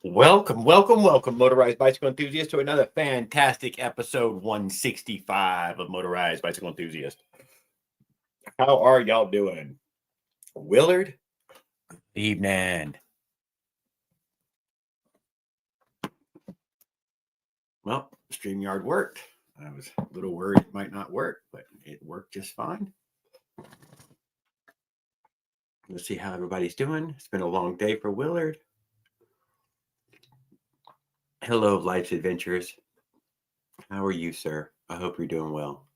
Welcome, motorized bicycle enthusiasts, to another fantastic episode 165 of Motorized Bicycle Enthusiast. How are y'all doing? Willard, evening. Well, StreamYard worked. I was a little worried it might not work, but it worked just fine. Let's see how everybody's doing. It's been a long day for Willard. Hello, Life's Adventures. How are you, sir? I hope you're doing well.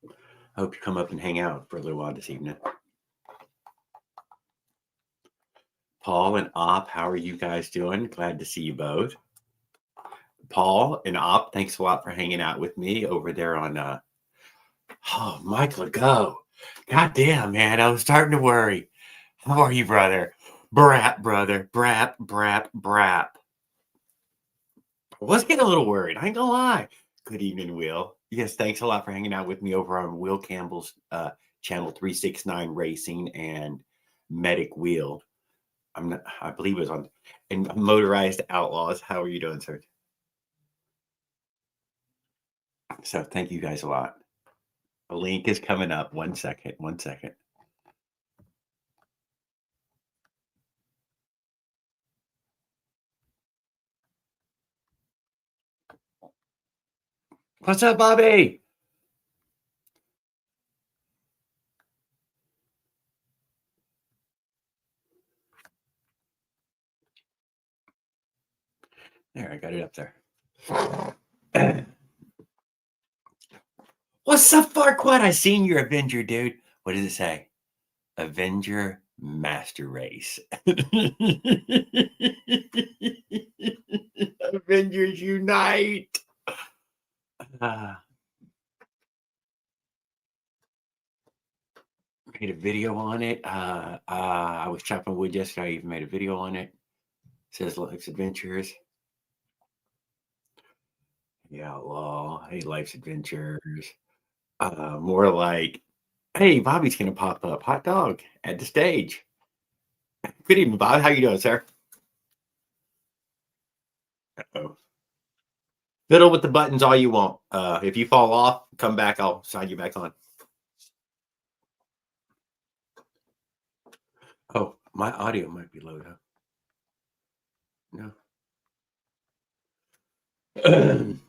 I hope you come up and hang out for a little while this evening. Paul and Op, how are you guys doing? Glad to see you both. Paul and Op, thanks a lot for hanging out with me over there on Michael Go. God damn, man, I was starting to worry. How are you, brother? Brap. I was getting a little worried. I ain't gonna lie. Good evening, Will. Yes, thanks a lot for hanging out with me over on Will Campbell's channel 369 Racing and Medic Wheel. I believe it was on and Motorized Outlaws. How are you doing, sir? So thank you guys a lot. A link is coming up. One second. What's up, Bobby? There, I got it up there. What's up, Farquaad? I seen your Avenger, dude. What does it say? Avenger Master Race. Avengers Unite. Made a video on it. I was chopping wood yesterday. I even made a video on it. It says Life's Adventures. Yeah, Outlaw. Hey, Life's Adventures. More like, hey, Bobby's gonna pop up. Hot dog at the stage. Good evening, Bob. How you doing, sir? Uh-oh. Fiddle with the buttons all you want. If you fall off, come back. I'll sign you back on. Oh, my audio might be low, though. No.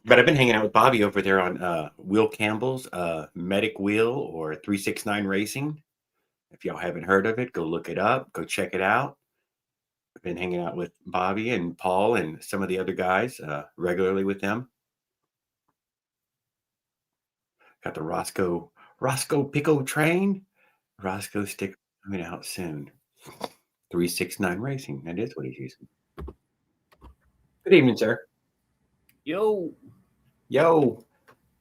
But I've been hanging out with Bobby over there on Will Campbell's Medic Wheel or 369 Racing. If y'all haven't heard of it, go look it up. Go check it out. I've been hanging out with Bobby and Paul and some of the other guys regularly with them. Got the Roscoe Pico train. Roscoe sticker coming out soon. 369 Racing. That is what he's using. Good evening, sir. Yo.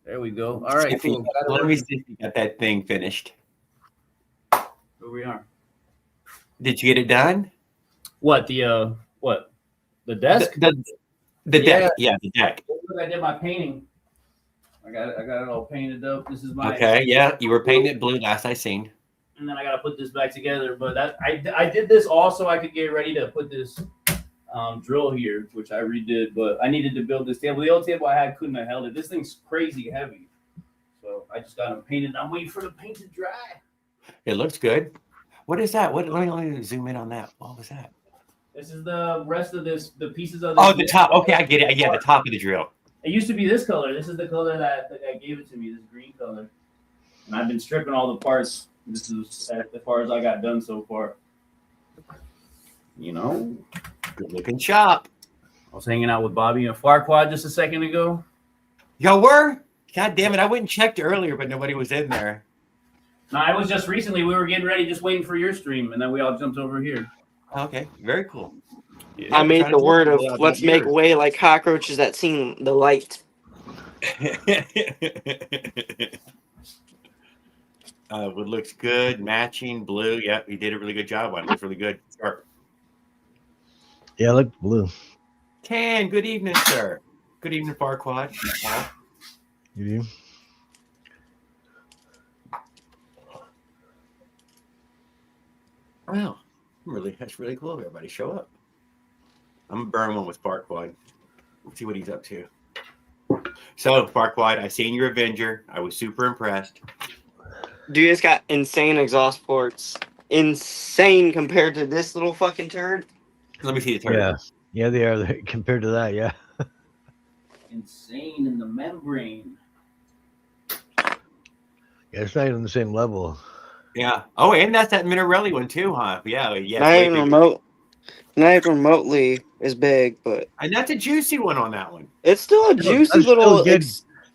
There we go. All right, cool. Let me see if you got that thing finished. Here we are. Did you get it done? What the desk? The deck. Yeah, the deck. Look, I did my painting. I got it all painted up. This is my Okay. Yeah, you were painting it blue last I seen. And then I got to put this back together. But I did this all so I could get ready to put this drill here, which I redid. But I needed to build this table. The old table I had couldn't have held it. This thing's crazy heavy, so I just got it painted. I'm waiting for the paint to dry. It looks good. What is that? Let me zoom in on that. What was that? This is the rest of this, the pieces of this. Oh, the top. Okay, I get it. Yeah, the top of the drill. It used to be this color. This is the color that the guy gave it to me, this green color. And I've been stripping all the parts. This is as far as I got done so far. You know? Good looking shop. I was hanging out with Bobby and Farquaad just a second ago. Y'all were? God damn it. I went and checked earlier, but nobody was in there. No, it was just recently. We were getting ready, just waiting for your stream, and then we all jumped over here. Okay, very cool. Yeah, I made the word of let's make way like cockroaches that seen the light. Wood looks good, matching blue. Yep, he did a really good job on it. It looks really good. Sharp. Yeah, I look blue. Tan, good evening, sir. Good evening, Farquaad. Good evening. Wow, that's really cool. Everybody show up. I'm gonna burn one with Farquaad. Let's see what he's up to. So, Farquaad, I seen your Avenger. I was super impressed. Dude, it's got insane exhaust ports. Insane compared to this little fucking turd. Let me see the turn. Yeah, they are compared to that. Yeah. Insane in the membrane. Yeah, it's not even the same level. Yeah. Oh, and that's that Minarelli one too, huh? Yeah. Not even remotely as big, but and that's a juicy one on that one. it's still a juicy That's little. still good.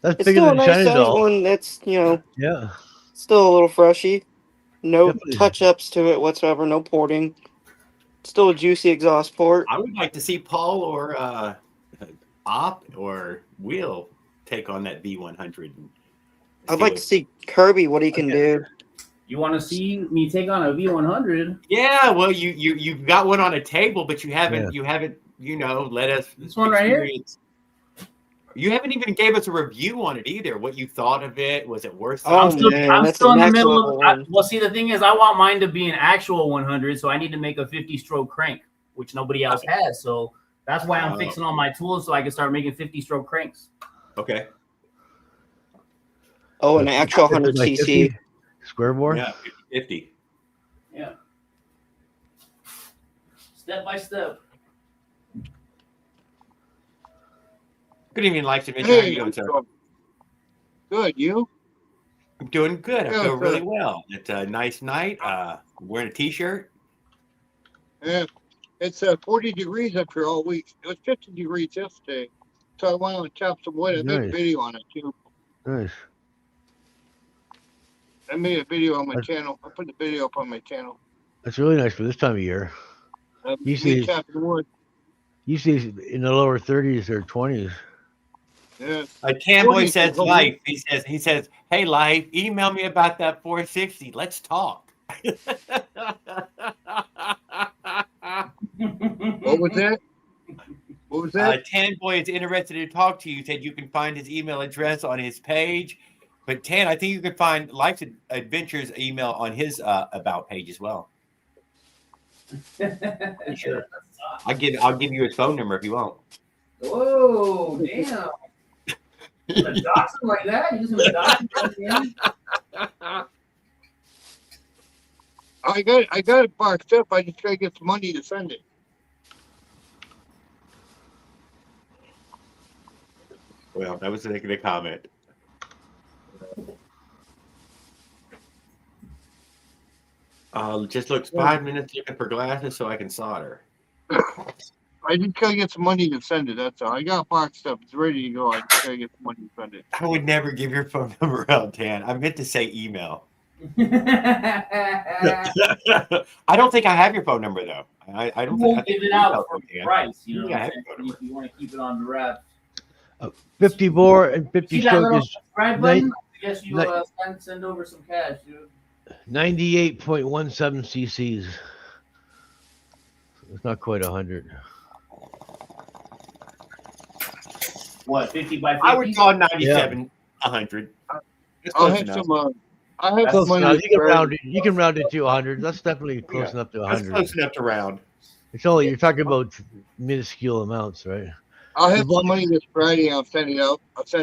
That's it's bigger still a than nice China size doll. one. That's Yeah. still a little freshy. No Definitely. touch-ups to it whatsoever. No porting. Still a juicy exhaust port. I would like to see Paul or Op or Will take on that V100. I'd like to see Kirby what he can do. You want to see me take on a V100? Yeah, well, you've got one on a table, but you haven't let us. This one right here. You haven't even gave us a review on it either. What you thought of it? Was it worth it? I'm still in the middle of. Well, see, the thing is, I want mine to be an actual 100, so I need to make a 50-stroke crank, which nobody else has. So that's why I'm fixing all my tools so I can start making 50-stroke cranks. Okay. Oh, an actual 100cc square bore. Yeah, 50. Yeah. Step by step. Good evening, Life Dimension. Hey, How you doing, sir? Good, you? I'm doing good. I Yeah, feel really good. well. It's a nice night. I'm wearing a t-shirt. Yeah, it's 40 degrees up here all week. It was 50 degrees yesterday, so I went on and chopped some wood. I made a video on it too. Nice. I made a video on my channel. I put the video up on my channel. That's really nice for this time of year. Me chopping wood. Usually in the lower 30s or 20s. Yeah. Tanboy says Life. He says, hey Life, email me about that 460. Let's talk. What was that? What was that? Tanboy is interested to talk to you. Said you can find his email address on his page. But Tan, I think you can find Life's Adventures email on his about page as well. Sure. I'll give you his phone number if you want. Whoa, damn. A dox him like that? You just gonna dox him? I got it boxed up. I just gotta get some money to send it. Well, that was the comment. Just looks 5 minutes looking for glasses so I can solder. I just gotta get some money to send it. That's all. I got it boxed up. It's ready to go. I just gotta get some money to send it. I would never give your phone number out, Tan. I meant to say email. I don't think I have your phone number though. I don't won't give it out for price. You know, if you want to keep it on the wrap. 50 bore and 50 stroke is subscribe button? I guess you send over some cash, dude. 98.17 cc's. It's not quite 100. What, 50 by 50? I would call 97 100. I'll have some. I have some money. You can round it to 100. That's definitely close enough to 100. That's close enough to round. It's only you're talking about minuscule amounts, right? I'll have some money this Friday. I'll send it out. So,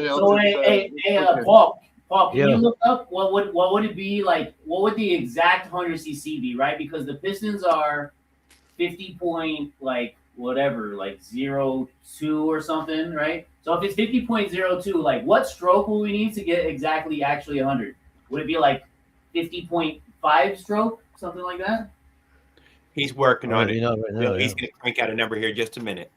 Paul, can you look up what would it be like? What would the exact 100cc be, right? Because the pistons are 50 point like whatever, like 02 or something, right? So if it's 50.02, like what stroke will we need to get exactly actually 100? Would it be like 50.5 stroke, something like that? He's working on it. Right now, He's going to crank out a number here in just a minute.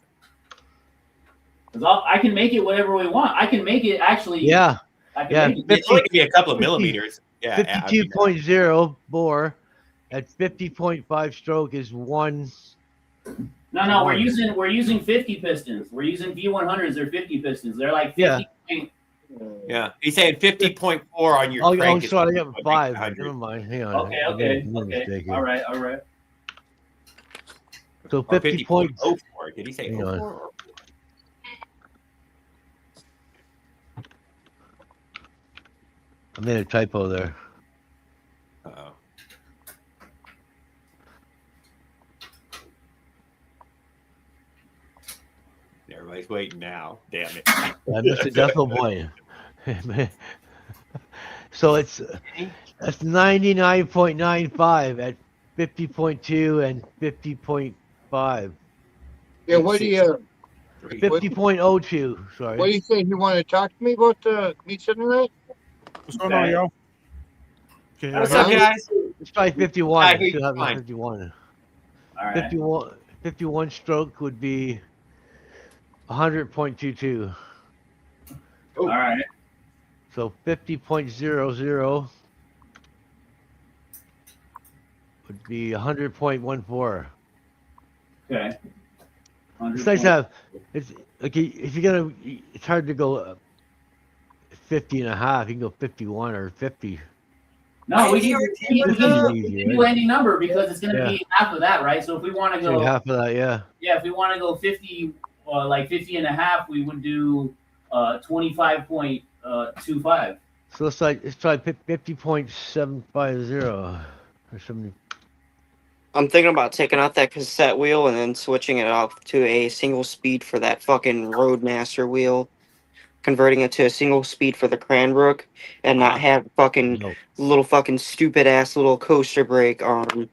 Because I can make it whatever we want. I can make it actually. Yeah. It could be a couple of millimeters. Yeah. 52.0 bore at 50.5 stroke is 1. No, we're using 50 pistons. We're using V100s. They're 50 pistons. They're like 50. Yeah. He's saying 50.4 on your crank. Oh, sorry, I got 5. Never mind. Hang on. Okay. All right. So 50.04. Did he say 04? I made a typo there. Uh-oh. Everybody's waiting now. Damn it. I missed the decimal point. So that's 99.95 at 50.2 and 50.5. Yeah, what do you 50.02, sorry. what do you think? You want to talk to me about me sending that? What's going on, yo? Can you What's hear up, me? guys? It's probably 51. I It hear should you have been fine. 51. All right. 51 stroke would be 100.22. All right. So 50.00 would be 100.14. Okay. It's nice to have. It's like if you're gonna. It's hard to go 50 and a half. You can go 51 or 50. No, we Hey, can, RT, we what's can up? do any number because it's going to be half of that, right? So if we want to Take go, half of that, yeah. yeah, if we want to go 50, like 50 and a half, we would do 25.25. So it's like 50.750 or 70. I'm thinking about taking out that cassette wheel and then switching it off to a single speed for that fucking Roadmaster wheel. Converting it to a single speed for the Cranbrook and not have fucking No. little fucking stupid ass little coaster brake on.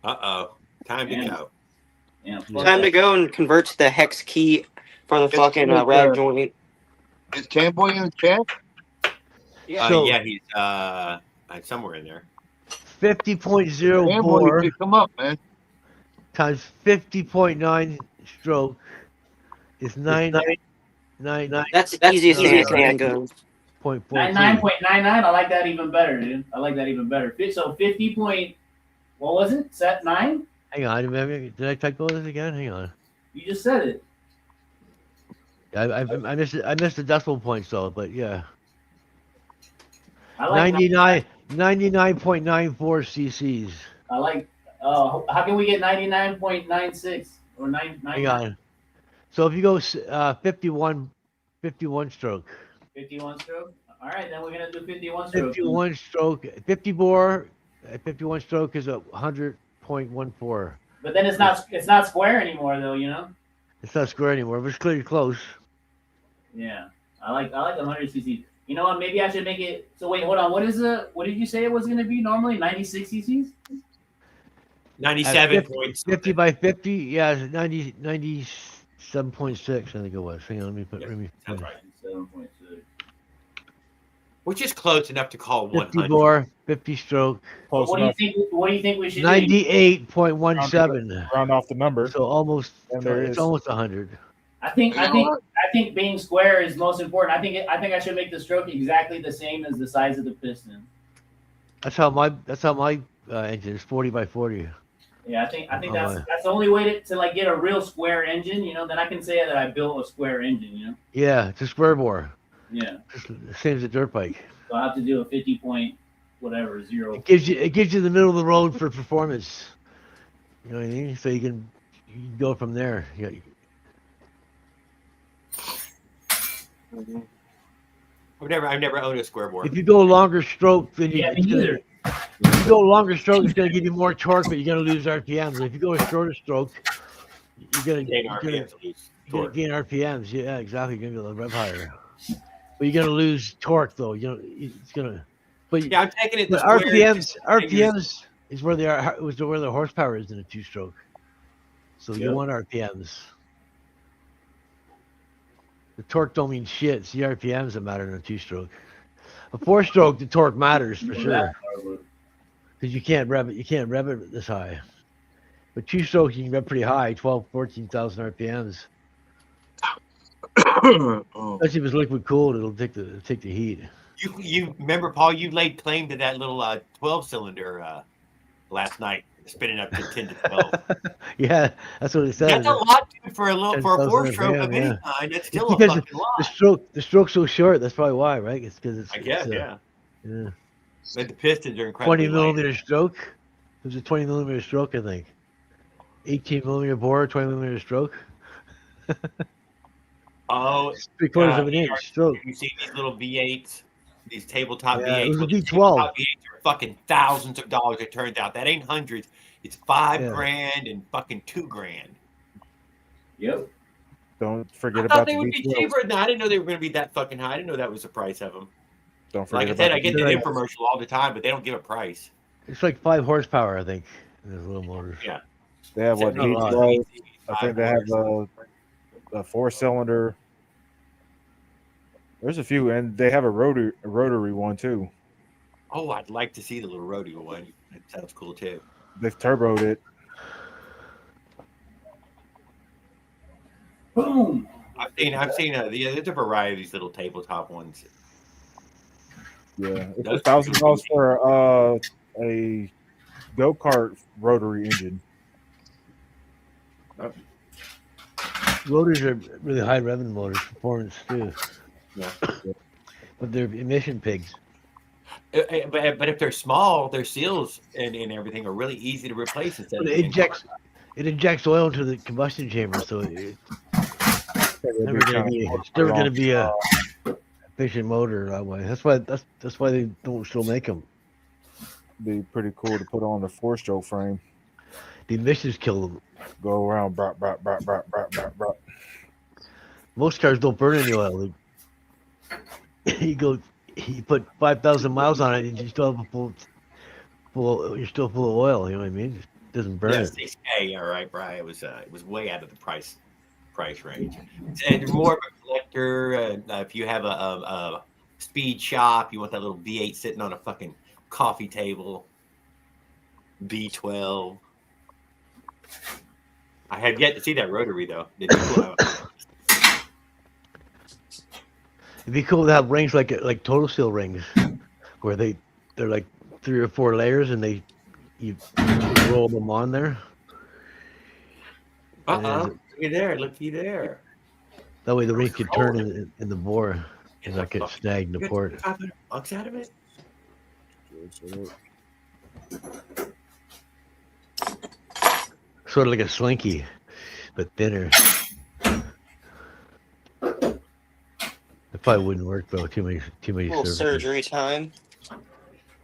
Uh-oh. Time to go. Yeah, Time to go and convert to the hex key for the fucking it's, rad joint. Is Camboy in the chat? So Yeah, he's somewhere in there. Camboy, 50.04 you come up, man. times 50.9 stroke is 9.42. That's the easiest thing I can go. 99.99. I like that even better, dude. I like that even better. So 50 point, what was it? Set 9? Hang on, did I typo this again? Hang on. You just said it. I missed it. I missed the decimal points though, but yeah. I like 99.94 cc's. I like. How can we get 99.96 or 9? Hang on. So if you go 51 stroke. 51 stroke. All right, then we're gonna do 51 stroke. 51 stroke. 50 bore. 51 stroke is 100.14. But then it's not square anymore though, you know. It's not square anymore, but it's clearly close. Yeah, I like the 100 cc. You know what? Maybe I should make it. So wait, hold on. What did you say it was gonna be normally? 96 cc's. 97 50 by 50. Yeah, 97.6. I think it was. Hang on, let me. Sounds right. 7.6. Which is close enough to call 50 100. bore, 50 stroke. Close What do enough. you think? What do you think we should do? 98.17. Round off the number. So almost. And there It's is. almost 100. I think being square is most important. I think I should make the stroke exactly the same as the size of the piston. That's how my engine is 40 by 40. Yeah, I think that's the only way to like get a real square engine. You know, then I can say that I built a square engine. You know. Yeah, it's a square bore. Yeah. Just the same as a dirt bike. So I have to do a 50 point whatever 0. It gives you the middle of the road for performance. You know what I mean? So you can go from there. I've never owned a square board. If you go longer stroke, then Yeah, me neither. if you go longer stroke, it's going to give you more torque, but you're going to lose RPMs. If you go a shorter stroke, you're going Gain RPMs, lose torque. gain RPMs. Yeah, exactly. You're going to rev higher. But you're going to lose torque, though. It's going to. But Yeah, I'm taking it. but the square RPMs is where the horsepower is in a two-stroke. So you want RPMs. The torque don't mean shit. It's the RPMs that matter in a two-stroke. A four-stroke, the torque matters for sure, because you can't rev it this high. But two-stroke, you can rev pretty high, 12, 14,000 RPMs. Especially if it's liquid cooled, it'll take the heat. You remember, Paul? You laid claim to that little 12-cylinder last night, spinning up to 10 to 12. Yeah, that's what it says. That's a lot, dude, for a 4-stroke of any yeah. kind. That's It's still a because fucking lot. the stroke's so short. That's probably why, right? It's because it's. I guess, yeah. Yeah. But the pistons are incredibly 20 millimeter stroke. It was a 20 millimeter stroke, I think. 18 millimeter bore, 20 millimeter stroke. Oh, 3/4 of an inch stroke. You see these little V8s, these tabletop Yeah, V8s. it was a Well, these V12. tabletop V8s are fucking thousands of dollars. It turns out that ain't hundreds. It's $5,000 and fucking $2,000. Yep. Don't I forget thought about they the would be V12. cheaper than that. I didn't know they were going to be that fucking high. I didn't know that was the price of them. Don't Like forget I said, about I get the the V12. infomercial all the time, but they don't give a price. It's like 5 horsepower, I think. Those little motors. Yeah. They have what Not a lot. V12. I think they have a 4-cylinder. There's a few, and they have a rotary one too. Oh, I'd like to see the little rodeo one. That sounds cool too. They've turboed it. Boom. I've seen there's a variety of these little tabletop ones. Yeah, it's Those $1,000 for a go-kart rotary engine. Rotors are really high revenue motors, performance too. Yeah. But they're emission pigs. But if they're small, their seals and everything are really easy to replace instead But of it injects oil into the combustion chamber, so it's never going to be a efficient motor that way. That's why they don't still make them. Be pretty cool to put on the 4-stroke frame. The emissions kill them. Go around, brap, brap, brap, brap, brap, brap, brap. Most cars don't burn any oil. You put 5,000 miles on it, and you still have you're still full of oil. You know what I mean? It doesn't burn it. 6K, all right, Brian. It was way out of the price range. And more of a collector. If you have a speed shop, you want that little V8 sitting on a fucking coffee table. V12. I have yet to see that rotary though. It'd be cool to have rings like Total Seal rings, where they're like 3 or 4 layers, and you roll them on there. Looky there. That way the ring can turn in the bore and not get snagged in the port. $500 out of it. Sort of like a slinky, but thinner. It probably wouldn't work though. Too many Little surfaces. surgery time.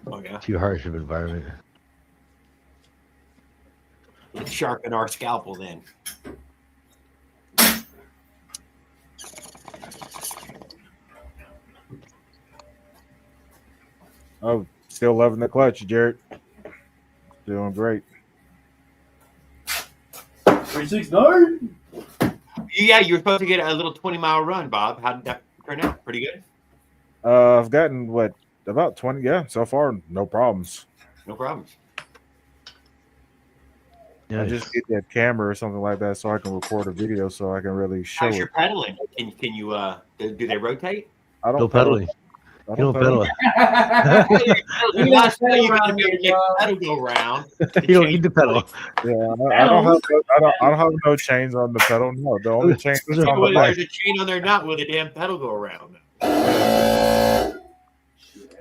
Oh yeah. Too harsh of environment. Let's sharpen our scalpel then. Oh, still loving the clutch, Jared. Doing great. 369. Yeah, you were supposed to get a little 20-mile run, Bob. How did that turn out? Pretty good? I've gotten about 20. Yeah, so far no problems. No problems. I just get that camera or something like that so I can record a video so I can really show How's your it. pedaling? Can you do they rotate? I don't No pedaling. I You don't pedal. You got to be able to make the pedal go round. You don't need the pedal. Yeah, I don't have no chains on the pedal. No, the only chain is on the There's bike. a chain on there, not with a damn pedal go around. The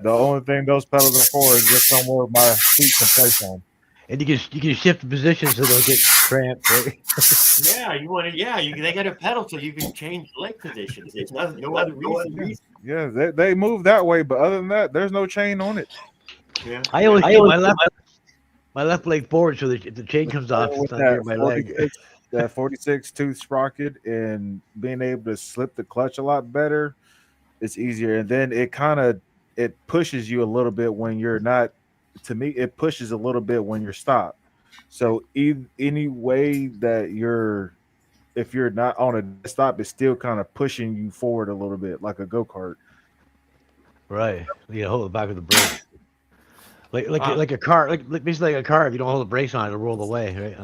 only thing those pedals are for is just somewhere my feet can place on. And you can shift the position so they don't get cramped, right? Yeah, you want to. Yeah, they got a pedal so you can change leg positions. There's no other reason. Yeah, they move that way, but other than that, there's no chain on it. Yeah. I always keep my left leg forward so that if the chain comes off, it's not near my leg. That 46 tooth sprocket and being able to slip the clutch a lot better, it's easier. And then it pushes you a little bit when you're not. To me, it pushes a little bit when you're stopped. So any way that if you're not on a stop, it's still kind of pushing you forward a little bit, like a go-kart. Right. You hold the back of the brake. Like a car, basically like a car. If you don't hold the brakes on, it'll roll away, right?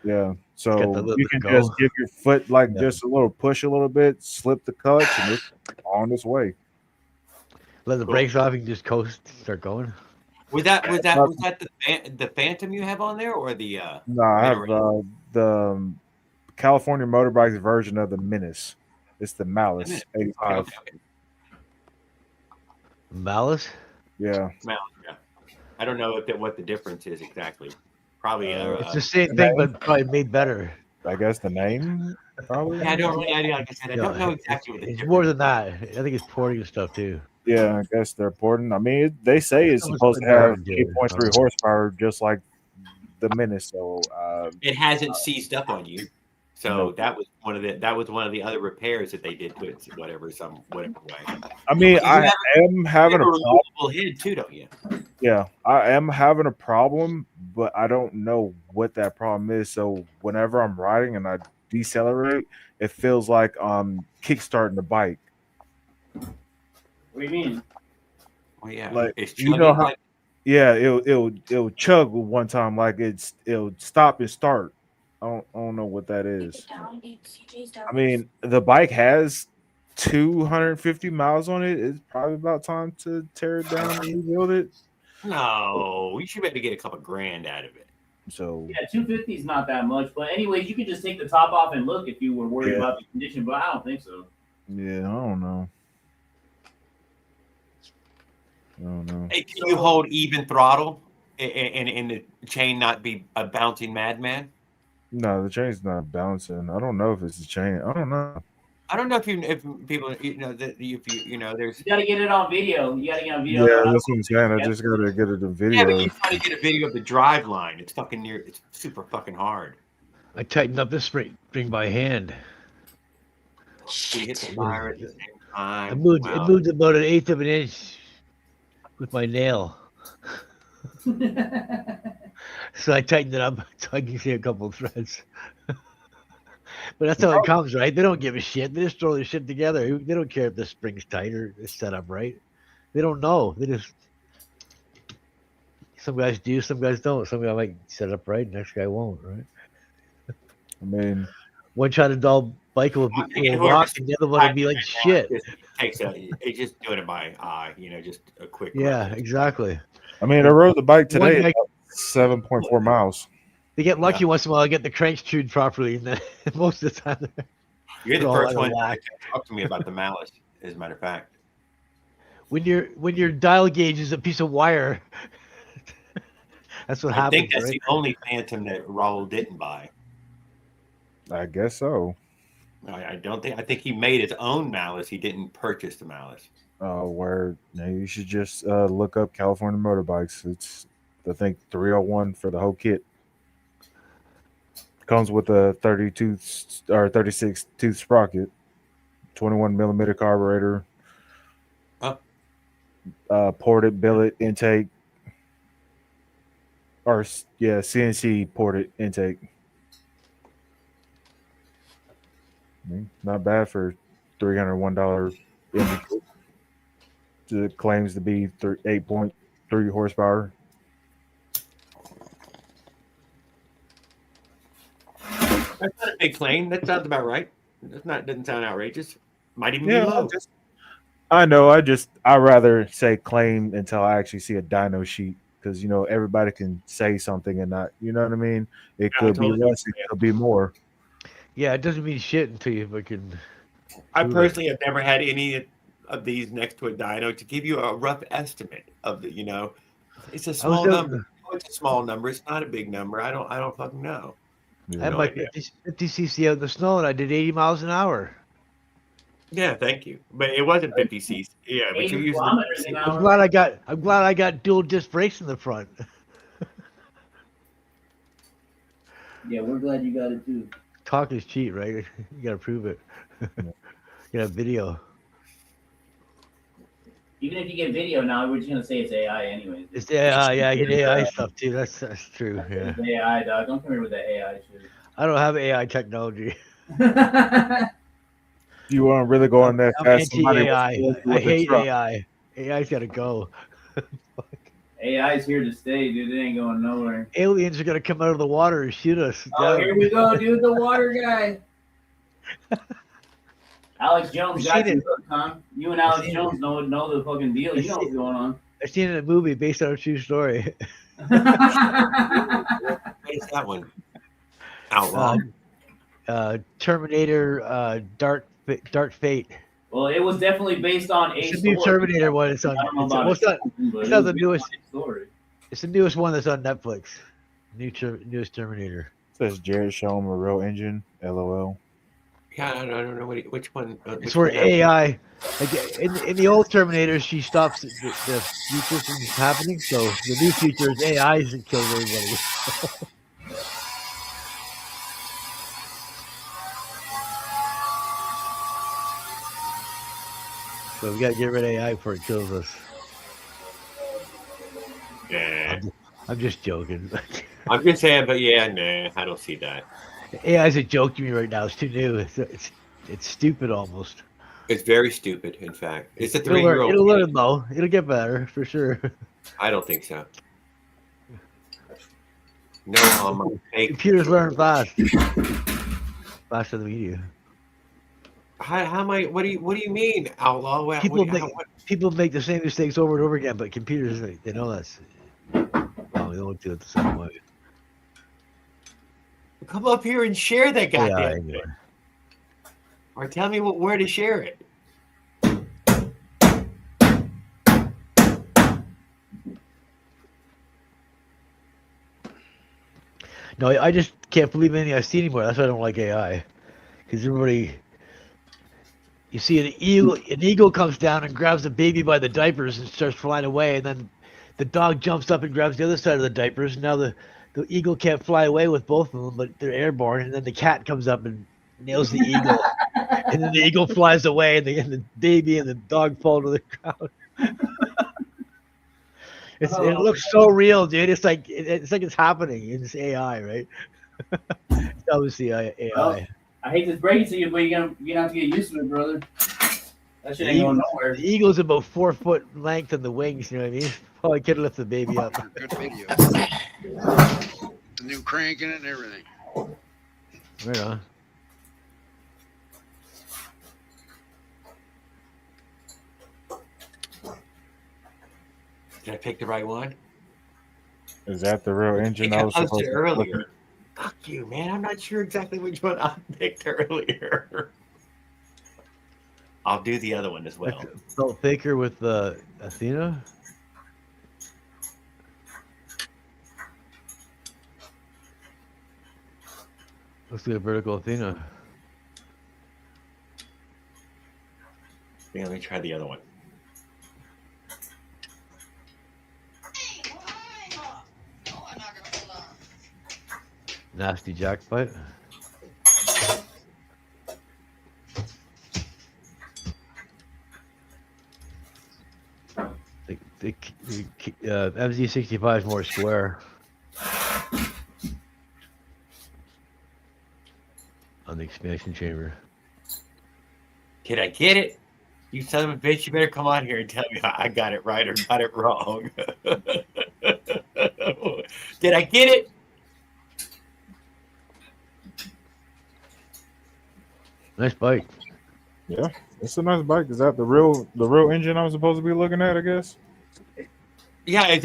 Yeah. So Get you can go. just give your foot just a little push a little bit, slip the clutch, and it's on its way. Let the brakes off, you can just coast, start going. Was that the Phantom you have on there, or the? No, I have the California Motorbikes version of the Menace. It's the Malice 85. Okay. Malice? Yeah. Malice, yeah. I don't know what the difference is exactly. Probably. It's the same thing, but probably made better. I guess the name. Probably. Yeah, I don't really. Like I said, I don't know exactly what the It's difference more than that. I think it's porting and stuff too. Yeah, I guess they're important. I mean, they say it's supposed to have 8.3 horsepower, just like the Menace. So it hasn't seized up on you. So that was one of the other repairs that they did to it, whatever way. I mean, I am having a removable head too, don't you? Yeah, I am having a problem, but I don't know what that problem is. So whenever I'm riding and I decelerate, it feels like I'm kickstarting the bike. What do you mean? Well, yeah, Like it's you know how, like, yeah, it'll chug one time, like it'll stop and start. I don't know what that is. I mean, the bike has 250 miles on it. It's probably about time to tear it down and rebuild it. no, you should be able to get a couple grand out of it. So yeah, 250 is not that much. But anyways, you could just take the top off and look if you were worried about the condition. But I don't think so. Yeah, I don't know. Hey, can you hold even throttle and the chain not be a bouncing madman? No, the chain's not bouncing. I don't know if it's the chain. I don't know. I don't know if people that there's. You gotta get it on video. You gotta get on video. Yeah, that's what I'm saying. I just gotta get it a video. Yeah, but you try to get a video of the drive line. It's fucking near. It's super fucking hard. I tightened up this spring by hand. You hit the fire at the same time. I moved about 1/8 of an inch with my nail. So I tightened it up so I can see a couple of threads. But that's how it comes, right? They don't give a shit. They just throw their shit together. They don't care if the spring's tight or it's set up right. They don't know. They just. Some guys do, some guys don't. Some guy might set it up right, next guy won't, right? I mean, one shot of dull bike will rock, and the other one will be like shit. It's just doing it by eye, just a quick. Yeah, exactly. I mean, I rode the bike today, 7.4 miles. They get lucky once in a while. I get the cranks chewed properly, and then most of the time, you're the first one to talk to me about the malice. As a matter of fact, when your dial gauge is a piece of wire, that's what happens. I think that's the only Phantom that Raul didn't buy. I guess so. I don't think. I think he made his own malice. He didn't purchase the malice. Where you should just look up California motorbikes. It's I think 301 for the whole kit. Comes with a 32 or 36 tooth sprocket, 21 millimeter carburetor, ported billet intake, or CNC ported intake. Not bad for $301. It claims to be 8.3 horsepower. That's not a big claim. That sounds about right. Doesn't sound outrageous. Might even be low. I know. I rather say claim until I actually see a dyno sheet, because everybody can say something and not. You know what I mean? It could be less. It could be more. Yeah, it doesn't mean shit until you fucking. I personally have never had any of these next to a dyno to give you a rough estimate of the. It's a small number. It's a small number. It's not a big number. I don't fucking know. I had my 50 cc out in the snow, and I did 80 miles an hour. Yeah, thank you. But it wasn't 50 cc. Yeah, but you're using. I'm glad I got dual disc brakes in the front. Yeah, we're glad you got it too. Talk is cheat, right? You gotta prove it. You have video. Even if you get video now, we're just gonna say it's AI anyways. It's AI, yeah, you get AI stuff too. That's true. Yeah. It's AI, dog. Don't come here with that AI shit. I don't have AI technology. You want to really go on that I'm fast? anti-AI. I hate AI. AI's gotta go. AI's here to stay, dude. It ain't going nowhere. Aliens are gonna come out of the water and shoot us. Oh, here we go, dude. The water guy. Alex Jones got you, Tom. You and Alex Jones know the fucking deal. You know what's going on. I've seen it in a movie based on a true story. What is that one? Outlaw. Terminator, Dark Fate. Well, it was definitely based on It's the new Terminator one. It's on. It's not the newest. Story. It's the newest one that's on Netflix. Newest Terminator. It says Jared show him a real engine. LOL. Yeah, I don't know which one. It's for AI. Like in the old Terminator, she stops the future from happening. So the new feature is AIs that kills everybody. So we gotta get rid of AI before it kills us. Nah. I'm just joking. I'm just saying, but yeah, nah, I don't see that. AI is a joke to me right now. It's too new. It's stupid almost. It's very stupid, in fact. It's a It'll learn. 3-year-old It'll kid. learn though. It'll get better for sure. I don't think so. No, fake. Computers learn fast. Faster than we do. How am I? What do you mean, outlaw? People make the same mistakes over and over again, but computers they know that's wrong. They don't do it the same way. Come up here and share that goddamn anyway. thing. Or tell me where to share it. No, I just can't believe anything I see anymore. That's why I don't like AI. Because everybody, you see an eagle comes down and grabs the baby by the diapers and starts flying away, and then the dog jumps up and grabs the other side of the diapers. And now the eagle can't fly away with both of them, but they're airborne. And then the cat comes up and nails the eagle, and then the eagle flies away, and the baby and the dog fall to the ground. It looks so real, dude. It's like it's happening. It's AI, right? It's obviously AI. Well, I hate to break it to you, but you're gonna have to get used to it, brother. That shit ain't going nowhere. The eagle's about 4 foot length in the wings. You know what I mean? Probably could lift the baby up. Good video. The new crank in it and everything. Right on. Did I pick the right one? Is that the real engine I was supposed to earlier? Fuck you, man. I'm not sure exactly which one I picked earlier. I'll do the other one as well. Salt Faker with Athena. Let's do a vertical Athena. Yeah, let me try the other one. Nasty jackpot. The MZ65 is more square. On the expansion chamber. Did I get it? You son of a bitch, you better come on here and tell me I got it right or got it wrong. Did I get it? Nice bike. Yeah, it's a nice bike. Is that the real engine I'm supposed to be looking at? I guess. Yeah,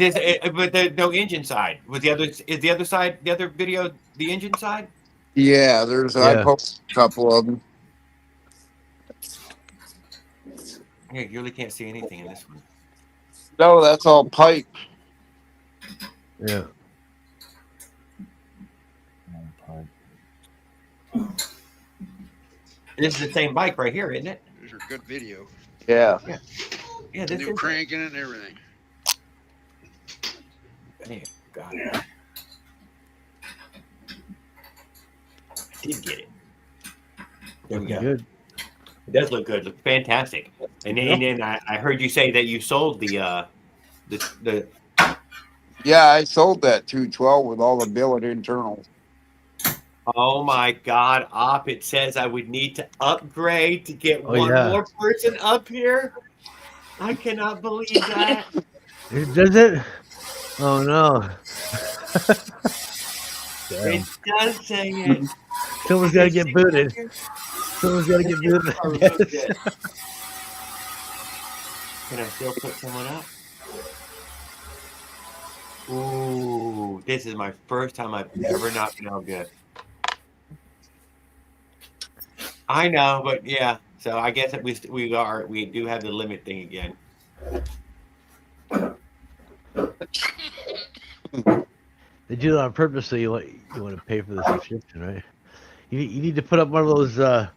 but the no engine side. Was the other side the other video the engine side? Yeah, I posted a couple of them. Yeah, you really can't see anything in this one. No, that's all pipe. Yeah. This is the same bike right here, isn't it? These are good video. Yeah. Yeah, The this new is crank in it and everything. Damn, got it. I did get it. There we go. Good. It does look good. Looks fantastic. And then I heard you say that you sold the Yeah, I sold that 212 with all the billet internals. Oh my God, Op! It says I would need to upgrade to get one more person up here. I cannot believe that. Does it? Oh no. It does say it. Someone's got to get booted. Someone's got to get booted. Can I still put someone up? Ooh, this is my first time I've ever not been all good. I know, but yeah. So I guess that we do have the limit thing again. They do that on purpose, so you want to pay for the subscription, right? You need to put up one of those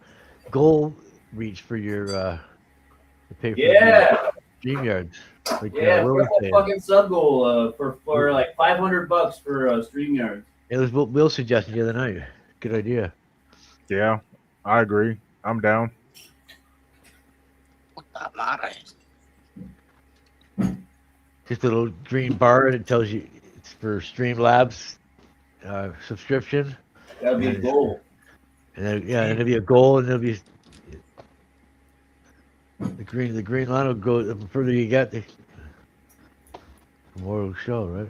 goal reach for your to pay for StreamYards. Like, what's that fucking sub goal for like $500 for StreamYards? It was what Will suggested the other night. Good idea. Yeah, I agree. I'm down. Just a little green bar, and it tells you it's for Streamlabs subscription. That'll be a goal. And then, yeah, and there'll be a goal, and there'll be the green line will go. The further you get, the more it'll show, right?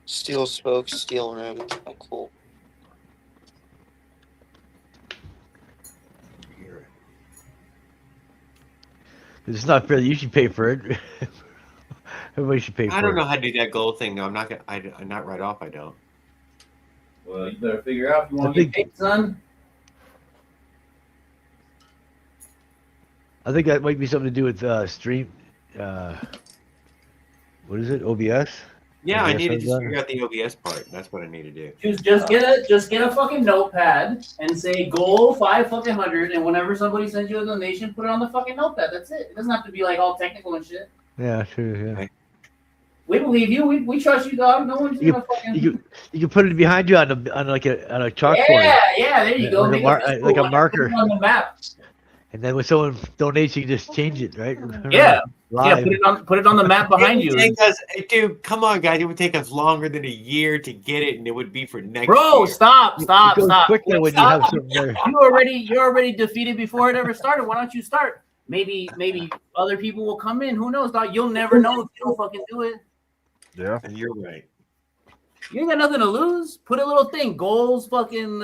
Steel spokes, steel rim. Oh, cool. It's not fair that you should pay for it. Everybody should pay for it. I don't know how to do that gold thing. No, I'm not. I'm not right off. I don't. Well, you better figure out if you want to get paid, son. I think that might be something to do with stream. What is it? OBS? Yeah, I OBS need to has just that? figure out the OBS part. That's what I need to do. Just get a fucking notepad and say goal 500, and whenever somebody sends you a donation, put it on the fucking notepad. That's it. It doesn't have to be like all technical and shit. Yeah, sure. Yeah. Okay. We believe you. We trust you, dog. No one's gonna fucking. You can put it behind you on a chalkboard. Yeah. There you go. Like a Make it marker. on the map. And then when someone donates, you can just change it, right? Yeah. Live. Yeah, put it on the map behind you. Dude, come on, guys. It would take us longer than a year to get it, and it would be for next Bro, year. stop. It goes quicker when you have something there. You're already defeated before it ever started. Why don't you start? Maybe other people will come in. Who knows, dog? You'll never know if you don't fucking do it. Yeah. And you're right. You ain't got nothing to lose. Put a little thing. Goals, fucking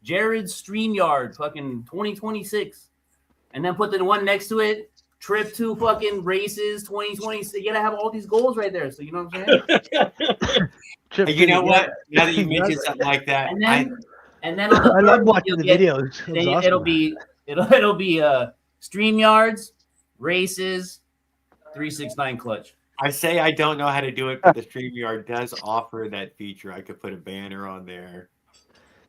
Jared's StreamYard, fucking 2026. And then put the one next to it. Trip to fucking races 2026. You gotta have all these goals right there. So you know what I'm saying? You know what? Now that you mentioned something like that, and then on the I love watching the videos. Then Awesome. it'll be StreamYards, races, 369 clutch. I say I don't know how to do it, but the StreamYard does offer that feature. I could put a banner on there.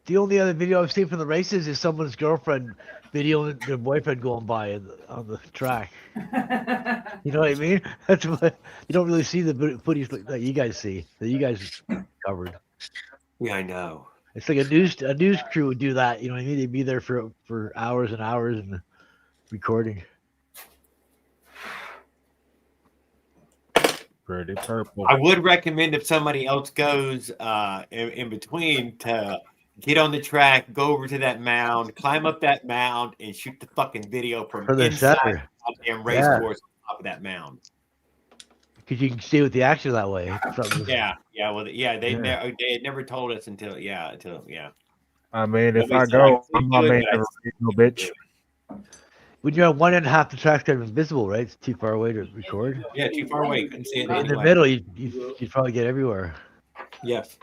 The only other video I've seen from the races is someone's girlfriend videoing their boyfriend going by on the track. You know what I mean? That's what you don't really see the footage that you guys see, that you guys covered. Yeah, I know. It's like a news crew would do that. You know what I mean? They'd be there for hours and hours and recording. Pretty purple. I would recommend if somebody else goes in between to get on the track, go over to that mound, climb up that mound, and shoot the fucking video from For the inside center. the damn race course on top of that mound. Because you can stay with the action that way. Yeah. Well, they had never told us until. I mean, if Nobody I said go, I I'm not could do it, making but I a said no bitch. When you're on one end, half the track's kind of invisible, right? It's too far away to record. Yeah, too far away. Couldn't see it In the anyway. middle, you'd probably get everywhere. Yes.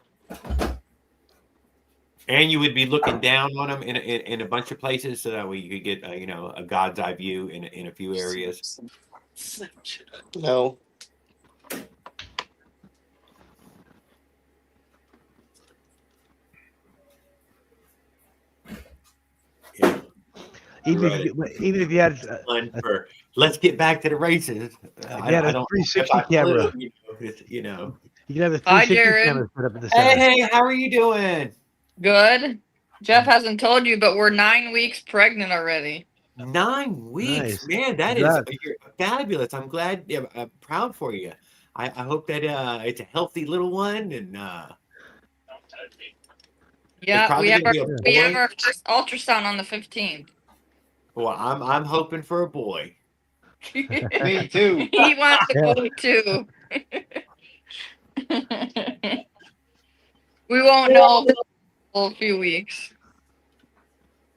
And you would be looking down on them in a bunch of places, so that way you could get a God's eye view in a few areas. No. Yeah. Even if you had Let's get back to the races. I had a 360 camera. You can have a Hi, 360 Jared. camera set up in the center. Hey, how are you doing? Good. Jeff hasn't told you, but we're 9 weeks pregnant already. 9 weeks, Nice. man. That Congrats. is you're fabulous. I'm glad. I'm proud for you. I hope that it's a healthy little one, and Yeah, probably we have gonna our be a boy. first ultrasound on the 15th. well, I'm hoping for a boy. Me too. He wants a boy too. We won't know for a few weeks.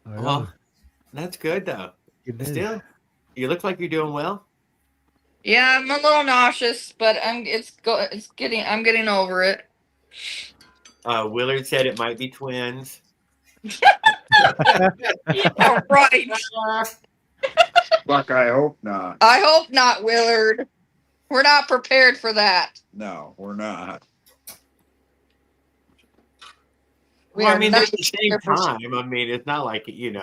I know. Well, that's good though. Good news. Still, you look like you're doing well. Yeah, I'm a little nauseous, but I'm getting over it. Willard said it might be twins. Yeah, right. Fuck, I hope not. I hope not, Willard. We're not prepared for that. No, we're not. We Well, I are mean, not at the same prepared for- time, I mean, it's not like We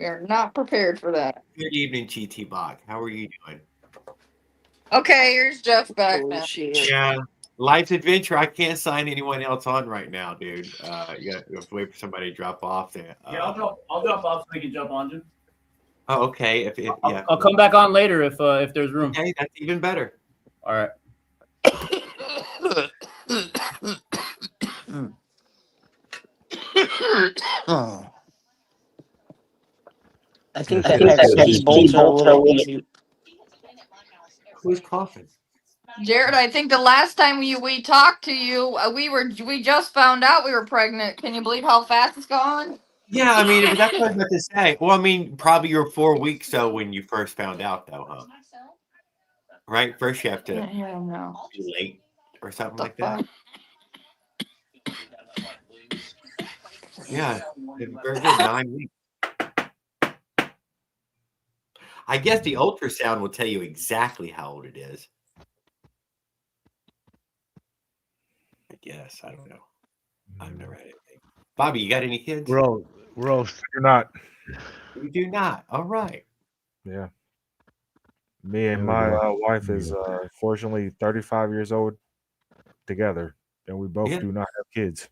are not prepared for that. Good evening, GT Bach. How are you doing? Okay, here's Jeff back now. Bullshit. Yeah, Life's adventure. I can't sign anyone else on right now, dude. You have to wait for somebody to drop off there. Yeah, I'll drop off so we can jump on, Jim. Oh, okay. I'll come back on later if there's room. Okay, that's even better. All right. I think that bolts are a little easy. Who's coughing? Jared, I think the last time we talked to you, we just found out we were pregnant. Can you believe how fast it's gone? Yeah, I mean, that's what I was about to say. Well, I mean, probably you're 4 weeks so when you first found out, though, huh? Right? First, you have to Yeah, no. be late or something The like that. Yeah, very good. 9 weeks. I guess the ultrasound will tell you exactly how old it is. I guess. I don't know. I've never had anything. Bobby, you got any kids? We're all. You're not. We do not. All right. Yeah. Me and my wife is fortunately 35 years old together, and we both do not have kids.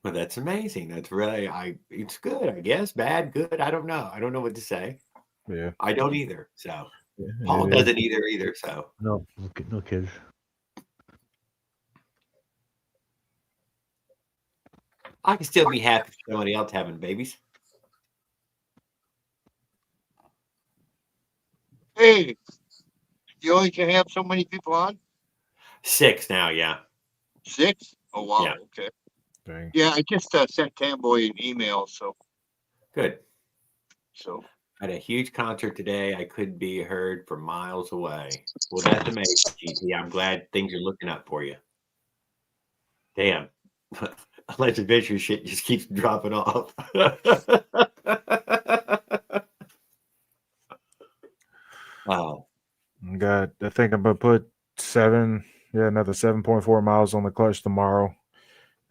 Well, that's amazing. That's really, it's good, I guess. Bad, good. I don't know. I don't know what to say. Yeah. I don't either. So Yeah, Paul doesn't either. So no kids. I can still be happy for somebody else having babies. Hey, you only can have so many people on? 6 now, yeah. 6? Oh, wow. Yeah. Okay. Dang. Yeah, I just sent Tamboy an email, so. Good. So. I had a huge concert today. I could be heard from miles away. Well, that's amazing, GT. I'm glad things are looking up for you. Damn. Let's adventure shit just keeps dropping off. Wow. I think I'm gonna put another 7.4 miles on the clutch tomorrow,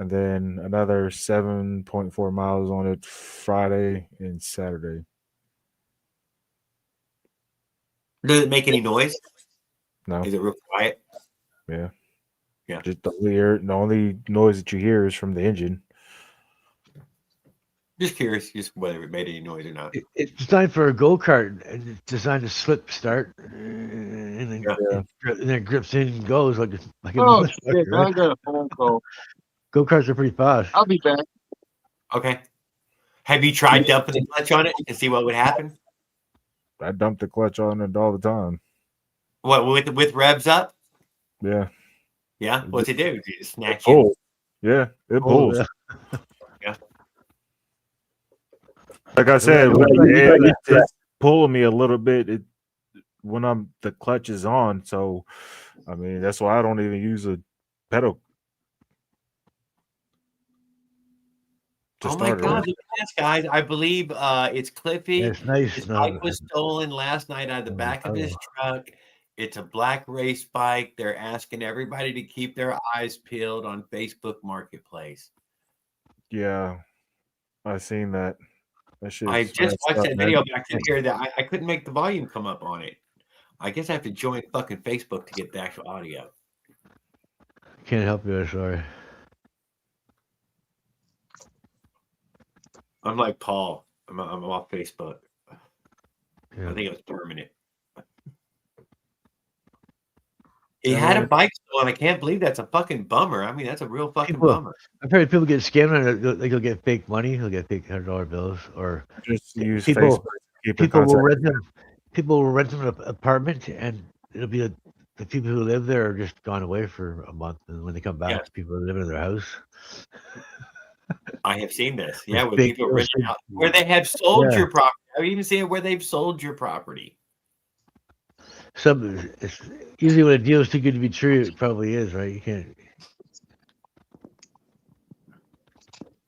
and then another 7.4 miles on it Friday and Saturday. Does it make any noise? No. Is it real quiet? Yeah. Yeah. Just the only noise that you hear is from the engine. Just curious, just whether it made any noise or not. It's designed for a go-kart, and it's designed to slip start, and then, and then it grips in and goes like a Oh, motherfucker, shit. right? I got a phone call. Go-karts are pretty fast. I'll be back. Okay. Have you tried dumping the clutch on it to see what would happen? I dump the clutch on it all the time. What, with revs up? Yeah. Yeah? What's it do? Do you just snatch Pull. it? Yeah, it pulls. Yeah. Like I said, it's pulling me a little bit when the clutch is on. So, I mean, that's why I don't even use a pedal. Oh my God! Look at this, guys. I believe it's Cliffy. Yeah, it's nice. His bike was stolen last night out of the back of his truck. It's a black race bike. They're asking everybody to keep their eyes peeled on Facebook Marketplace. Yeah, I seen that. I just watched that video back in here that I couldn't make the volume come up on it. I guess I have to join fucking Facebook to get the actual audio. Can't help you. Sorry. I'm like Paul. I'm off Facebook. Yeah. I think it was permanent. He had a bike stolen. I can't believe that's a fucking bummer. I mean, that's a real fucking bummer. I've heard people get scammed and they'll get fake money. They'll get fake $100 bills, or just use people. Facebook. Keep People will rent them. People will rent them an apartment, and it'll be the people who live there are just gone away for a month, and when they come back, people are living in their house. I have seen this. Yeah, where people rent out, where they have sold your property. I've even seen it where they've sold your property. It's usually when a deal is too good to be true, it probably is, right? You can't.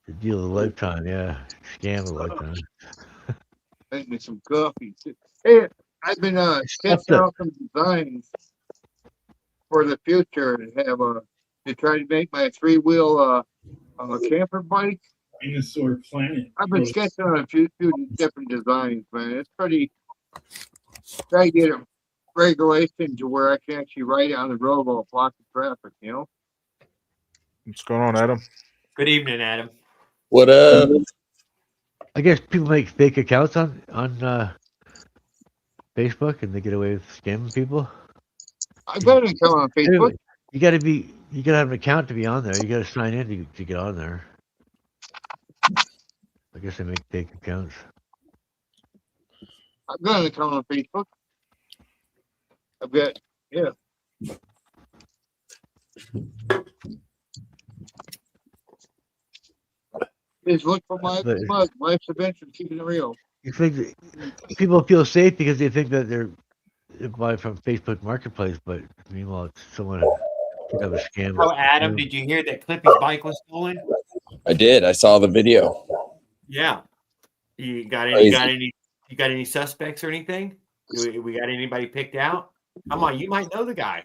The deal of a lifetime, scam of a lifetime. Make me some coffee. Hey, I've been sketching out some designs for the future and have to try to make my 3-wheel camper bike. Dinosaur Planet. I've been sketching on a few different designs, man. It's pretty. Try to get it regulation to where I can actually ride on the road while blocking traffic. You know. What's going on, Adam? Good evening, Adam. What up? I guess people make fake accounts on Facebook and they get away with scamming people. I got an account on Facebook. Anyway, you gotta have an account to be on there. You gotta sign in to get on there. I guess they make fake accounts. I've got an account on Facebook. I've got, yeah. Just look for my But- mug. Life's adventure, keeping it real. You think that people feel safe because they think that they're buying from Facebook Marketplace, but meanwhile, it's someone could have a scam. Oh, Adam, did you hear that Clippy's bike was stolen? I did. I saw the video. Yeah. You got Crazy. any suspects or anything? We got anybody picked out? Come on, you might know the guy.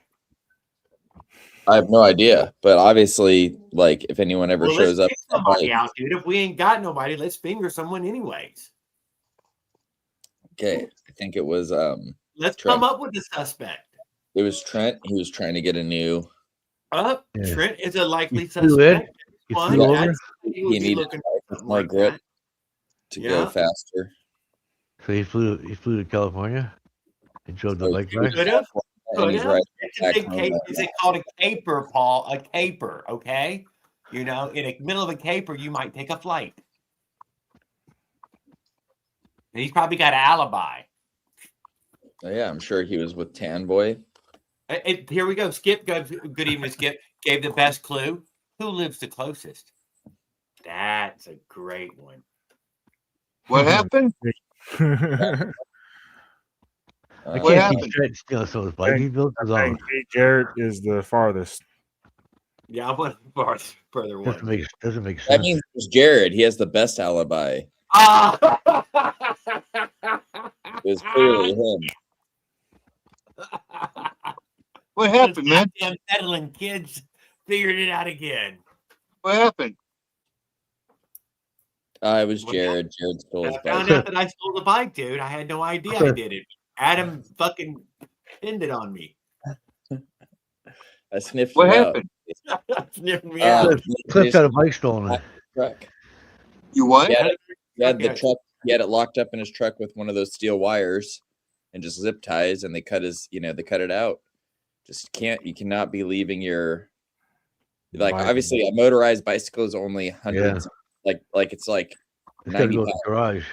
I have no idea, but obviously, like, if anyone ever Well, shows let's up, pick somebody out, dude. If we ain't got nobody, let's finger someone anyways. okay, I think it was Let's Trent. come up with a suspect. It was Trent. He was trying to get a new. Yeah. Trent is a likely He flew in. suspect. He One, flew over. that's- he would He be needed looking for something more like grip that. to Yeah. go faster. So he flew to California and drove the So bike he was back. Could have. and he's Could have. right It's a back big home caper. right It's now. called a caper, Paul. A caper. Okay. You know, in the middle of a caper, you might take a flight. And he's probably got an alibi. Oh, yeah, I'm sure he was with Tan Boy. Here we go. Skip, good evening, Skip. Gave the best clue. Who lives the closest? That's a great one. What happened? I What can't see happened? Trent stealing someone's bike. He built his I own. think Jared is the farthest. Yeah, I want further one. Doesn't make That sense. means it's Jared. He has the best alibi. Ah! It was clearly him. What happened, man? Damn peddling kids figured it out again. What happened? It was What Jared. Jared stole his I found bike. out that I stole the bike, dude. I had no idea I did it. Adam fucking pinned it on me. I sniffed What it happened? out. Sniffing me out. Cliff got a bike stolen. Truck. You what? Yeah. He had the Okay. truck. He had it locked up in his truck with one of those steel wires and just zip ties, and they cut it out. Just you cannot be leaving your, like, Bike. obviously a motorized bicycle is only hundreds, like it's like It's got to 90 go to pounds. the garage.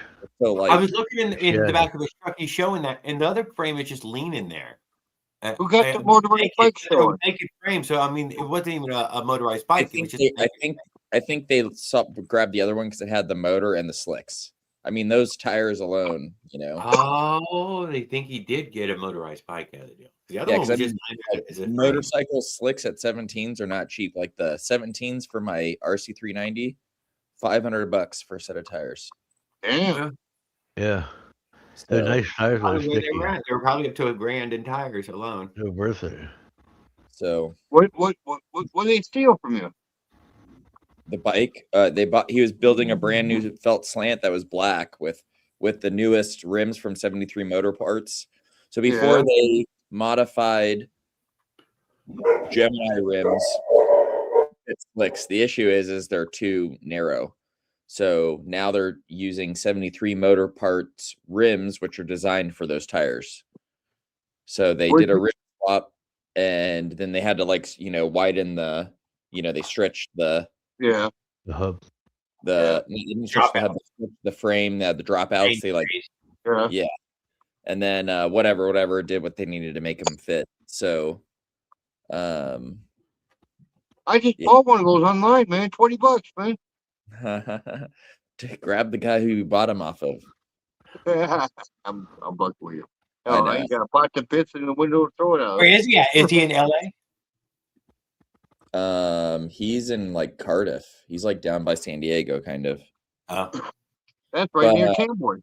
So like I was looking in Yeah. the back of his truck. He's showing that, and the other frame is just leaning there. Who got the motorized bike stolen? Naked frame. So I mean, it wasn't even a motorized I bike. It was think just. I think they grabbed the other one because it had the motor and the slicks. I mean, those tires alone, Oh, they think he did get a motorized bike out of the deal. The other Yeah, one 'cause was I just mean, lined up as a frame. motorcycle slicks at 17s are not cheap. Like the 17s for my RC390, $500 for a set of tires. Damn. Yeah. They're So, nice tires, but Probably they're where sticky. they were at. They were probably up to $1,000 in tires alone. They're worth it. so What did they steal from you? the bike, he was building a brand new felt slant that was black with the newest rims from 73 Motor Parts. So before Yeah. they modified Gemini rims, it slicks. The issue is they're too narrow. So now they're using 73 Motor Parts rims, which are designed for those tires. So they did a rim swap, and then they had to widen the, they stretched the Yeah. The hub. they didn't stretch the hub, they stretched the frame, they had the dropouts. They Yeah. and then whatever did what they needed to make them fit. So, I just bought one of those online, man. $20, man. to grab the guy who you bought him off of. I'm buck with you. I Hell, know. I ain't got a pot to bits in the window to throw it out. Where is he at? Is he in LA? He's in like Cardiff. He's like down by San Diego, kind of. That's right near But, Camboy.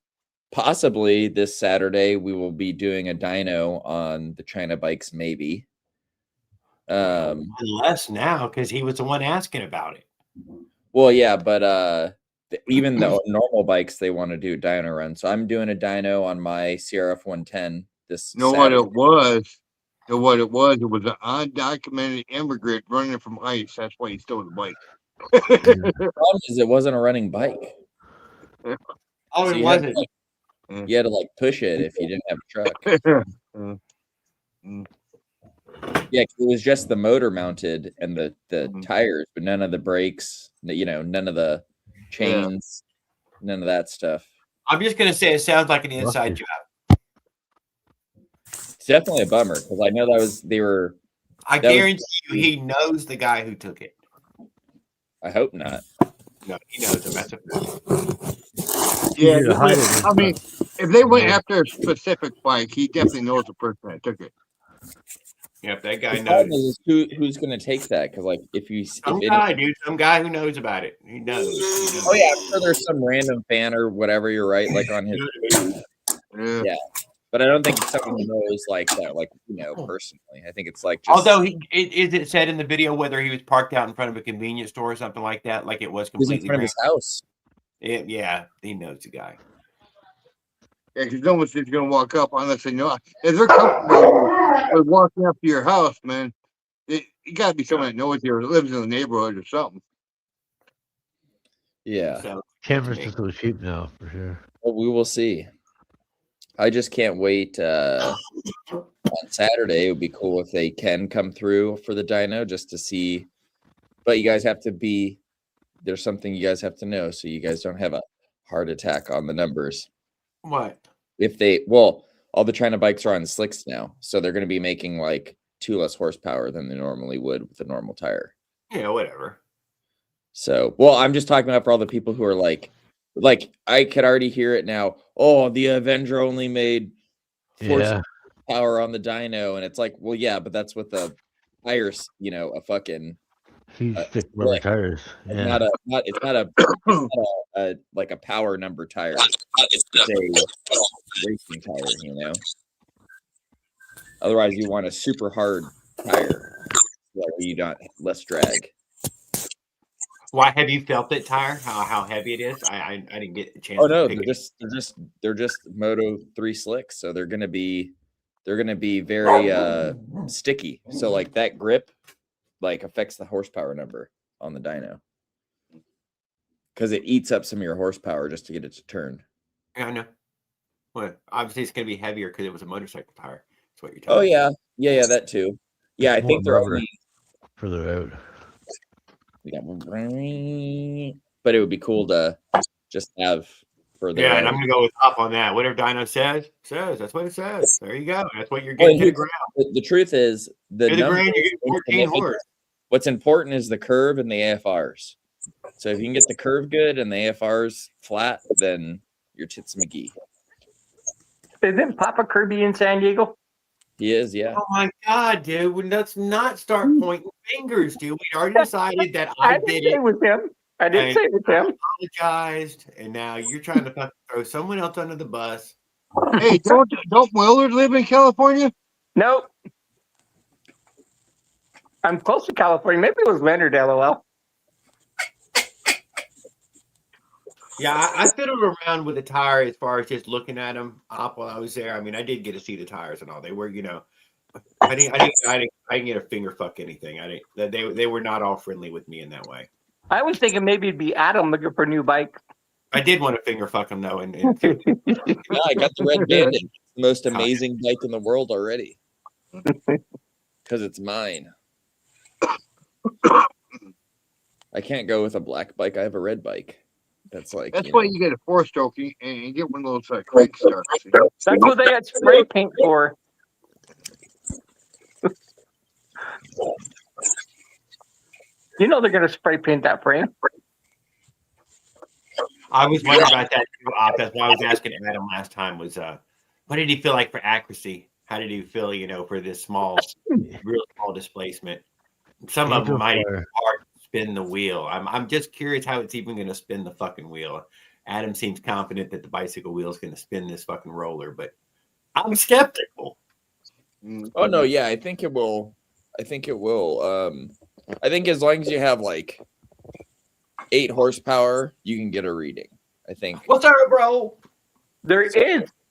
Possibly this Saturday we will be doing a dyno on the China bikes, maybe. Less now because he was the one asking about it. Well, yeah, but even the normal bikes they want to do dyno run. So I'm doing a dyno on my CRF 110 this. You know what it was? You know what it was? It was an undocumented immigrant running from ICE. That's why he stole the bike. The problem is it wasn't a running bike. Oh, So it you had, wasn't. like, you had to like push it if you didn't have a truck. Yeah, 'cause it was just the motor mounted and the tires, but none of the brakes. None of the chains, none of that stuff. I'm just gonna say it sounds like an inside Lucky. job. It's definitely a bummer because I know they were. I that was- guarantee you, he knows the guy who took it. I hope not. No, he knows him. That's a Yeah, Easier to hide it I than- mean, if they went after a specific bike, he definitely knows the person that took it. Yep, that guy The problem knows. is who's going to take that? Because like if Some guy, dude, some guy who knows about it. He knows. Oh yeah, I'm sure there's some random fan or whatever. You're right, like on his. Yeah, but I don't think it's someone who knows like that, like personally. I think it's like. Just, Although it said in the video whether he was parked out in front of a convenience store or something like that, like it was he was completely in front of his house. Yeah, he knows the guy. Yeah, because no one's just gonna walk up unless they know. If they're comfortable with walking up to your house, man, you got to be someone that knows you or lives in the neighborhood or something. Yeah. So Cameras are so cheap now, for sure. Well, we will see. I just can't wait. On Saturday, it would be cool if they can come through for the dyno just to see. But you guys have to be. There's something you guys have to know, so you guys don't have a heart attack on the numbers. What? If they all the China bikes are on slicks now, so they're going to be making like 2 less horsepower than they normally would with a normal tire. Yeah, whatever. So, I'm just talking about for all the people who are like I could already hear it now. Oh, the Avenger only made 4 power on the dyno, and it's like, well, yeah, but that's with the tires, a fucking Huge thick rubber tires. Yeah. It's not a like a power number tire. It's a racing tire, Otherwise, you want a super hard tire where you got less drag. Why have you felt that tire? How heavy it is? I didn't get a chance. Oh no, they're just Moto 3 slicks, so they're gonna be very sticky. So like that grip like affects the horsepower number on the dyno because it eats up some of your horsepower just to get it to turn. Yeah, I know. Well, obviously it's gonna be heavier because it was a motorcycle tire. That's what you're telling Oh me. yeah, that too. Yeah, I think they're only further out. But it would be cool to just have further. Yeah, and I'm gonna go with up on that. Whatever dyno says. That's what it says. There you go. That's what you're getting to the ground. The truth is the ground, you get 14 horse. What's important is the curve and the AFRs. So if you can get the curve good and the AFRs flat, then you're Tits McGee. Isn't Papa Kirby in San Diego? He is, yeah. Oh my God, dude! Let's not start pointing fingers, dude. We already decided that I did it. With him. I didn't say it with him. I apologized, and now you're trying to throw someone else under the bus. Hey, don't Willard live in California? Nope. I'm close to California. Maybe it was Leonard, LOL. Yeah, I fiddled around with the tire as far as just looking at them up while I was there. I mean, I did get to see the tires and all. They were, I didn't get a finger fuck anything. They were not all friendly with me in that way. I was thinking maybe it'd be Adam looking for a new bike. I did want to finger fuck him though, and Yeah, I got the Red Bandit, the most amazing bike in the world already, because it's mine. I can't go with a black bike. I have a red bike. That's why you get a 4-stroke and you get one of those crank starts. That's what they had spray paint for. They're going to spray paint that frame. I was wondering about that too. That's why I was asking Adam last time. Was what did he feel like for accuracy? How did he feel, for this real small displacement? Some of them might even hard to spin the wheel. I'm just curious how it's even going to spin the fucking wheel. Adam seems confident that the bicycle wheel is going to spin this fucking roller, but I'm skeptical. Oh no, yeah, I think it will. I think as long as you have like 8 horsepower, you can get a reading. I think. What's up, bro? There is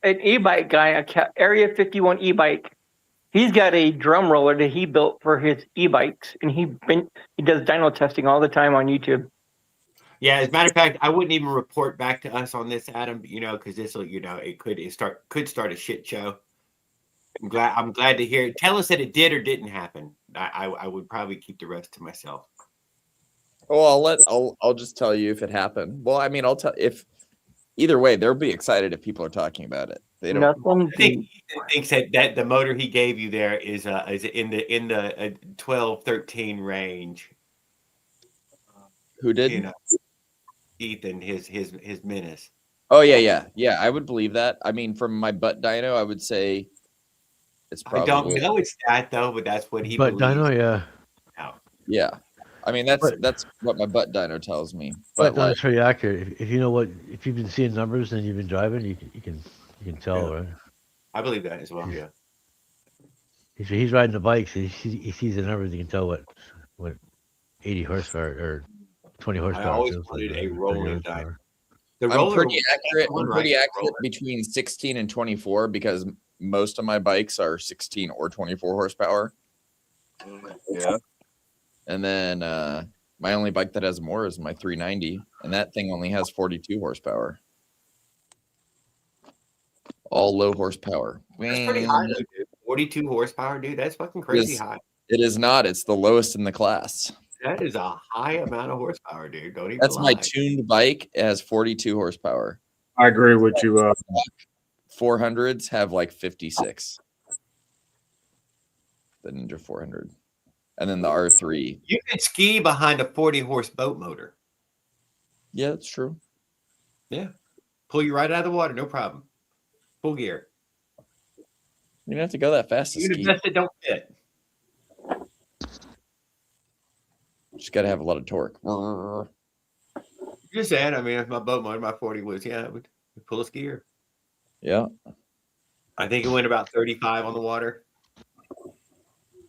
an e-bike guy, Area 51 e-bike. He's got a drum roller that he built for his e-bikes, and he does dyno testing all the time on YouTube. Yeah, as a matter of fact, I wouldn't even report back to us on this, Adam. Because this will, it could start a shit show. I'm glad to hear it. Tell us that it did or didn't happen. I would probably keep the rest to myself. Well, I'll just tell you if it happened. Well, I mean, I'll tell if either way, they'll be excited if people are talking about it. They don't. Nothing. I think Ethan thinks that the motor he gave you there is in the 12, 13 range. Who did? Ethan, his menace. Oh yeah. I would believe that. I mean, from my butt dyno, I would say it's probably. I don't know it's that though, but that's what he But believes. dyno, yeah. Yeah, I mean that's what my butt dyno tells me. But that's pretty accurate. If if you've been seeing numbers and you've been driving, you can tell, right? I believe that as well. Yeah. He's riding the bikes. He sees the numbers. You can tell what 80 horsepower or 20 horsepower. I always feels wanted like, a rolling dyno. I'm pretty accurate. I'm pretty accurate between 16 and 24 because most of my bikes are 16 or 24 horsepower. Yeah. And then my only bike that has more is my 390, and that thing only has 42 horsepower. All low horsepower. That's pretty high, though, dude. 42 horsepower, dude. That's fucking crazy high. It is not. It's the lowest in the class. That is a high amount of horsepower, dude. Don't even That's lie. my tuned bike. It has 42 horsepower. I agree with you. 400s have like 56. The Ninja 400. And then the R3. You can ski behind a 40-horse boat motor. Yeah, that's true. Yeah. Pull you right out of the water, no problem. Full gear. You don't have to go that fast to Even ski. the best that don't fit. Just got to have a lot of torque. Just saying, I mean, if my boat motor, my 40 was, it would pull a skier. Yeah. I think it went about 35 on the water.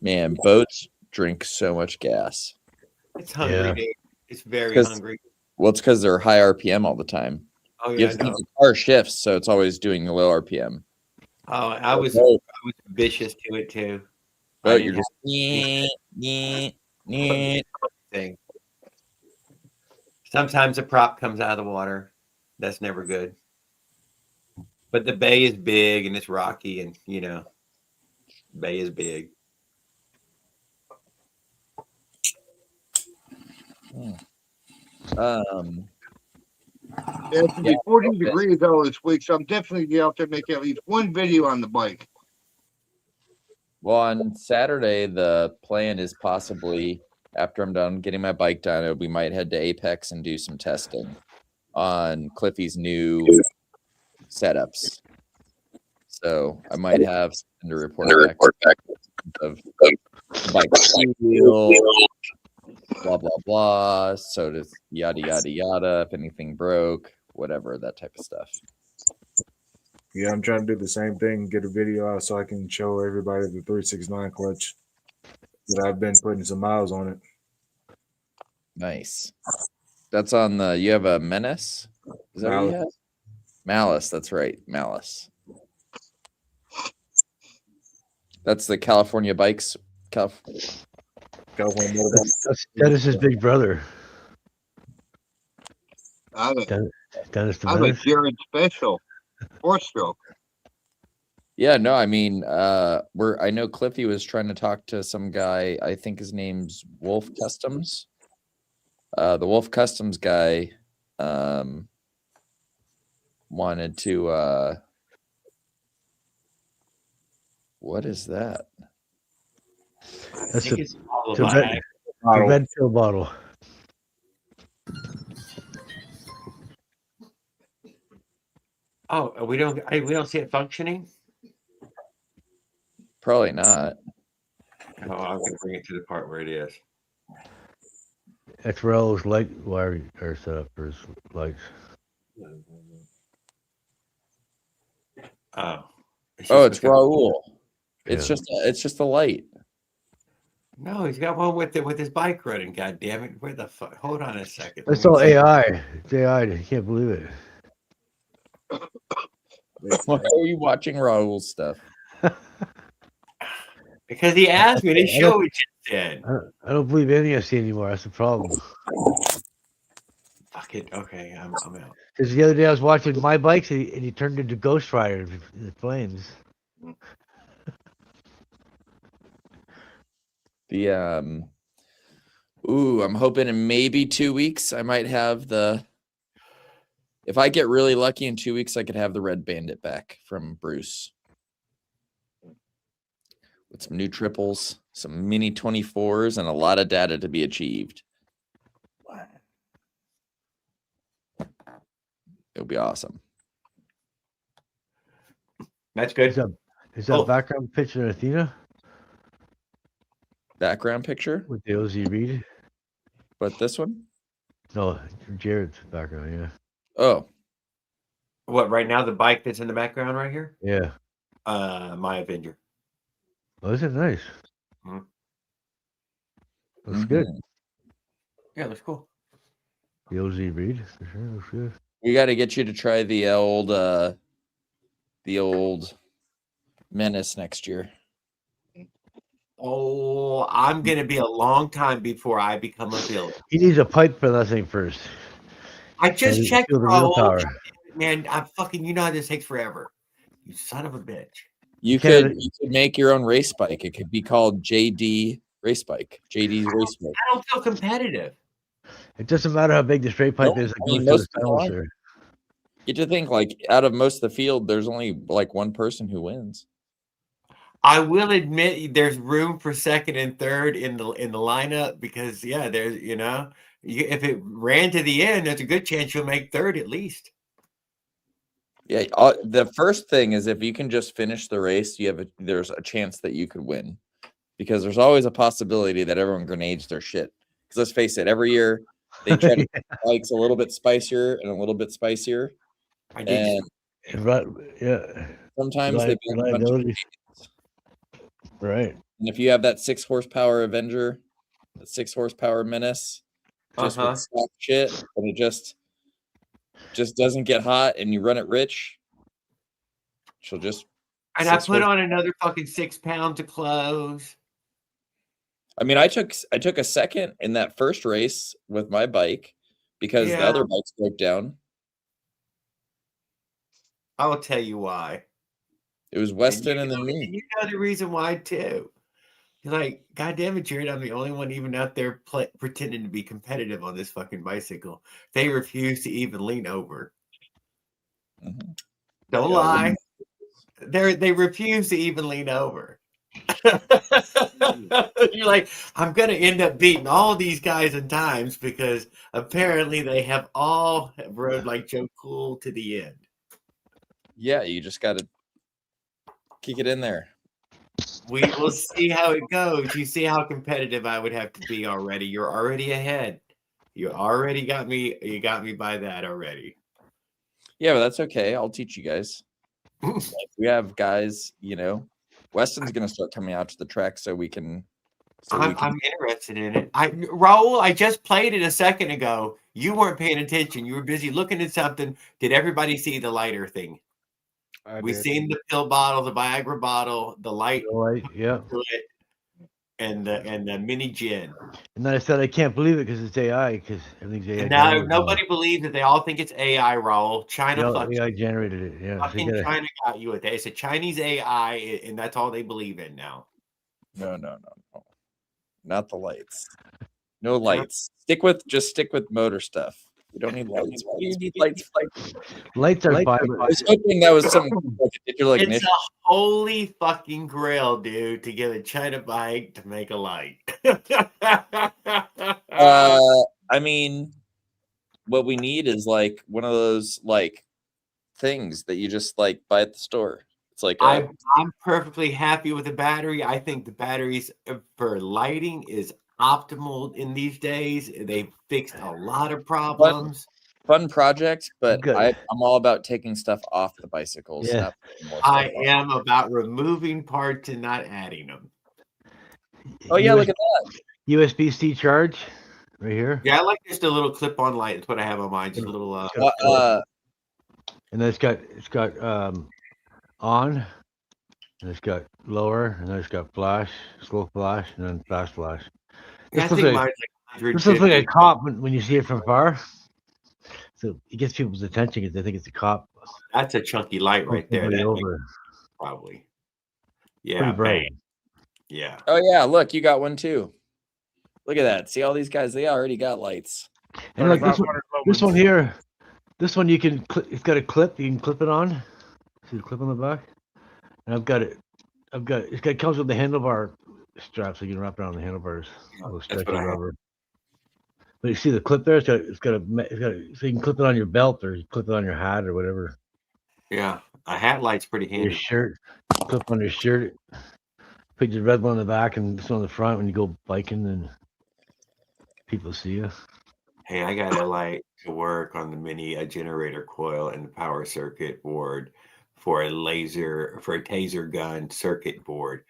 Man, boats drink so much gas. It's hungry, Yeah. dude. It's very hungry. Well, it's because they're high RPM all the time. Oh, You yeah, have to keep the car shifts, so it's always doing the low RPM. Oh, I was vicious to it too. But you're just thing. Sometimes a prop comes out of the water. That's never good. But the bay is big and it's rocky, and bay is big. It's gonna be 40 degrees out this week, so I'm definitely get out there and make at least one video on the bike. Well, on Saturday, the plan is possibly after I'm done getting my bike dyno, we might head to Apex and do some testing on Cliffy's new setups. So I might have something to report back of bike wheel, blah blah blah. So does yada yada yada. If anything broke, whatever, that type of stuff. Yeah, I'm trying to do the same thing, get a video out so I can show everybody the 369 clutch. That I've been putting some miles on it. Nice. That's on the. You have a Menace. Is that what you have? Malice. That's right, Malice. That's the California bikes. California That's Dennis's big brother. Dennis the I'm a Menace. Jared Special 4-stroke. Yeah, no, I mean, I know Cliffy was trying to talk to some guy. I think his name's Wolf Customs. The Wolf Customs guy wanted to. What is that? That's It's all the about red pill bottle. Oh, we don't see it functioning. Probably not. Oh, I'm gonna bring it to the part where it is. That's where all those light wire are set up for his lights. Oh. It's just like Raul. It's Yeah. just a light. No, he's got one with his bike running. God damn it! Where the fuck? Hold on a second. That's all AI. It's AI. You can't believe it. Why are you watching Raul's stuff? Because he asked me to show what you said. I don't believe any of you anymore. That's the problem. Fuck it. Okay, I'm out. Because the other day I was watching My Bikes and he turned into Ghost Rider in the flames. The I'm hoping in maybe 2 weeks I might have the. If I get really lucky in 2 weeks, I could have the Red Bandit back from Bruce with some new triples, some mini 24s, and a lot of data to be achieved. It'll be awesome. That's good. Is that background picture of Athena? Background picture? With the OZ Reed? But this one? No, Jared's background, yeah. Oh. What, right now the bike that's in the background right here? Yeah. My Avenger. Oh, is it nice? Mm-hmm. Looks good. Yeah, looks cool. The OZ Reed, for sure, looks good. We got to get you to try the old Menace next year. Oh, I'm gonna be a long time before I become a villain. He needs a pipe for that thing first. I just checked the real power. Man, I'm fucking. You know how this takes forever. You son of a bitch. You could make your own race bike. It could be called JD Race Bike. JD's Race Bike. I don't feel competitive. It doesn't matter how big the straight pipe is. It goes to the silencer. You have to think, like, out of most of the field, there's only like one person who wins. I will admit there's room for second and third in the lineup because there's if it ran to the end, there's a good chance you'll make third at least. Yeah, the first thing is if you can just finish the race, there's a chance that you could win, because there's always a possibility that everyone grenades their shit. Because let's face it, every year they try to make bikes a little bit spicier and a little bit spicier. Sometimes they build a bunch of right. And if you have that 6 horsepower Avenger, that 6 horsepower Menace, just with stock shit, and it just doesn't get hot, and you run it rich, she'll just. And I put on another fucking 6 pounds of clothes. I mean, I took a second in that first race with my bike because the other bikes broke down. I will tell you why. It was Weston and then me. You know the reason why too. You're like, God damn it, Jared! I'm the only one even out there pretending to be competitive on this fucking bicycle. They refuse to even lean over. Mm-hmm. Don't lie. They refuse to even lean over. You're like, I'm gonna end up beating all these guys in times because apparently they have all rode like Joe Cool to the end. Yeah, you just gotta kick it in there. We will see how it goes. You see how competitive I would have to be already. You're already ahead. You already got me. You got me by that already. Yeah, but that's okay. I'll teach you guys. We have guys, Weston's going to start coming out to the track so we can. I'm interested in it. Raul, I just played it a second ago. You weren't paying attention. You were busy looking at something. Did everybody see the lighter thing? We seen the pill bottle, the Viagra bottle, the light, yeah, and the mini gin. And then I said I can't believe it because it's AI. Because everything's AI. And now nobody believes it. They all think it's AI. Raul, China AI generated it. Yeah, fucking China got you with that. It's a Chinese AI, and that's all they believe in now. No, not the lights. No lights. Stick with motor stuff. You don't need lights. You need lights. Lights are fine. I was hoping that was some digital ignition. It's a holy fucking grail, dude, to get a China bike to make a light. I mean, what we need is like one of those like things that you just like buy at the store. It's like I'm perfectly happy with the battery. I think the batteries for lighting is optimal in these days. They fixed a lot of problems. Fun project, but I'm all about taking stuff off the bicycles. Yeah. I am about removing parts and not adding them. Oh yeah, look at that. USB-C charge right here. Yeah, I like just a little clip-on light. That's what I have on mine. Just a little and then it's got on, and it's got lower, and then it's got flash, slow flash, and then fast flash. Yeah, I This looks think like mine's like this looks like a 150. cop when you see it from far. So it gets people's attention because they think it's a cop. That's a chunky light right there. Somebody That makes over. probably. Pretty Yeah, bright. bang. Yeah. Oh yeah, look, you got one too. Look at that. See all these guys, they already got lights. And like this 3,500 this one lumens. here, this one you can it's got a clip. You can clip it on. See the clip on the back. And it comes with the handlebar strap, so you can wrap it around the handlebars. A little That's stretchy what I have. rubber. But you see the clip there? So you can clip it on your belt or you clip it on your hat or whatever. Yeah. A hat light's pretty Your handy. shirt, clip on your shirt. Put your red one on the back and this one on the front when you go biking and people see you. Hey, I got a light to work on the mini generator coil and the power circuit board for a taser gun circuit board.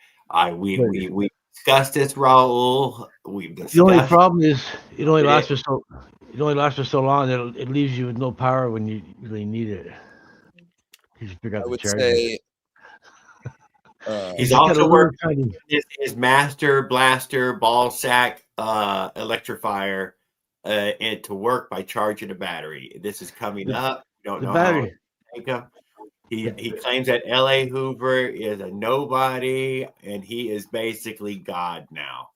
We discussed this, Raul. We've The only discussed problem is it only it. lasts for so long that it leaves you with no power when you really need it. You should figure out I the would charger. say He's It's got a also little working tiny. his master blaster ball sack electrifier and to work by charging a battery. This is coming up. We don't The know how battery. long it'll take him. He claims that L.A. Hoover is a nobody, and he is basically God now.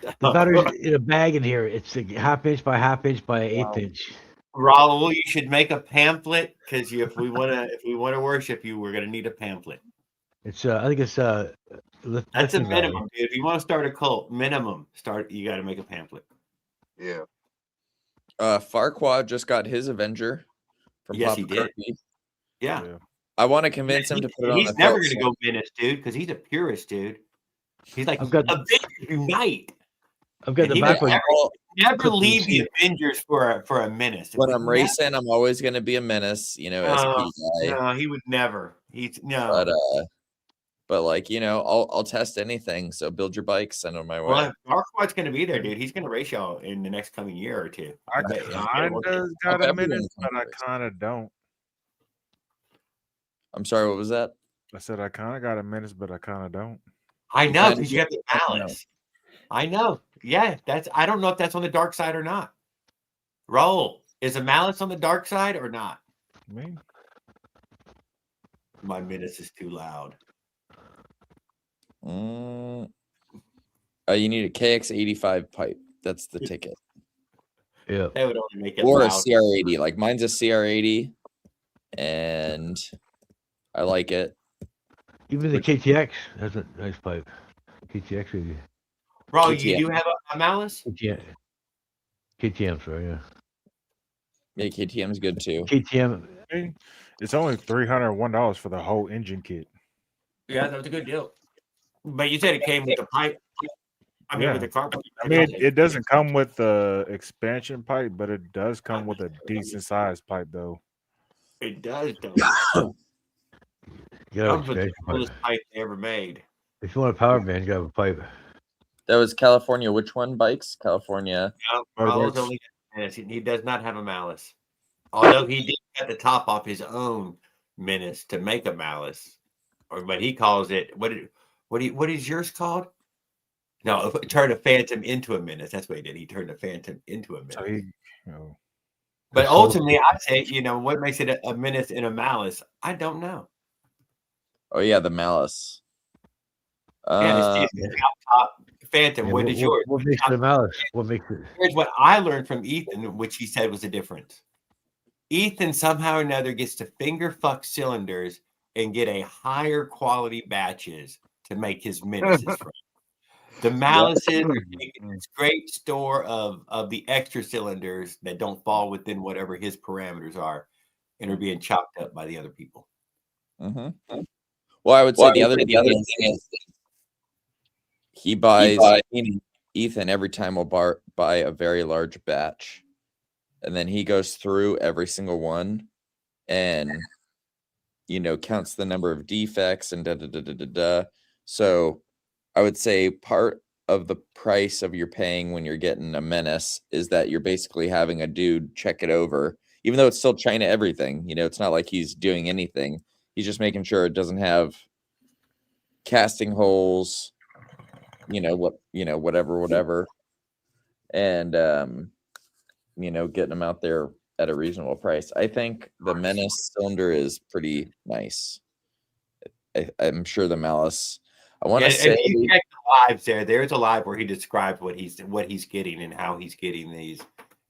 The battery's in a bag in here. It's a half inch by half inch by eighth inch. Raul, you should make a pamphlet because if we want to worship you, we're gonna need a pamphlet. It's I think it's That's a lifting valve. minimum, dude. If you want to start a cult, minimum you got to make a pamphlet. Yeah. Farquaad just got his Avenger from Yes, Papa he did. Kirby. Yeah. I want to convince him to put it on He's the never felt gonna go menace, dude, because he's a purist, dude. He's like I've got Avengers unite. I've got And the he back would one. never clipped in the leave the seat. Avengers for a menace. It When would I'm racing, I'm always going to be a menace, you know, SP guy. No, he would never. He's no. But like, you know, I'll test anything. So build your bike, send them my way. Well, Darkwatt's going to be there, dude. He's going to race y'all in the next coming year or two. I kind of got a minute, but I kind of don't. I'm sorry, what was that? I said I kind of got a minute, but I kind of don't. I know because you have the malice. I know. Yeah, I don't know if that's on the dark side or not. Raul, is a malice on the dark side or not? Me? My menace is too loud. You need a KX85 pipe. That's the ticket. Yeah. That would only make it or loud. a CR80. Like mine's a CR80, and I like it. Even the KTX has a nice pipe. KTX maybe. Bro, you do have a malice? KTM, sorry, yeah. Yeah, KTM's good too. KTM. It's only $301 for the whole engine kit. Yeah, that was a good deal. But you said it came with the pipe. I mean, with the car. I mean, it doesn't come with the expansion pipe, but it does come with a decent sized pipe, though. It does, though. Comes with the coolest pipe they ever made. If you want a power band, you got a pipe. That was California. Which one? Bikes? California. Raul's only menace. He does not have a malice. Although he did cut the top off his own menace to make a malice. But he calls it what is yours called? No, turn a phantom into a menace. That's what he did. He turned a phantom into a menace. So but ultimately, I say, what makes it a menace and a malice? I don't know. Oh yeah, the malice. Yeah, it's top phantom. Yeah, what is yours? What makes it a malice? What makes it? Here's what I learned from Ethan, which he said was the difference. Ethan somehow or another gets to finger fuck cylinders and get a higher quality batches to make his menaces from. The malices are taking this great store of the extra cylinders that don't fall within whatever his parameters are and are being chopped up by the other people. Mm-hmm. Well, I would say the other thing is he buys Ethan every time will buy a very large batch. And then he goes through every single one and, counts the number of defects and da-da-da-da-da-da. So I would say part of the price of you're paying when you're getting a menace is that you're basically having a dude check it over, even though it's still China everything. It's not like he's doing anything. He's just making sure it doesn't have casting holes, whatever. And getting them out there at a reasonable price. I think the Menace cylinder is pretty nice. I'm sure the Malice. I want to say if you check the lives there's a live where he describes what he's getting and how he's getting these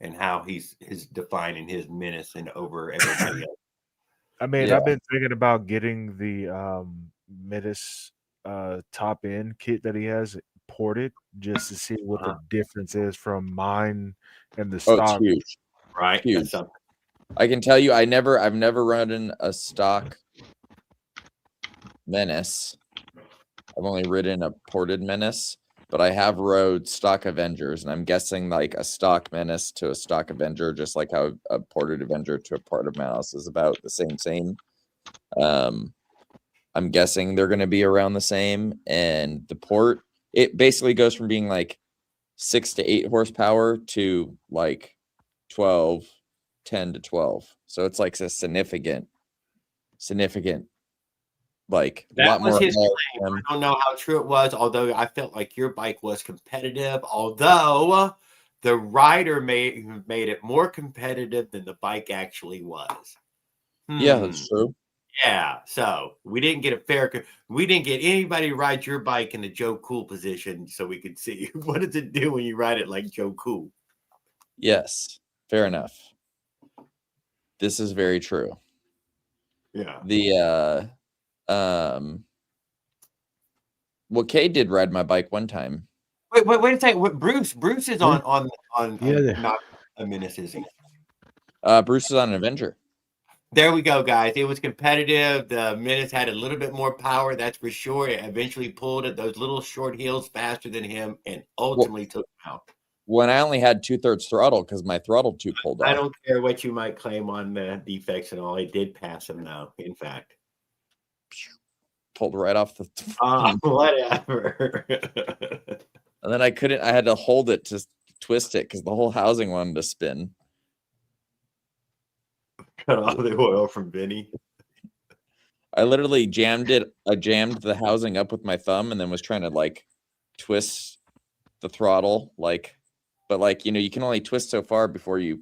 and how he's defining his Menace and over everybody else. I mean, I've been thinking about getting the Menace top end kit that he has ported just to see what the difference is from mine and the stock. It's huge. Right. Huge. I can tell you I've never run a stock Menace. I've only ridden a ported Menace, but I have rode stock Avengers, and I'm guessing like a stock Menace to a stock Avenger, just like how a ported Avenger to a ported Menace is about the same. I'm guessing they're going to be around the same, and the port, it basically goes from being like 6 to 8 horsepower to like 10 to 12. So it's like a significant, like a lot more. His claim. I don't know how true it was, although I felt like your bike was competitive, although the rider made it more competitive than the bike actually was. Yeah, that's true. Yeah, so we didn't get anybody to ride your bike in the Joe Cool position so we could see what does it do when you ride it like Joe Cool. Yes, fair enough. This is very true. Yeah. Well, Kay did ride my bike one time. Wait a second. Bruce is on not a Menace, is he? Bruce is on an Avenger. There we go, guys. It was competitive. The Menace had a little bit more power, that's for sure. It eventually pulled at those little short hills faster than him and ultimately took him out. When I only had 2/3 throttle because my throttle tube pulled off. I don't care what you might claim on the defects and all. It did pass him, though, in fact. Pulled right off the whatever. And then I had to hold it to twist it because the whole housing wanted to spin. Cut off the oil from Vinny. I literally jammed the housing up with my thumb and then was trying to like twist the throttle, but you can only twist so far before your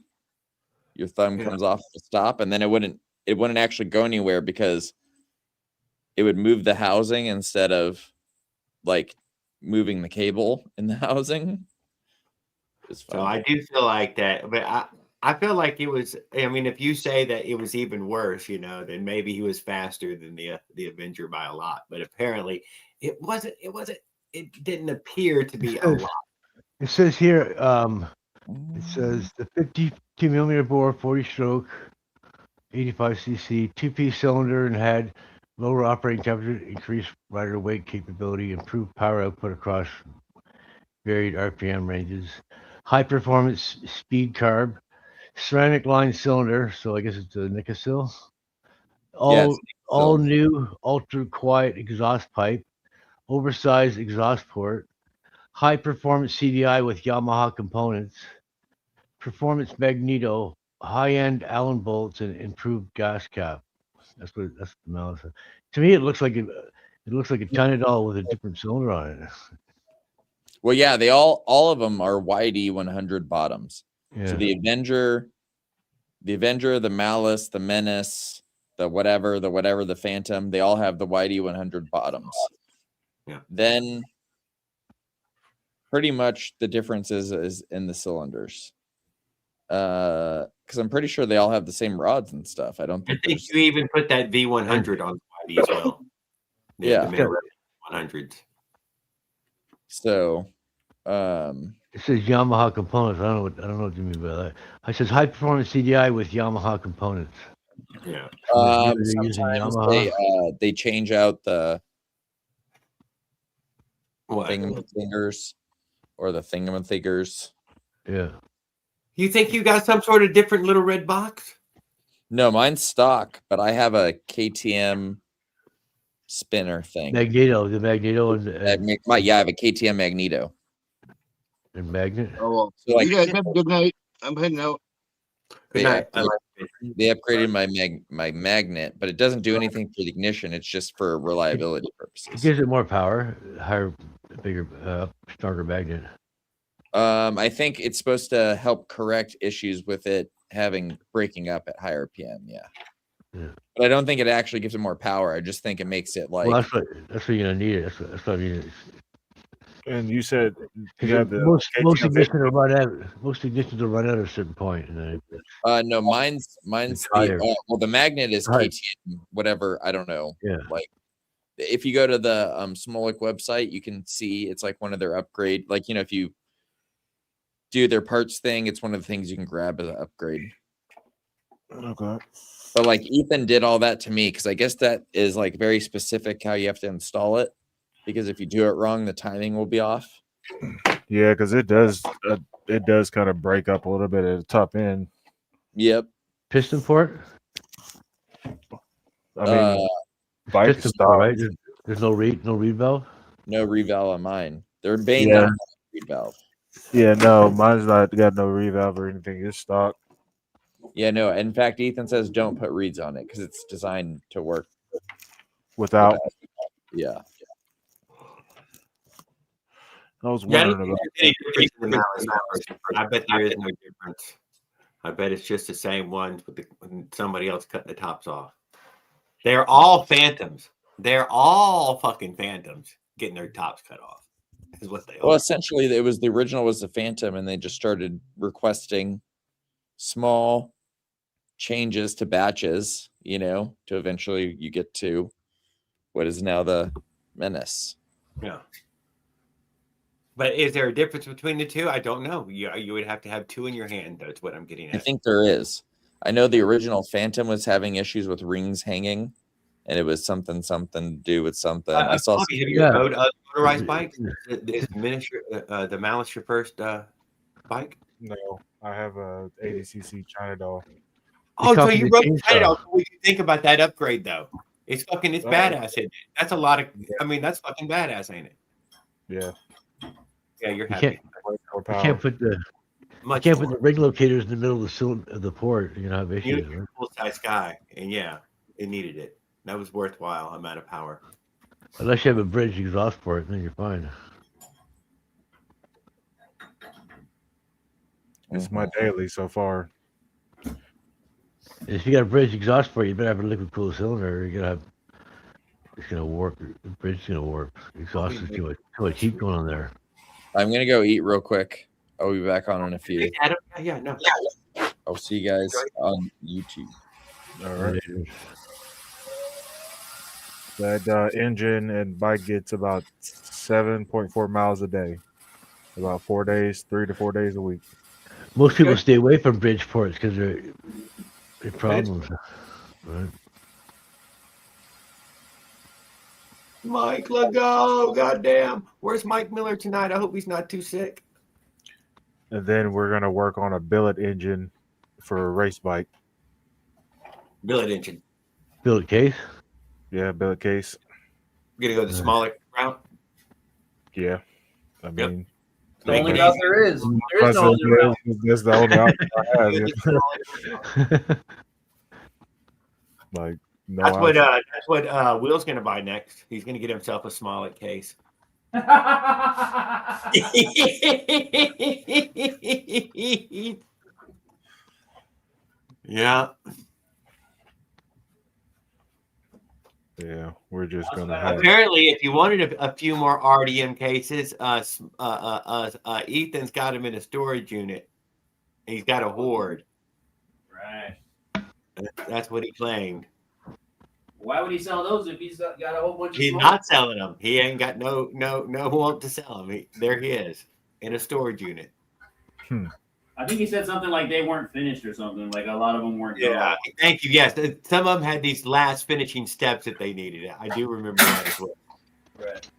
thumb comes off the stop, and then it wouldn't actually go anywhere because it would move the housing instead of like moving the cable in the housing. So I do feel like that, but I feel like it was. I mean, if you say that it was even worse, then maybe he was faster than the Avenger by a lot. But apparently, it wasn't. It didn't appear to be a lot. It says here. It says the 52 millimeter bore, 40 stroke, 85 cc, 2-piece cylinder, and had lower operating temperature, increased rider weight capability, improved power output across varied RPM ranges, high performance speed carb, ceramic line cylinder. So I guess it's a Nicosil. All new ultra quiet exhaust pipe, oversized exhaust port, high performance CDI with Yamaha components, performance magneto, high end Allen bolts, and improved gas cap. That's the Malice. To me, it looks like a Tynadol with a different cylinder on it. Well, yeah, they all of them are YD100 bottoms. Yeah. So the Avenger, the Malice, the Menace, the whatever, the Phantom, they all have the YD100 bottoms. Yeah. Then pretty much the difference is in the cylinders. Because I'm pretty sure they all have the same rods and stuff. I think you even put that V100 on the YD as well. Yeah. The 100s. So it says Yamaha components. I don't know what you mean by that. It says high performance CDI with Yamaha components. Yeah. Sometimes they change out the thingamafingers or the thingamafingers. Yeah. You think you got some sort of different little red box? No, mine's stock, but I have a KTM spinner thing. Magneto, the Magneto. I have a KTM Magneto. And magnet. Oh, well. So you guys have a good night. I'm heading out. Good They night. I upgraded, like it. they upgraded my magnet, but it doesn't do anything for the ignition. It's just for reliability It purposes. gives it more power, higher, bigger, stronger magnet. I think it's supposed to help correct issues with it having breaking up at higher PM. Yeah. But I don't think it actually gives it more power. I just think it makes it like. Well, that's what you're gonna need. That's what I mean. And you said Because you have the most KTM ignitions will run out at a certain point, and then No, mine's tired. well, the magnet is Tired. KTM, whatever. I don't know. Yeah. Like, if you go to the Smolik website, you can see it's like one of their upgrade. Like, if you do their parts thing, it's one of the things you can grab as an upgrade. Okay. But like Ethan did all that to me because I guess that is like very specific how you have to install it. Because if you do it wrong, the timing will be off. Yeah, because it does kind of break up a little bit at the top end. Yep. Piston port. I mean, bike Piston stock. port, right? There's no reed valve. No revalve on mine. They're Bane Yeah. reed valve. Yeah, no, mine's not got no revalve or anything. It's stock. Yeah, no. In fact, Ethan says don't put reeds on it because it's designed to work Without. Yeah. I was Yeah, I don't wondering think about. there's any difference in the malice hours. I bet there is no difference. I bet it's just the same ones with when somebody else cutting the tops off. They're all phantoms. They're all fucking phantoms getting their tops cut off. Is what they Well, are. essentially, it was the original was the Phantom, and they just started requesting small changes to batches, to eventually you get to what is now the Menace. Yeah. But is there a difference between the two? I don't know. You would have to have two in your hand. That's what I'm getting at. I think there is. I know the original Phantom was having issues with rings hanging, and it was something to do with something. I saw. Bobby, have you rode a motorized bike? Is the Malice your first bike? No, I have a 80cc China doll. Oh, so you rode the China doll. What do you think about that upgrade, though? It's badass, isn't it? That's a lot of. I mean, that's fucking badass, ain't it? Yeah. Yeah, you're happy. You can't put the ring locators in the middle of the port. You know, have issues. You're a full-size guy, and yeah, it needed it. That was worthwhile amount of power. Unless you have a bridge exhaust port, then you're fine. It's my daily so far. If you got a bridge exhaust port, you better have a liquid cooled cylinder. You're gonna have. It's gonna warp. The bridge is gonna warp. Exhaust is too much heat going on there. I'm gonna go eat real quick. I'll be back on in a few. Adam? Yeah, no. I'll see you guys on YouTube. All right. That engine and bike gets about 7.4 miles a day. About 4 days, 3 to 4 days a week. Most people stay away from bridge ports because they're problems. Right? Mike, let go. Goddamn. Where's Mike Miller tonight? I hope he's not too sick. And then we're going to work on a billet engine for a race bike. Billet engine. Billet case? Yeah, billet case. We're going to go the smaller route? Yeah. I mean, the only route there is. There is no other route. That's the only option I have. Like, no that's what Will's going to buy next. He's going to get himself a Smollett case. Yeah. Yeah, we're just going to have. Apparently, if you wanted a few more RDM cases, Ethan's got them in a storage unit. He's got a hoard. Right. That's what he claimed. Why would he sell those if he's got a whole bunch of He's smoke? not selling them. He ain't got no want to sell them. There he is in a storage unit. I think he said something like they weren't finished or something. Like a lot of them weren't. Yeah, thank you. Yes, some of them had these last finishing steps that they needed. I do remember that as well. Right.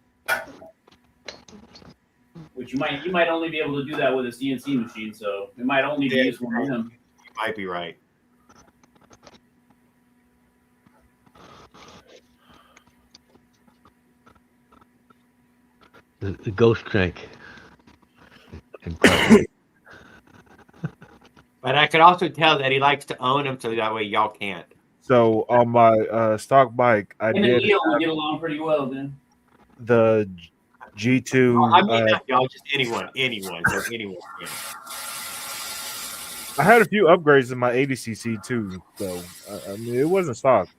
Which you might only be able to do that with a CNC machine, so it might only be useful for him. You might be right. The ghost crank. But But I could also tell that he likes to own them, so that way y'all can't. So on my stock bike, I Him and did Leo would get along pretty well then. the G2. I mean, not y'all, just anyone. So anyone can. I had a few upgrades in my 80cc too, though. I mean, it wasn't stock.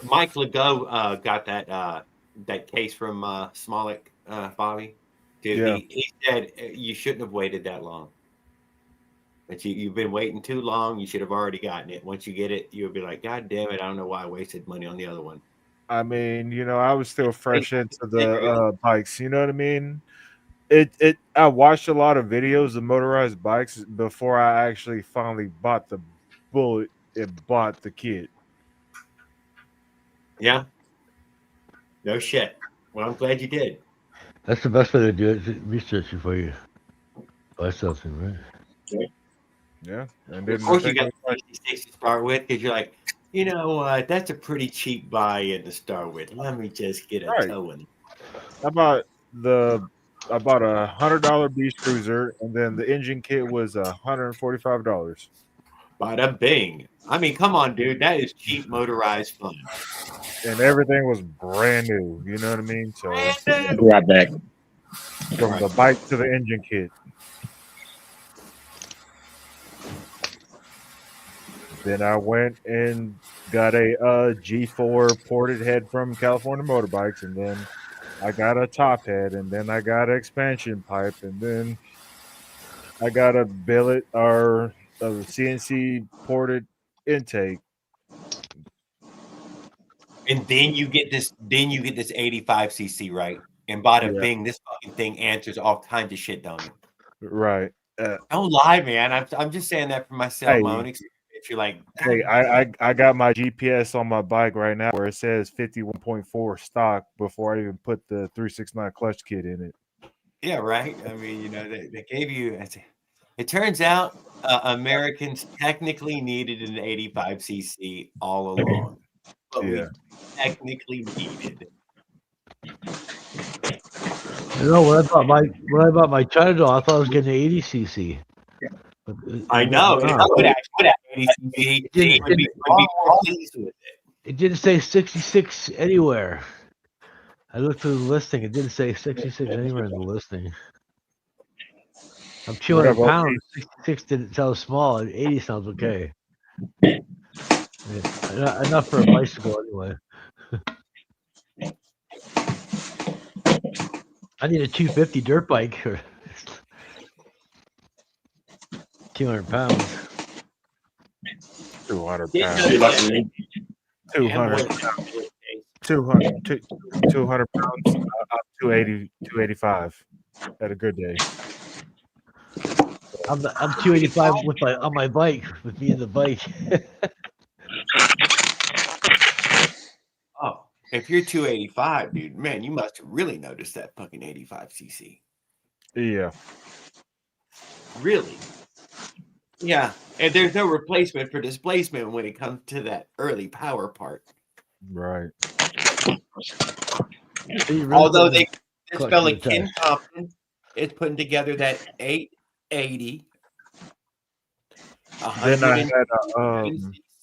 Mike Legault got that case from Smollett, Bobby. Dude, Yeah. he said you shouldn't have waited that long. But you've been waiting too long. You should have already gotten it. Once you get it, you'll be like, God damn it! I don't know why I wasted money on the other one. I mean, I was still fresh into There you the bikes. You know what I mean? I watched a lot of videos of motorized bikes before I actually finally bought the bullet and bought the kit. Yeah. No shit. Well, I'm glad you did. That's the best way to do it. Research before you buy something, right? Yeah, and Of then course, you got 66 to start with because you're like, you know what? That's a pretty cheap buy-in to start with. Let me just get a Right. toe in. I bought a $100 Beast Cruiser, and then the engine kit was $145. Bada bing. I mean, come on, dude. That is cheap motorized fun. And everything was brand new. You know what I mean? So Right back. from the bike to the engine kit. Then I went and got a G4 ported head from California Motorbikes, and then I got a top head, and then I got an expansion pipe, and then I got a billet or a CNC ported intake. And then you get this 85cc, right? And bada Yeah. bing, this fucking thing answers all kinds of shit, don't it? Right. Don't lie, man. I'm just saying that for myself, my own experience. You're like, hey, I got my GPS on my bike right now where it says 51.4 stock before I even put the 369 clutch kit in it. yeah, right. I mean, they gave you. It turns out Americans technically needed an 85cc all along, but we technically needed. When I bought my China doll, I thought I was getting an 80cc. I know. It didn't say 66 anywhere. I looked through the listing. It didn't say 66 anywhere in the listing. I'm 200 pounds. 66 didn't sound small. And 80 sounds okay. Yeah, enough for a bicycle anyway. I need a 250 dirt bike. 200 pounds. 200 pounds. 200 pounds. Up 285 at a good day. I'm 285 on my bike with me and the bike. Oh, if you're 285, dude, man, you must have really noticed that fucking 85cc. Yeah. Really? Yeah. And there's no replacement for displacement when it comes to that early power part. Right. Although this fella Ken Compton is putting together that 880. Then I had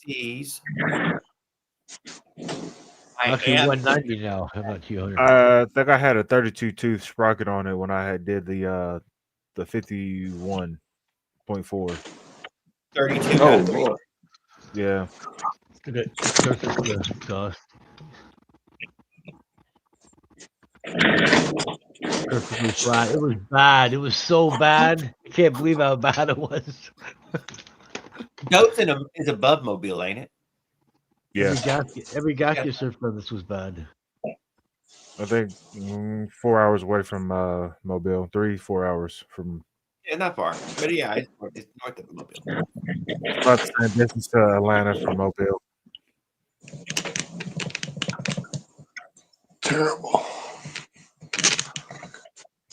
cc's. Actually, 190 now. I'm not 200. I think I had a 32 tooth sprocket on it when I did the 51.4. 32. Oh boy. Yeah. Okay. Perfectly flat. It was bad. It was so bad. I can't believe how bad it was. Dothan is above Mobile, ain't it? Yeah. Every gasket surf on this was bad. I think 4 hours away from Mobile. 3-4 hours from. Yeah, not far. But yeah, it's north of Mobile. It's about the same distance to Atlanta from Mobile. Terrible.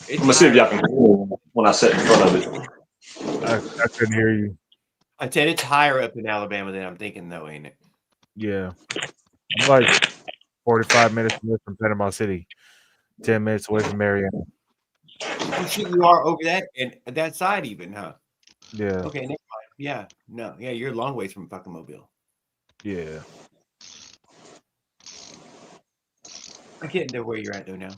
I'm gonna see if y'all can hear me when I sit in front of it. I couldn't hear you. I said it's higher up in Alabama than I'm thinking, though, ain't it? Yeah. I'm like 45 minutes away from Panama City, 10 minutes away from Marietta. Oh shit, you are over that and that side even, huh? Yeah. Okay, never mind. Yeah, no, yeah, you're a long ways from fucking Mobile. Yeah. I can't know where you're at though now.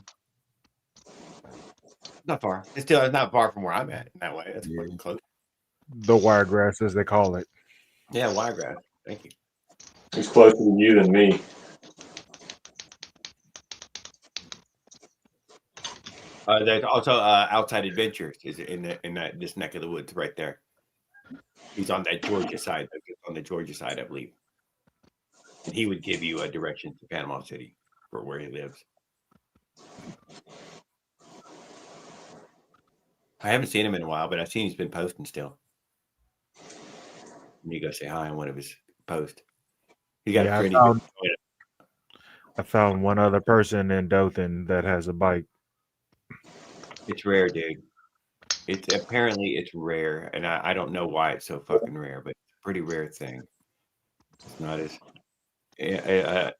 Not far. It's not far from where I'm at in that way. That's Yeah. fucking close. The wiregrass, as they call it. Yeah, Wiregrass. Thank you. He's closer to you than me. There's also Outside Adventures is in that this neck of the woods right there. He's on that Georgia side. On the Georgia side, I believe. And he would give you a direction to Panama City for where he lives. I haven't seen him in a while, but I've seen he's been posting still. And you go say hi on one of his posts. He got a friend. I found one other person in Dothan that has a bike. It's rare, dude. It's rare, and I don't know why it's so fucking rare, but it's a pretty rare thing. It's not as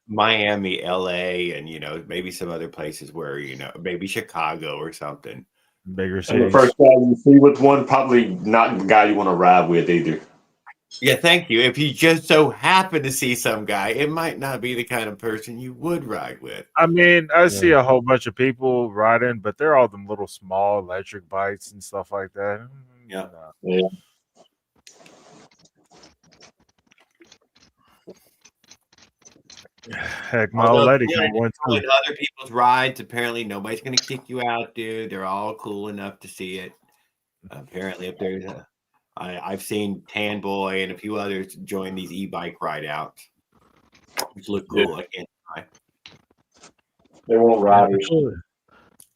Miami, LA, and maybe some other places where maybe Chicago or something. Bigger And the cities. first guy you see with one, probably not the guy you want to ride with either. Yeah, thank you. If you just so happen to see some guy, it might not be the kind of person you would ride with. I mean, I see a whole bunch of people riding, but they're all them little small electric bikes and stuff like that. Yeah. Yeah. Heck, my old lady got one too. With other people's rides, apparently nobody's going to kick you out, dude. They're all cool enough to see it. Apparently, if there's I've seen Tan Boy and a few others join these e-bike ride outs, which look cool. I can't try. They won't riders.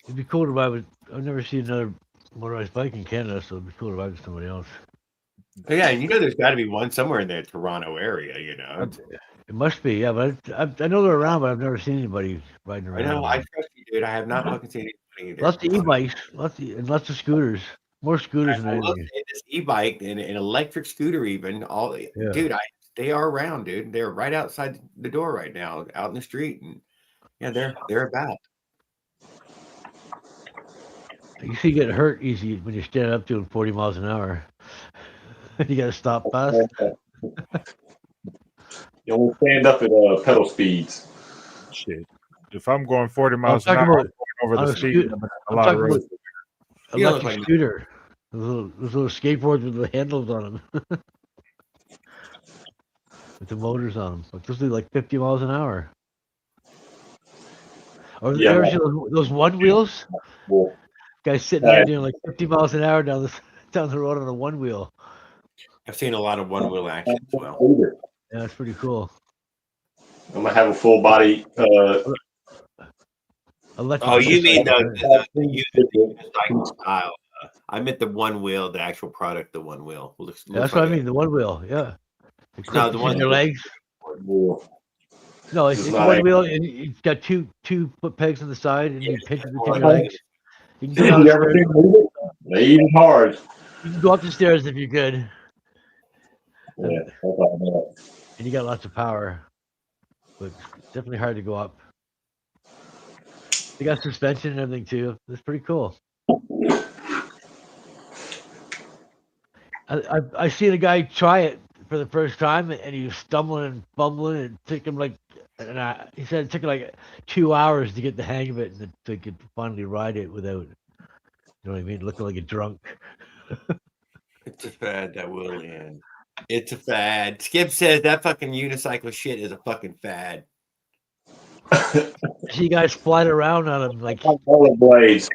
It'd be cool to ride with. I've never seen another motorized bike in Canada, so it'd be cool to ride with somebody else. But yeah, there's got to be one somewhere in the Toronto area, It must be, yeah, but I know they're around, but I've never seen anybody riding around. I know, I trust you, dude. I have not fucking seen anybody either. Lots of e-bikes, lots of scooters. More scooters than anything. This e-bike and an electric scooter, even dude, they are around, dude. They're right outside the door right now, out in the street, and yeah, they're about. You see, you get hurt easy when you're standing up doing 40 miles an hour. You got to stop fast. You only stand up at pedal speeds. Shit. If I'm going 40 miles an hour, I'm going over the speed limit on a lot of roads. Electric scooter. Those little skateboards with the handles on them. With the motors on them. Those do like 50 miles an hour. Or you ever see those one wheels? Yeah. Guys sitting there doing like 50 miles an hour down the road on a one wheel. I've seen a lot of one wheel action as well. Yeah, that's pretty cool. I'm gonna have a full body. Oh, you mean the unicycle style? I meant the one wheel, the actual product, the one wheel. That's what I mean, the one wheel. Yeah. No, the one your legs. No, it's one wheel, and it's got two foot pegs on the side, and you pinch it between your legs. You can go down the stairs. They eat hard. You can go up the stairs if you're good. Yeah, and you got lots of power, but it's definitely hard to go up. They got suspension and everything too. That's pretty cool. I seen a guy try it for the first time, and he was stumbling and fumbling, and it took him he said it took like 2 hours to get the hang of it, and to could finally ride it without, what I mean, looking like a drunk. It's a fad that will end. It's a fad. Skip says that fucking unicycle shit is a fucking fad. See guys flying around on them like rollerblades.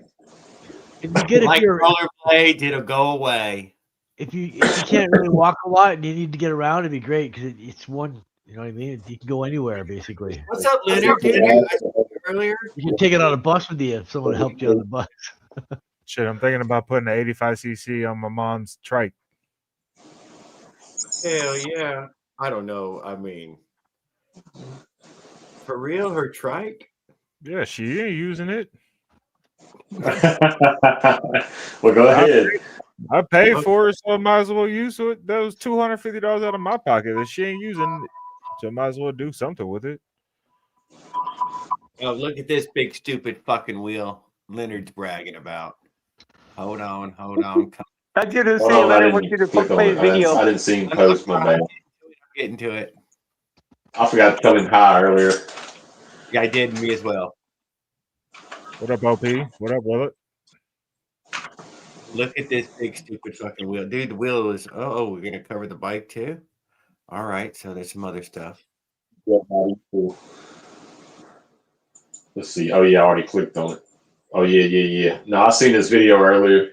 It'd be good if you're rollerblades, it'll go away. If you can't really walk a lot and you need to get around, it'd be great because it's one. You know what I mean? You can go anywhere basically. What's up, Leonard? Earlier, you can take it on a bus with you if someone helped you on the bus. Shit, I'm thinking about putting an 85cc on my mom's trike. Hell yeah! I don't know. I mean, for real, her trike? Yeah, she ain't using it. Well, go ahead. I paid for it, so I might as well use it. That was $250 out of my pocket. If she ain't using it, so I might as well do something with it. Oh, look at this big stupid fucking wheel Leonard's bragging about. Hold on. I was gonna Hold say, on, let I him want you to didn't click on play it. a video. I didn't see him post. My bad. Getting to it. I forgot to tell him hi earlier. Yeah, I did. Me as well. What up, OP? What up, Willet? Look at this big stupid fucking wheel, dude. The wheel is. Oh, we're gonna cover the bike too. All right, so there's some other stuff. Yeah, buddy. Cool. Let's see. Oh yeah, I already clicked on it. Oh yeah. No, I seen this video earlier.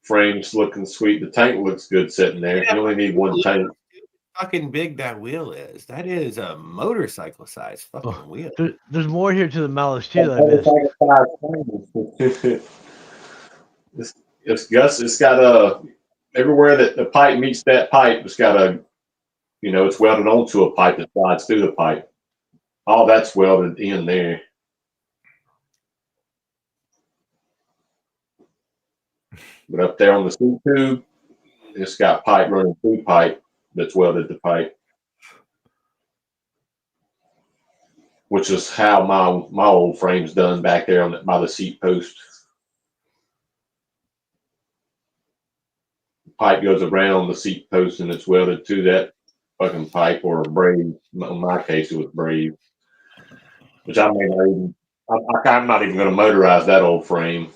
Frames looking sweet. The tank looks good sitting there. You only need one tank. Fucking big that wheel is. That is a motorcycle size fucking Oh, wheel. there's more here to the Malice too that I missed. It's Gus. It's got everywhere that the pipe meets that pipe. It's got it's welded onto a pipe that slides through the pipe. All that's welded in there. But up there on the seat tube, it's got pipe running through pipe that's welded to pipe, which is how my old frame's done back there by the seat post. The pipe goes around the seat post and it's welded to that fucking pipe or a braid. In my case, it was braid, which I may not even. I'm not even going to motorize that old frame.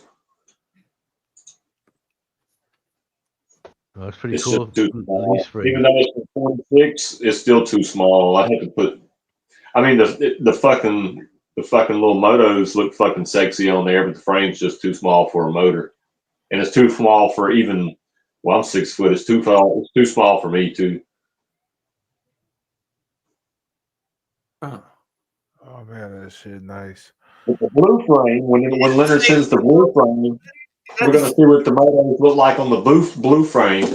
Oh, that's pretty It's cool. just too Release small. frame. Even though it's 26, it's still too small. I had to put. I mean, the fucking little motos look fucking sexy on there, but the frame's just too small for a motor, and it's too small for even. Well, I'm 6 foot. It's too small. It's too small for me too. Oh man, that shit nice. But the blue frame, when Leonard sends the blue frame, we're gonna see what the motos look like on the blue frame.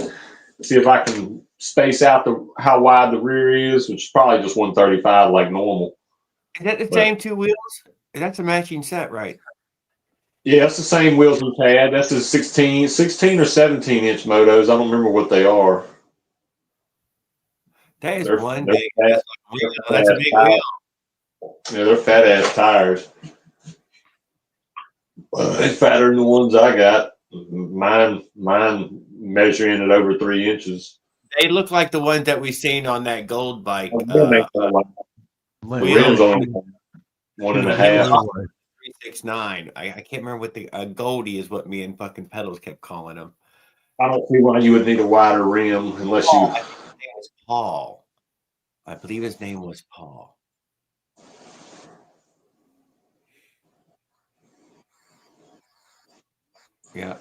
See if I can space out how wide the rear is, which is probably just 135 like normal. Is that the same two wheels? That's a matching set, right? Yeah, it's the same wheels we've had. That's the 16 or 17-inch motos. I don't remember what they are. That is They're one they're big. fat, Wheel. they're That's a fat big tires. wheel. Yeah, they're fat ass tires. They're fatter than the ones I got. Mine measuring at over 3 inches. They look like the ones that we seen on that gold bike. The rims only 1.5. 369. I can't remember what the Goldie is. What me and fucking pedals kept calling them. I don't see why you would need a wider rim unless you. I think his name was Paul. I believe his name was Paul. Yeah,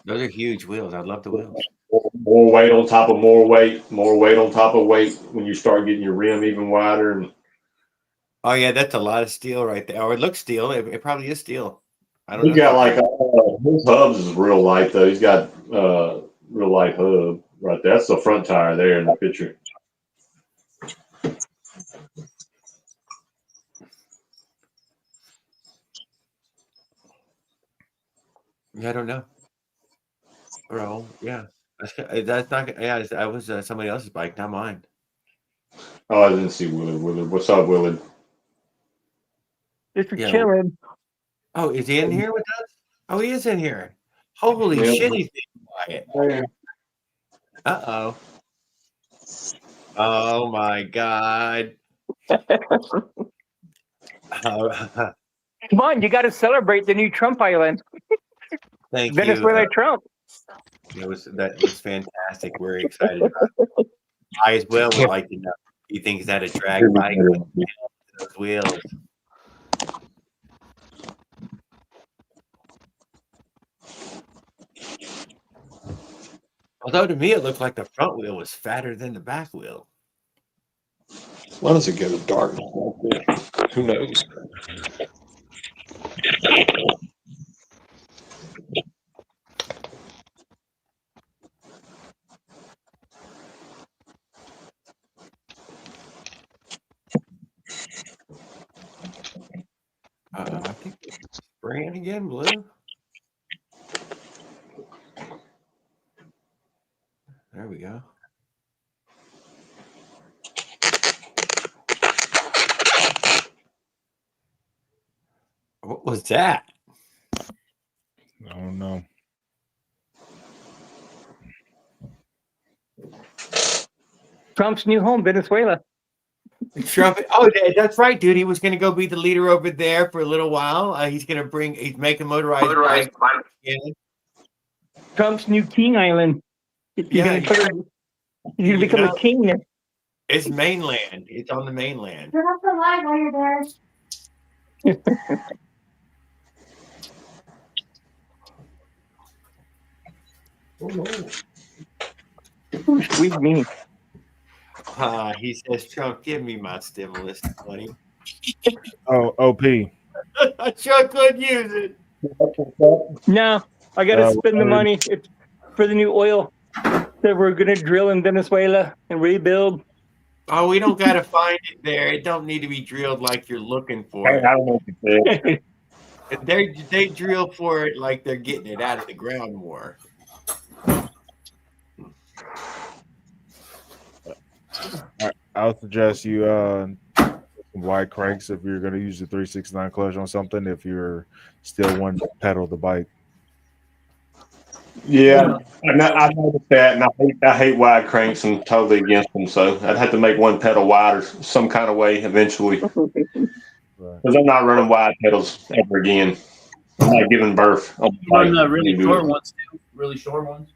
those are huge wheels. I love the wheels. More weight on top of more weight on top of weight when you start getting your rim even wider. And Oh yeah, that's a lot of steel right there. Or it looks steel. It probably is steel. I don't he know. got like his hubs is real light though. He's got real light hub right there. That's the front tire there in the picture. Yeah, I don't know. Bro, yeah. That's not. Yeah, that was somebody else's bike, not mine. Oh, I didn't see Willard. Willard, what's up, Willard? Just for Yeah. chilling. Oh, is he in here with us? Oh, he is in here. Holy Yeah. shit, he's being quiet. Uh-oh. Oh my God. Come on, you got to celebrate the new Trump island. Thank Venezuela you. Trump. That was fantastic. We're excited about it. I as well would like to know. You think is that a drag bike with those wheels? Although to me it looked like the front wheel was fatter than the back wheel. Why does it go to darkness like that? Who knows? I think it's spraying again, blue. There we go. What was that? I don't know. Trump's new home, Venezuela. Trump. Oh, that's right, dude. He was going to go be the leader over there for a little while. He's going to he's making motorized bike. Yeah. Trump's new king island. He's Yeah, gonna become a king there. It's mainland. It's on the mainland. Turn off the light while you're there. Squeeze me. He says, Trump, give me my stimulus money. Oh, OP. I sure could use it. No, I got to spend the money. It's for the new oil that we're going to drill in Venezuela and rebuild. Oh, we don't got to find it there. It don't need to be drilled like you're looking for it. I don't know what you said. They drill for it like they're getting it out of the ground more. I would suggest you some wide cranks if you're going to use the 369 clutch on something. If you're still wanting to pedal the bike. Yeah, I noticed that, and I hate wide cranks. I'm totally against them. So I'd have to make one pedal wide or some kind of way eventually, because I'm not running wide pedals ever again. I'm not giving birth. Run the really short ones too. Really short ones.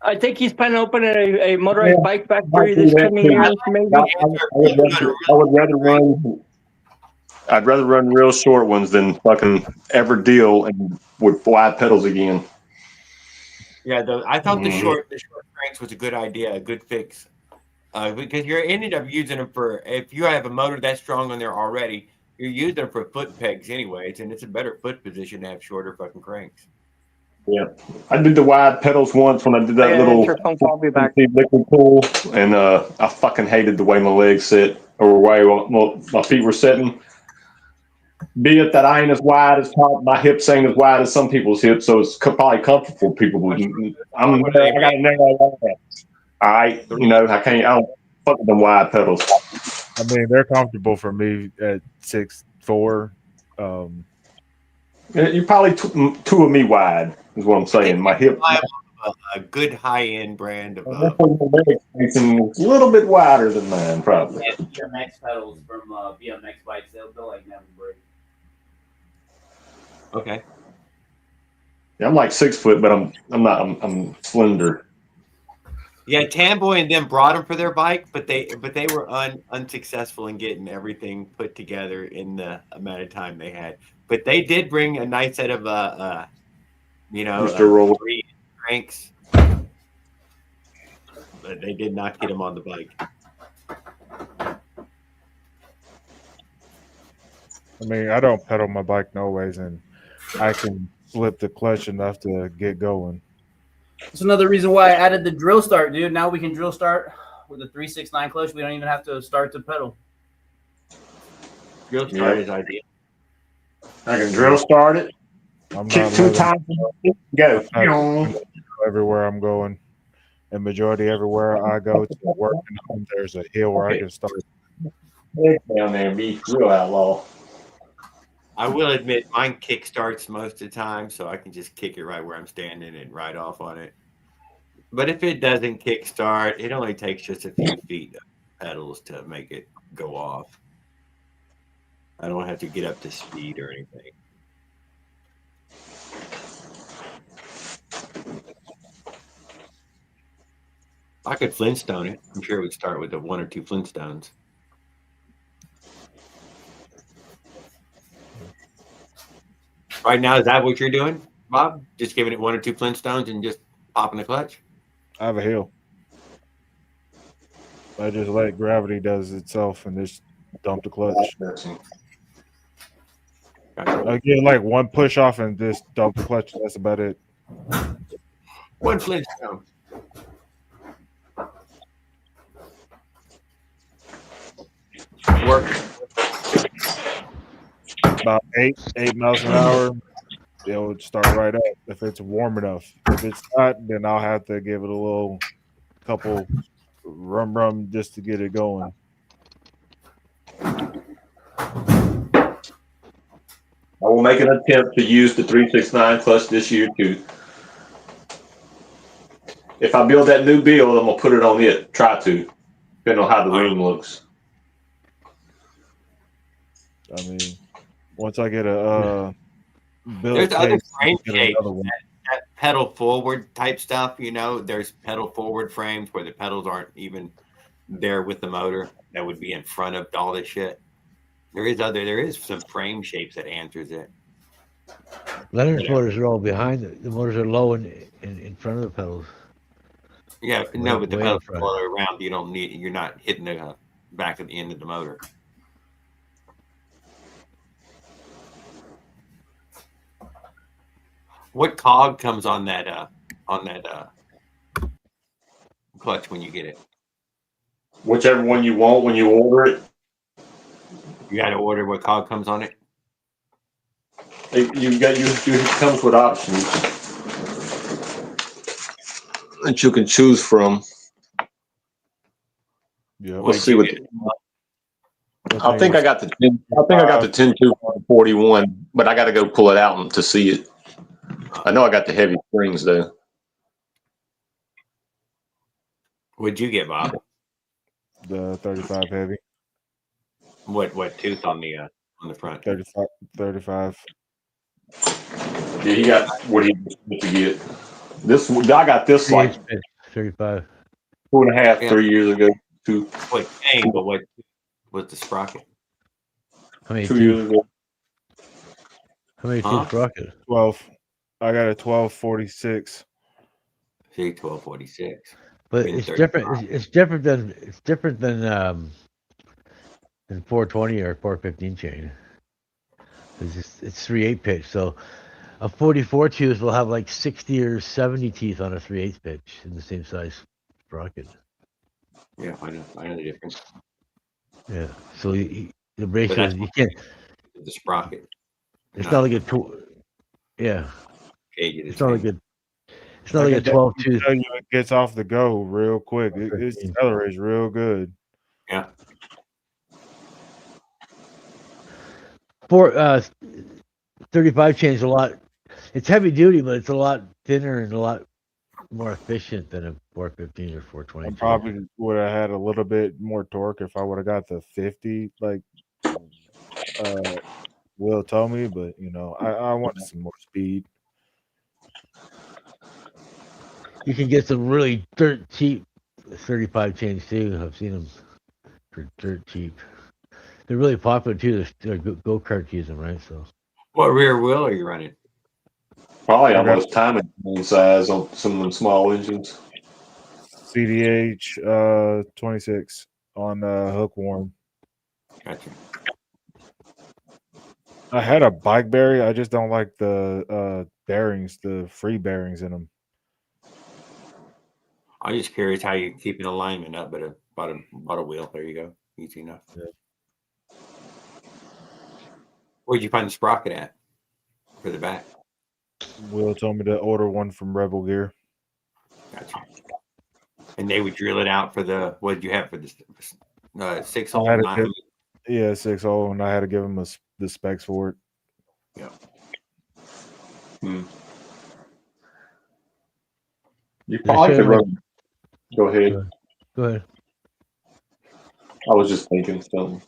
I think he's planning to open a motorized bike factory this coming year. Maybe. I'd rather run real short ones than fucking ever deal and with wide pedals again. Yeah, I thought the short cranks was a good idea, a good fix, because you're ended up using them for, if you have a motor that strong on there already, you're using them for foot pegs anyways, and it's a better foot position to have shorter fucking cranks. Yeah, I did the wide pedals once when I did that little liquid pool, and I fucking hated the way my legs sit or the way my feet were sitting. Be it that I ain't as wide as my hips ain't as wide as some people's hips, so it's probably comfortable for people. I got a narrow leg. I don't fuck with them wide pedals. I mean, they're comfortable for me at 6'4". You're probably two of me wide, is what I'm saying. My hip, a good high end brand of. a little bit wider than mine, probably. Yeah, BMX pedals from BMX bikes, they'll like never break. Okay. Yeah, I'm like 6 foot, but I'm slender. Yeah, Tamboy and them brought them for their bike, but they were unsuccessful in getting everything put together in the amount of time they had. But they did bring a nice set of three cranks, but they did not get them on the bike. I mean, I don't pedal my bike no ways, and I can flip the clutch enough to get going. That's another reason why I added the drill start, dude. Now we can drill start with a 369 clutch. We don't even have to start to pedal. Drill start is ideal. I can drill start it. Kick 2 times. Go. Everywhere I'm going, and majority everywhere I go to work and home, there's a hill where I can start. Down there and be real outlaw. I will admit mine kick starts most of the time, so I can just kick it right where I'm standing and ride off on it. But if it doesn't kick start, it only takes just a few feet of pedals to make it go off. I don't have to get up to speed or anything. I could Flintstone it. I'm sure it would start with 1 or 2 Flintstones. Right now, is that what you're doing, Bob? Just giving it 1 or 2 Flintstones and just popping the clutch? I have a hill. I just let gravity does itself and just dump the clutch. I get like 1 push off and just dump the clutch. That's about it. 1 Flintstone. Work. About 8 miles an hour, it would start right up if it's warm enough. If it's not, then I'll have to give it a little couple rum just to get it going. I will make an attempt to use the 369 clutch this year too. If I build that new build, I'm gonna put it on it. Try to. Depending on how the room looks. I mean, once I get a build There's other case, frame get shapes. another one. That pedal forward type stuff, there's pedal forward frames where the pedals aren't even there with the motor. That would be in front of all this shit. There is some frame shapes that answers it. Leonard's motors are all behind it. The motors are low in front of the pedals. Yeah, Way- no, but the way in pedals front. all around. You're not hitting the back of the end of the motor. What cog comes on that clutch when you get it? Whichever one you want when you order it. You got to order what cog comes on it. It comes with options that you can choose from. Yeah. Let's see what. I think I got the 10-241, but I got to go pull it out to see it. I know I got the heavy springs though. What'd you get, Bob? The 35 heavy. What tooth on the front? 35. Yeah, he got what he was supposed to get. This I got this like 35. 2.5, 3 years ago. What dang, but what was the sprocket? How many 2 years ago. How many Huh? tooth sprocket? 12. I got a 1246. See, 1246. But In it's 35. different. It's different than 420 or 415 chain. It's 3/8 pitch, so a 44 tooth will have like 60 or 70 teeth on a 3/8 pitch in the same size sprocket. Yeah, I know the difference. Yeah, so the ratio that's is you can't. The sprocket. It's not like a yeah. It's not like a. It's not like a 12 tooth. It gets off the go real quick. It accelerates real good. Yeah. 35 chain is a lot. It's heavy duty, but it's a lot thinner and a lot more efficient than a 415 or 420. I probably would have had a little bit more torque if I would have got the 50, like Will told me, but I wanted some more speed. You can get some really dirt cheap 35 chains too. I've seen them for dirt cheap. They're really popular too. They're go-kart use them, right? So. What rear wheel are you running? Probably almost timing size on some of them small engines. CDH 26 on hookworm. Gotcha. I had a bike berry. I just don't like the bearings, the free bearings in them. I'm just curious how you keep an alignment up, but a wheel. There you go. Easy enough. Yeah. Where'd you find the sprocket at for the back? Will told me to order one from Rebel Gear. Gotcha. And they would drill it out for the. What did you have for the 6-hole? Yeah, 6-hole, and I had to give him the specs for it. Yeah. You probably could run. Go ahead. Go ahead. I was just thinking something.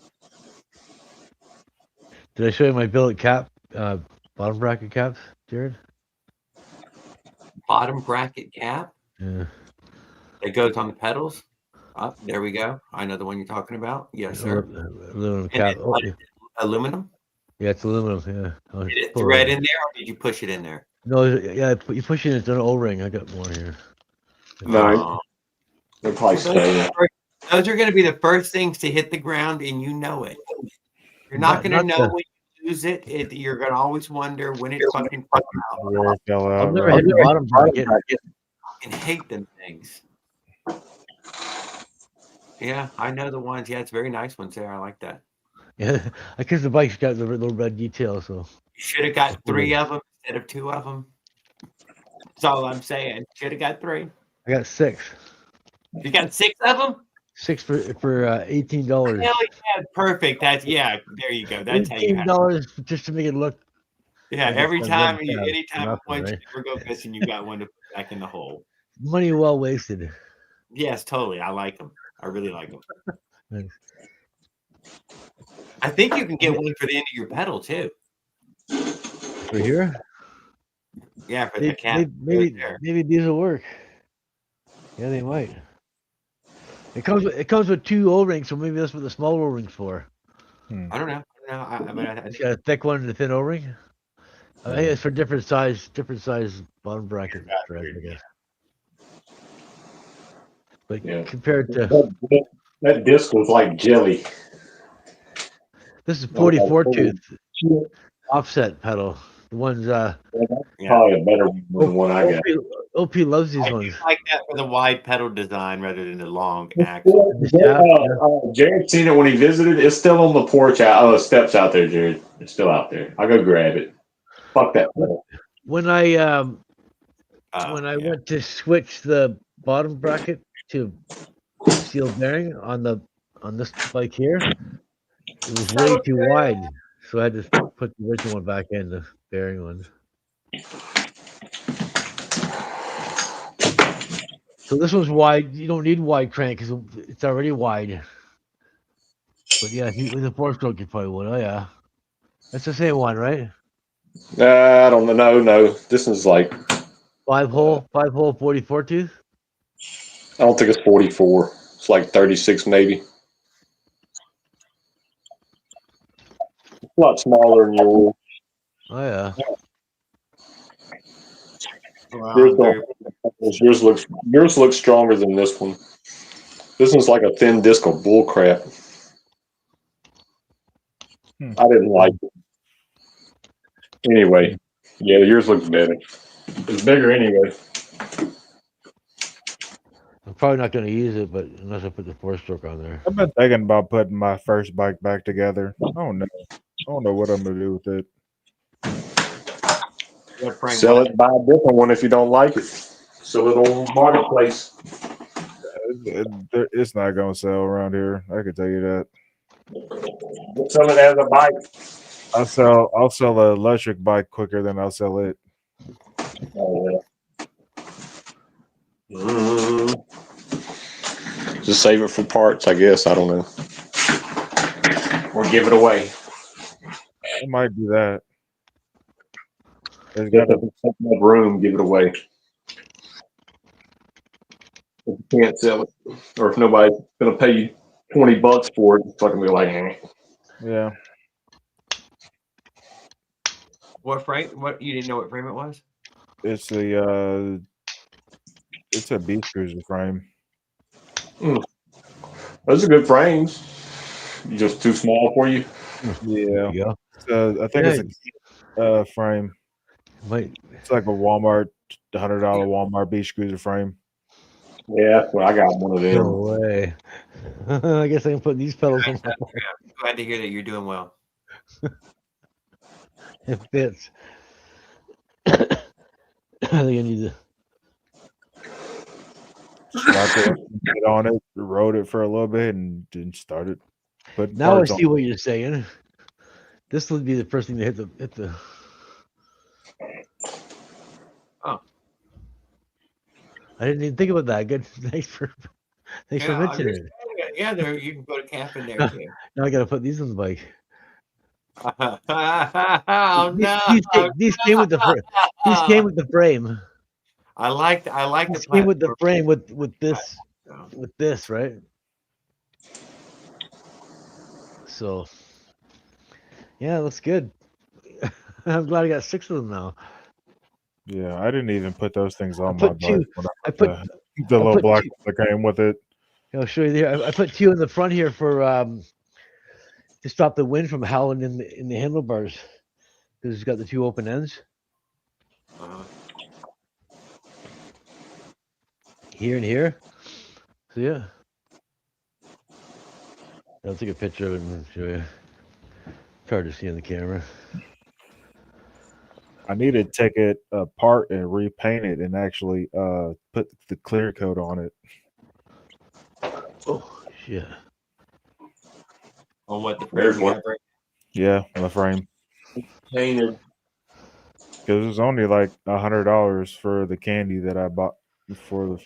Did I show you my billet cap, bottom bracket caps, Jared? Bottom bracket cap? Yeah. It goes on the pedals. Up there we go. I know the one you're talking about. Yes, sir. Aluminum cap. Aluminum? Yeah, it's aluminum. Yeah. Did it thread in there, or did you push it in there? No, yeah, you push it into an O-ring. I got more here. No, they're probably staying. Those are going to be the first things to hit the ground, and you know it. You're not going to know when you lose it. You're going to always wonder when it fucking fell out. I've never hit the bottom bracket. I hate them things. Yeah, I know the ones. Yeah, it's very nice ones there. I like that. Yeah, because the bike's got the little red detail. So you should have got 3 of them instead of 2 of them. That's all I'm saying. Should have got 3. I got 6. You got 6 of them? 6 for $18. Hell yeah, perfect. That's there you go. That's how you have $18 just to make it look. Yeah, like anytime nothing, one right? ever go missing, you got one to put back in the hole. Money well wasted. Yes, totally. I like them. I really like them. Thanks. I think you can get one for the end of your pedal too. For here, Yeah, for the cap. maybe There. these will work. Yeah, they might. It comes with 2 O-rings, so maybe that's what the small O-ring's for. I don't know. I It's got a thick one and a thin O-ring. I think it's for different size bottom bracket threads, I guess. But Yeah. compared to That disc was like jelly. this is 44 tooth offset pedal. The ones Yeah. Probably a better one than the one I got. OP loves these I ones. do like that for the wide pedal design rather than the long axle. Jared seen it when he visited. It's still on the porch. The steps out there, Jared. It's still out there. I'll go grab it. Fuck that pedal. When I Yeah. went to switch the bottom bracket to steel bearing on this bike here, it was way too wide, so I had to put the original one back in, the bearing one. So this one's wide. You don't need wide crank because it's already wide. But yeah, with a 4-stroke, you probably would. Oh yeah, that's the same one, right? I don't know. No, this is like 5 hole 44 tooth. I don't think it's 44. It's like 36 maybe. It's a lot smaller than yours. Oh yeah. Yours looks stronger than this one. This one's like a thin disc of bull crap. I didn't like it. Anyway, yeah, yours looks better. It's bigger anyway. I'm probably not going to use it, but unless I put the 4-stroke on there. I've been thinking about putting my first bike back together. I don't know what I'm gonna do with it. Sell it, buy a different one if you don't like it. Sell it on marketplace. It's not gonna sell around here. I can tell you that. Sell it as a bike. I'll sell an electric bike quicker than I'll sell it. Oh, yeah. Just save it for parts, I guess. I don't know. Or give it away. I might do that. There's Got got enough room, give it away. If you can't sell it, or if nobody's gonna pay you $20 for it, it's fucking be like, yeah. What frame? What you didn't know what frame it was? It's a beach cruiser frame. Those are good frames. Just too small for you. Yeah. Yeah. I think it's a frame. It's like a Walmart, $100 Walmart beach cruiser frame. Yeah, well, I got one of them. No way. I guess I can put these pedals on. Glad to hear that you're doing well. It fits. I think I need to get on it, rode it for a little bit, and then started putting Now I parts see on. what you're saying. This would be the first thing to hit the. Oh. I didn't even think about that. Good. Thanks for mentioning it. Yeah, there you can put a cap in there too. Now I got to put these on the bike. Oh no! These came with the these came with the frame. I like These the came with the frame with this, right? So yeah, it looks good. I'm glad I got 6 of them now. Yeah, I didn't even put those things on my bike. I put the little black that came with it. I'll show you there. I put 2 in the front here for to stop the wind from howling in the handlebars because it's got the 2 open ends. Here and here. So yeah. I'll take a picture of it and show you. It's hard to see on the camera. I need to take it apart and repaint it and actually put the clear coat on it. Oh shit. On what the frame? Yeah, on the frame. Painted. Because it was only like $100 for the candy that I bought for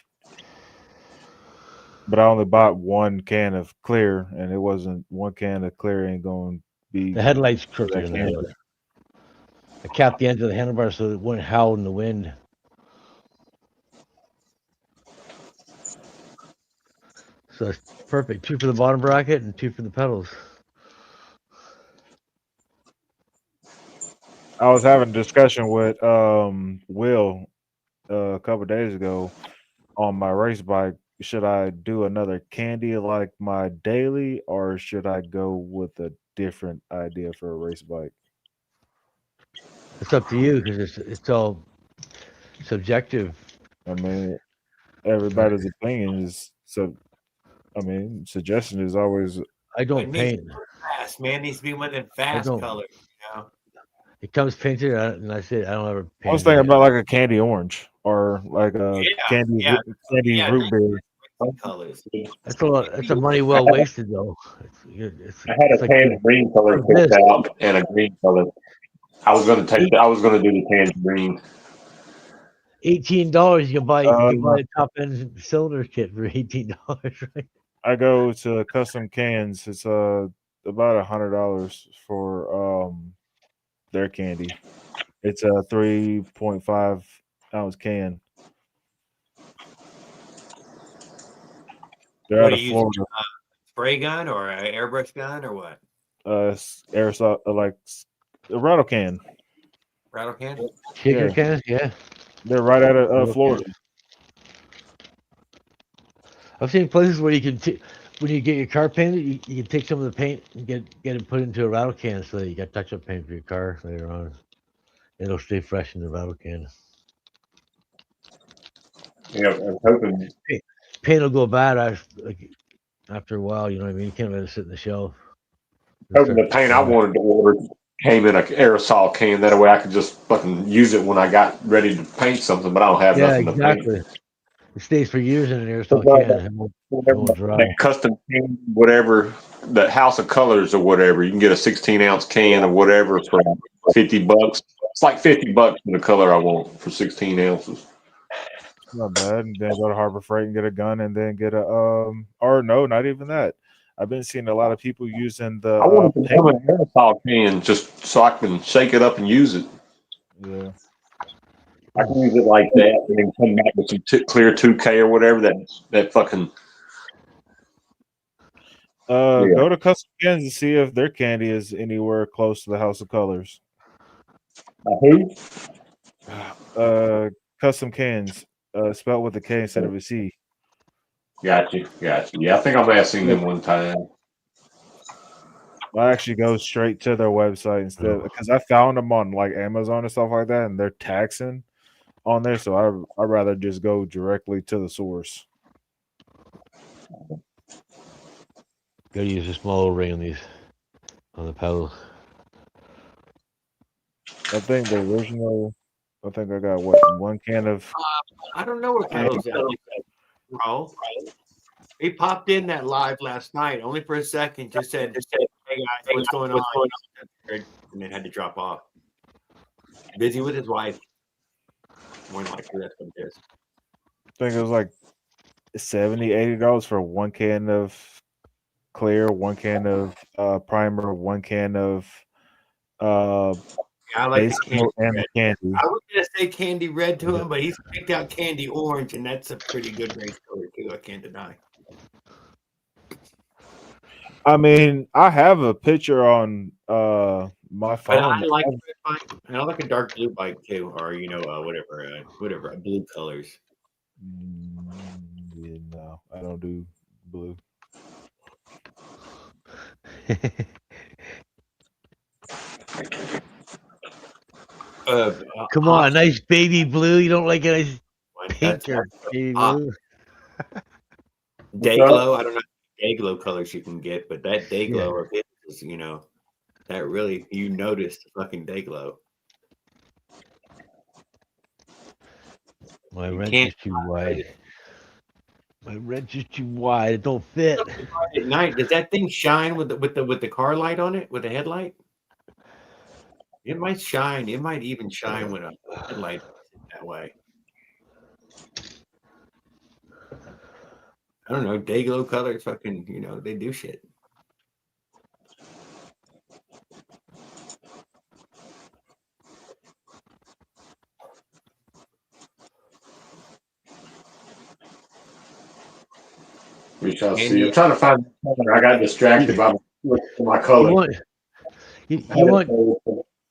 But I only bought one can of clear, and it wasn't one can of clear ain't going to be The headlight's for crooked that in the can. head. I capped the ends of the handlebar so it wouldn't howl in the wind. So it's perfect. 2 for the bottom bracket and 2 for the pedals. I was having a discussion with Will a couple days ago on my race bike. Should I do another candy like my daily, or should I go with a different idea for a race bike? It's up to you because it's all subjective. I mean, everybody's opinion is so. I mean, suggestion is always. I It don't needs to paint. be fast, man. It needs to be one of them I fast don't. colors. You know? It comes painted, and I say I don't ever I was paint thinking it. about like a candy orange or like a Yeah, yeah, candy yeah. root beer. Racing colors. That's a lot. That's a money I well had, wasted, though. I had It's a like tangerine color with picked this. out and a green color. I was going to take. Eight, I was going to do the tangerine. $18. You can buy Uh, a top end cylinder kit for $18, right? I go to custom cans. It's about $100 for their candy. It's a 3.5 ounce can. They're What out are of you using? Florida. Spray gun or an airbrush gun or what? Aerosol, like a rattle can. Rattle can? Shaker Yeah, cans, yeah. they're right out of Okay. Florida. I've seen places where you can, when you get your car painted, you can take some of the paint and get it put into a rattle can so that you got touch up paint for your car later on. It'll stay fresh in the rattle can. Yeah, I'm hoping. Paint will go bad after a while. You know what I mean? You can't let it sit in the shelf. It'll Hoping start the to paint I rot. wanted to order came in an aerosol can. That way I could just fucking use it when I got ready to paint something, but I don't have Yeah, nothing to paint. exactly. It stays for years in an But aerosol can. It won't dry. that custom can, whatever, the House of Colors or whatever, you can get a 16-ounce can or whatever for $50. It's like $50 for the color I want for 16 ounces. Not bad. And then go to Harbor Freight and get a gun, and then get a or no, not even that. I've been seeing a lot of people using the I want to paint. become an aerosol can just so I can shake it up and use it. Yeah. I can use it like that and then come back with some clear 2K or whatever. That fucking yeah. Go to Custom Cans and see if their candy is anywhere close to the House of Colors. Who? Custom Cans, spelled with a K instead of a C. Got you. Yeah, I think I may have seen them one time. I actually go straight to their website instead because I found them on like Amazon and stuff like that, and they're taxing on there. So I'd rather just go directly to the source. Gotta use a small ring on the pedal. I think the original. I think I got one can of. I don't know where pedals at. Bro. He popped in that live last night only for a second, just said, hey guys, what's going on? And then had to drop off. Busy with his wife. More than likely, that's what it is. I think it was like $70-$80 for one can of clear, one can of primer, one can of I like base the candy coat and red. the candy. I was gonna say candy red to him, but he's picked out candy orange, and that's a pretty good race color too. I can't deny. I mean, I have a picture on my But phone. I like a dark blue bike too, or whatever blue colors. Yeah, no, I don't do blue. Come on, nice baby blue. You don't like a nice pink or baby blue? Day glow. I don't know day glow colors you can get, but that day Yeah. glow is that really you notice the fucking day glow. My wrench is too wide. My wrench is too wide. It don't fit. At night, does that thing shine with the car light on it, with the headlight? It might shine. It might even shine with a headlight that way. I don't know. Dayglow colors, fucking, they do shit. We shall And see. I'm trying to find the color. I got distracted by my You color. want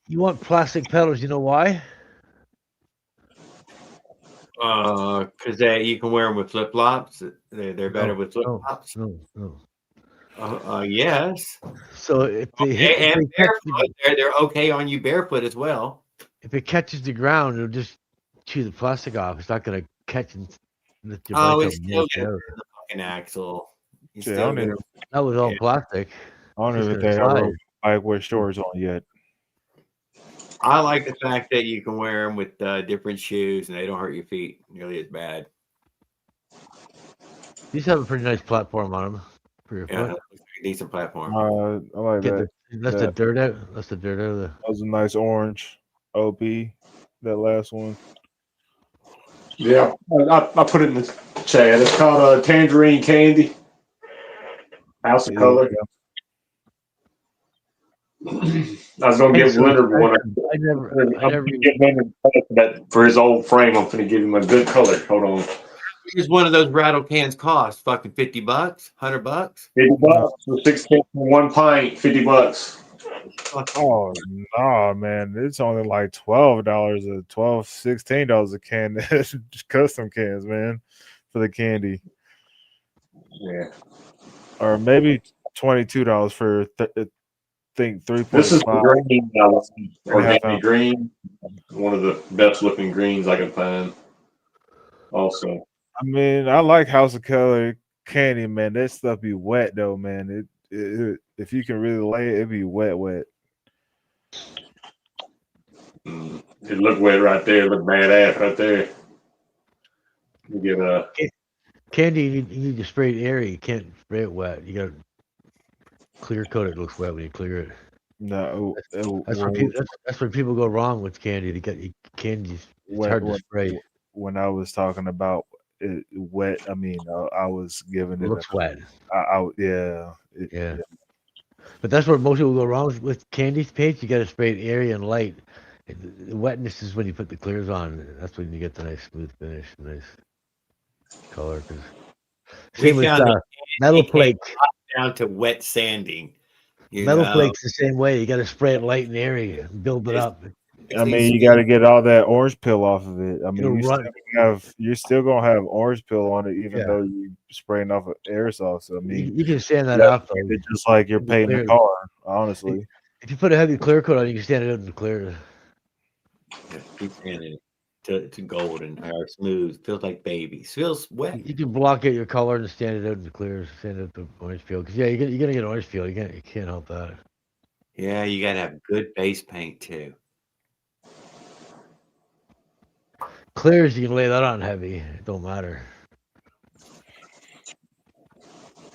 you want plastic pedals. You know why? because you can wear them with flip flops. They're better with flip flops. No. Yes. So if they hit, And barefoot, they're okay on you barefoot as well. if it catches the ground, it'll just chew the plastic off. It's not gonna catch and lift your Oh, bike it's up. still gonna burn the fucking axle. You Shit, I still don't gonna. even, That was all Yeah. plastic. I don't It's even gonna think I slide. rode bike with shorts on yet. I like the fact that you can wear them with different shoes and they don't hurt your feet nearly as bad. These have a pretty nice platform on them for your Yeah, foot. it's a decent platform. I like Get that. that's the dirt out. That's the dirt out of the. That was a nice orange OP. That last one. Yeah, I put it in the chat. It's called Tangerine Candy. House of Yeah, Color. I was gonna It's give so Leonard one. expensive. I I'm never gonna give Leonard for his old frame. I'm gonna give him a good color. Hold on. Here's one of those rattle cans cost fucking $50, $100. $50 for 16 for 1 pint. $50. Oh no, man! It's only like $12 or $16 a can. Custom cans, man, for the candy, Yeah. or maybe $22 for think 3.5. This is the green, organic ounce. green. One of the best looking greens I can find. Also, I mean, I like House of Color candy, man. That stuff be wet though, man. If you can really lay it, it be wet. it look wet right there. Look badass right there. You get a Candy, you need to spray it airy. You can't spray it wet. You got to clear coat it. It looks wet when you clear it. No, That's where people go wrong with candy. They get candies. It's hard to spray. When I was talking about it wet, I mean I was giving It looks wet. Yeah. But that's where most people go wrong with candy paint. You got to spray it airy and light. The wetness is when you put the clears on. That's when you get the nice smooth finish, nice color. Same with metal flake. Down to wet sanding. Metal flake's the same way. You got to spray it light and airy, build it up. I mean, you got to get all that orange peel off of it. I mean, you're still gonna have orange peel on it, even though you spraying off of aerosol. So I mean, you can sand that off. It's just like you're painting the car. Honestly, if you put a heavy clear coat on, you can stand it out in the clear. Keep sanding it to golden or smooth. Feels like babies. Feels wet. You can block out your color and stand it out in the clear. Stand out the orange peel. Because you're gonna get orange peel. You can't help that. Yeah, you gotta have good base paint too. Clears, you can lay that on heavy. It don't matter.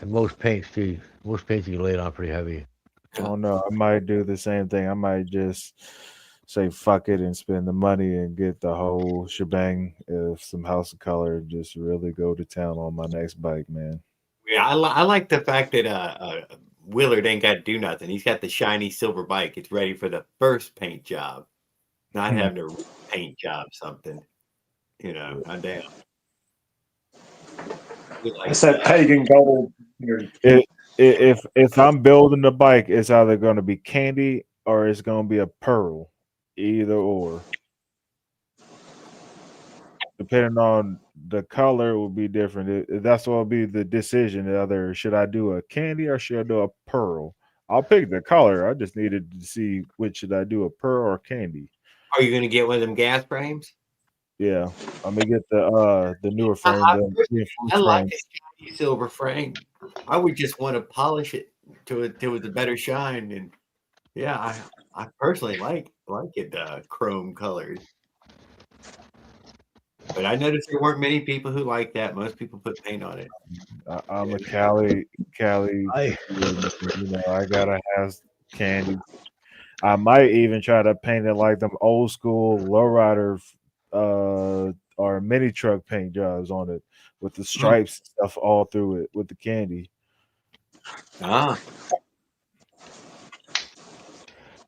And most paints too. Most paints you can lay it on pretty heavy. I don't know. I might do the same thing. I might just say fuck it and spend the money and get the whole shebang of some House of Color. Just really go to town on my next bike, man. Yeah, I like the fact that Willard ain't got to do nothing. He's got the shiny silver bike. It's ready for the first paint job, not having to paint job something. I'm down. It's that pagan gold. If I'm building the bike, it's either going to be candy or it's going to be a pearl, either or. Depending on the color, will be different. That's what will be the decision. Either should I do a candy or should I do a pearl? I'll pick the color. I just needed to see which should I do, a pearl or candy. Are you going to get one of them gas frames? Yeah, I'm gonna get the newer frame. I like a shiny silver frame. I would just want to polish it till it was a better shine. And yeah, I personally like it chrome colored. But I noticed there weren't many people who like that. Most people put paint on it. I'm a Cali. I gotta have candy. I might even try to paint it like them old school lowrider or or mini truck paint jobs on it with the stripes and stuff all through it with the candy. Ah,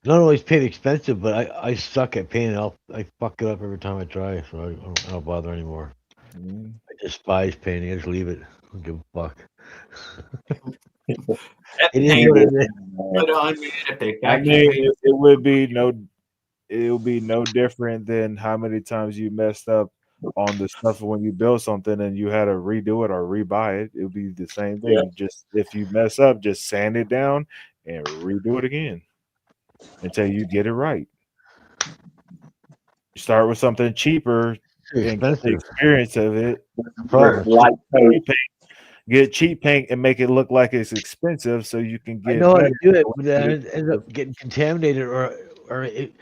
Not always paint expensive, but I suck at painting. I fuck it up every time I try, so I don't bother anymore. Mm. I despise painting. I just leave it. I don't give a fuck. that It is paint what it is. put on, man. If they I factory mean, paint, it would be it'll be no different than how many times you messed up on the stuff when you build something and you had to redo it or rebuy it. It'll be the same thing. Yeah. You just if you mess up, just sand it down and redo it again until you get it right. You start with something cheaper It's and get the expensive. experience of it. Problem. Light coat. Cheap paint. Get cheap paint and make it look like it's expensive so you can I get know how better. to do it, but then it ends up getting contaminated, or it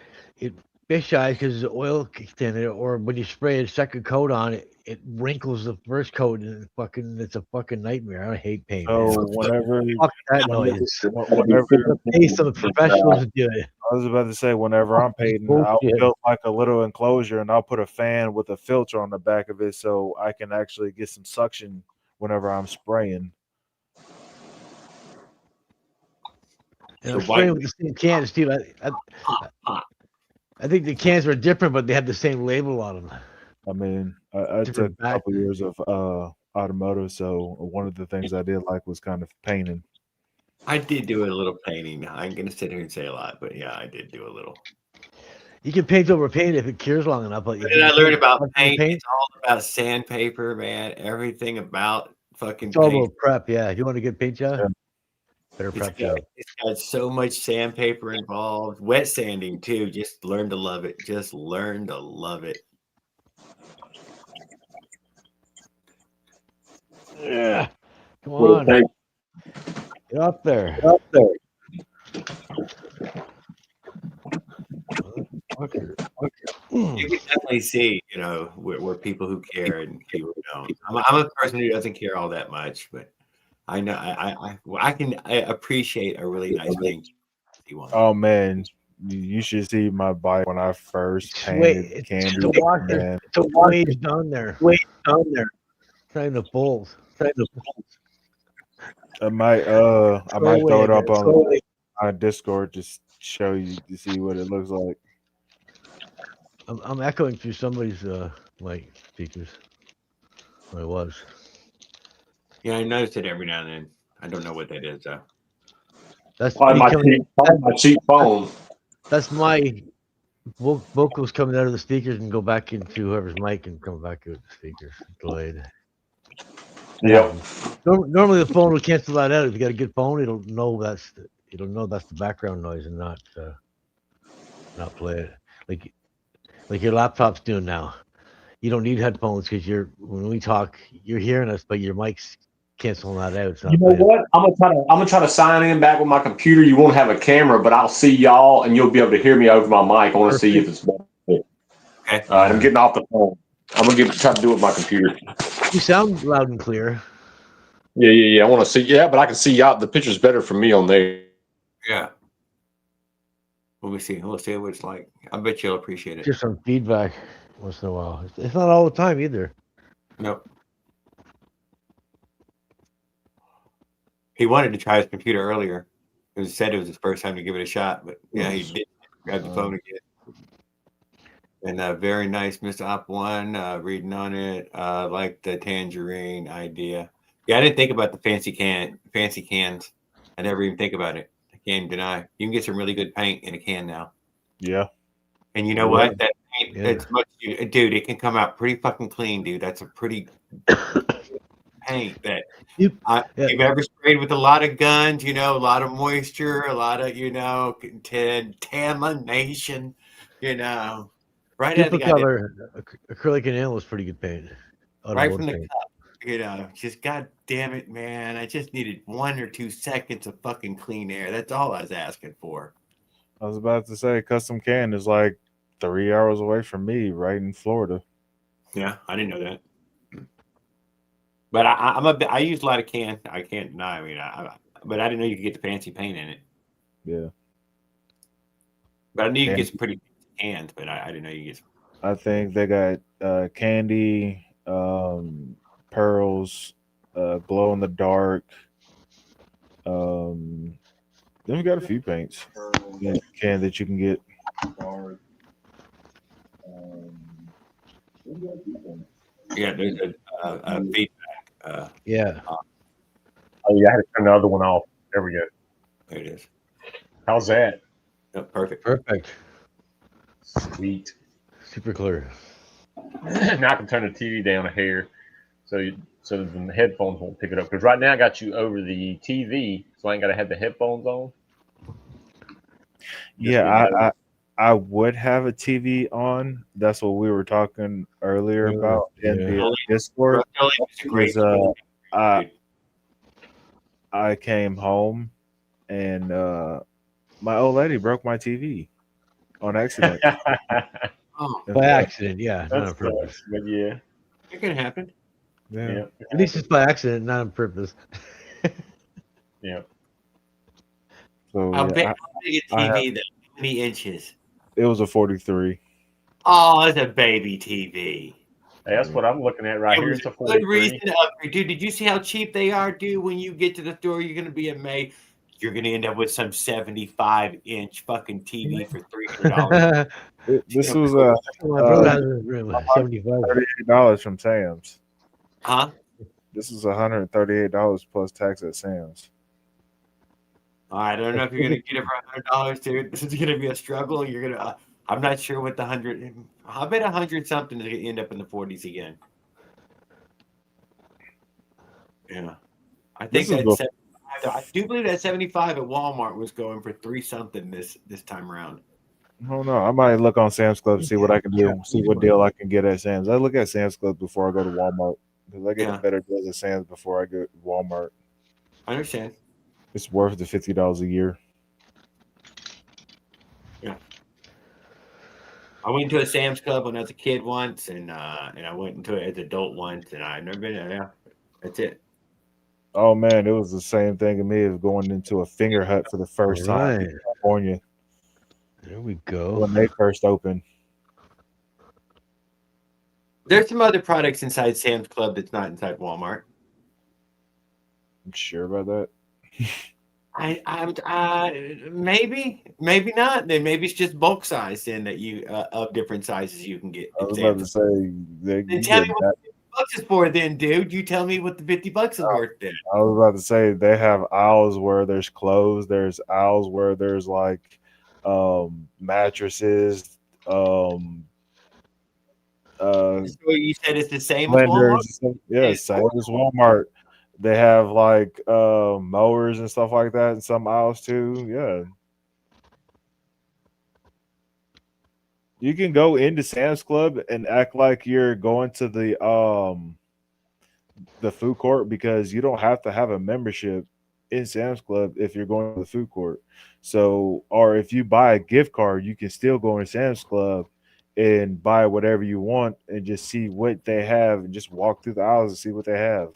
fish eyes because the oil kicked in it, or when you spray a second coat on it, it wrinkles the first coat, and it's a fucking nightmare. I hate paint, man. So whenever Fuck that noise. whenever Pay some professionals to do it. I was about to say, whenever I'm painting, I'll Bullshit. build like a little enclosure and I'll put a fan with a filter on the back of it so I can actually get some suction whenever I'm spraying. And The I'm spraying white with the same cans, Steve. I think the cans were different, but they had the same label on them. I mean, I took Different a back. couple years of automotive, so one of the things I did like was kind of painting. I did do a little painting. I'm gonna sit here and say a lot, but yeah, I did do a little. You can paint over paint if it cures long enough. But What did I learn about paint? paint? It's all about sandpaper, man. Everything about fucking It's all paint. about prep. Yeah, if you want a good paint job, Yeah. better It's prep got, job. it's got so much sandpaper involved. Wet sanding too. Just learn to love it. Just learn to love it. Yeah, come What on, a paint. get up there. Okay. You can definitely see, where people who care and people who don't. I'm a person who doesn't care all that much, but I know I appreciate a really nice paint. Oh man, you should see my bike when I first painted It's candy. the wash. Man, It's a wage down there. Trying to fold. I might throw it up on my Discord just show you to see what it looks like. I'm echoing through somebody's mic speakers. Or I was. Yeah, I notice it every now and then. I don't know what that is though. That's Probably me coming. my cheap phone. That's my vocals coming out of the speakers and go back into whoever's mic and come back out the speakers. Delayed. Yep. Normally the phone will cancel that out. If you got a good phone, it'll know that's the background noise and not play it like your laptop's doing now. You don't need headphones because when we talk, you're hearing us, but your mic's canceling that out. It's not You know playing. what? I'm gonna try to sign in back with my computer. You won't have a camera, but I'll see y'all and you'll be able to hear me over my mic. I want to see if it's better. Okay. All right, I'm getting off the phone. I'm gonna try to do it with my computer. You sound loud and clear. Yeah. I want to see. Yeah, but I can see y'all. The picture's better for me on there. Yeah. Let me see. We'll see what it's like. I bet you'll appreciate it. Just some feedback once in a while. It's not all the time either. Nope. He wanted to try his computer earlier. He said it was his first time to give it a shot, but yeah, he did grab the phone again. And very nice, Mr. Op One, reading on it. Like the tangerine idea. Yeah, I didn't think about the fancy cans. I never even think about it. I can't deny. You can get some really good paint in a can now. Yeah. And you know what? That paint, it's much, dude. It can come out pretty fucking clean, dude. That's a pretty paint that you've ever sprayed with a lot of guns. A lot of moisture, a lot of contamination. Right out of the color acrylic enamel is pretty good paint. Right from the cup. Just god damn it, man. I just needed 1 or 2 seconds of fucking clean air. That's all I was asking for. I was about to say Custom Can is like 3 hours away from me, right in Florida. Yeah, I didn't know that. But I use a lot of can. I can't deny. I mean, but I didn't know you could get the fancy paint in it. Yeah. But I knew you could get some pretty cans, but I didn't know you could get some. I think they got candy, pearls, glow in the dark. Then we got a few paints that you can get. Yeah, there's a feedback. Yeah. Oh yeah, I had to turn the other one off. There we go. There it is. How's that? Oh, perfect. Perfect. Sweet. Super clear. Now I can turn the TV down a hair, so the headphones won't pick it up. Because right now I got you over the TV, so I ain't got to have the headphones on. Yeah, I would have a TV on. That's what we were talking earlier about in Yeah. the Discord. It's a great Is I dude. I came home and my old lady broke my TV on accident. Oh, By accident, yeah, not That's on purpose. sucks, but yeah, it can happen. Yeah. At least it's by accident, not on purpose. Yeah. So How big, yeah, how big a I have, TV? Though? How many inches? it was a 43. Oh, it's a baby TV. Hey, that's what I'm looking at right It here. was It's a a good 43. reason to upgrade. Dude, did you see how cheap they are, dude? When you get to the store, you're going to be amazed. You're going to end up with some 75-inch fucking TV for $300. This was My brother has a room, 75. $38 from Sam's. Huh? This is $138 plus tax at Sam's. I don't know if you're going to get it for $100, dude. This is going to be a struggle. You're going to. I'm not sure what the 100. I bet 100 something is going to end up in the 40s again. Yeah, I think This is that. I do believe that 75 at Walmart was going for 3 something this time around. I don't know. I might look on Sam's Club, see what I can do, see what deal I can get at Sam's. I look at Sam's Club before I go to Walmart because I get Yeah. better deals at Sam's before I go to Walmart. I understand. It's worth the $50 a year. Yeah. I went to a Sam's Club when I was a kid once, and I went into it as an adult once, and I've never been there. Yeah, that's it. Oh man, it was the same thing to me as going into a finger hut for the first time in Right. California There we go. when they first opened. There's some other products inside Sam's Club that's not inside Walmart. I'm sure about that. I'm maybe not. Then maybe it's just bulk size. Then that you of different sizes you can get. I At was about to Sam's. say Then you tell me get what that. $50 is for, then, dude. You tell me what the $50 is worth, then. I was about to say they have aisles where there's clothes. There's aisles where there's like mattresses, So you said it's the same as blenders. Walmart. And stuff. Yeah, same as Walmart. They have like mowers and stuff like that in some aisles too. Yeah. You can go into Sam's Club and act like you're going to the food court because you don't have to have a membership in Sam's Club if you're going to the food court. So, or if you buy a gift card, you can still go into Sam's Club and buy whatever you want and just see what they have and just walk through the aisles and see what they have.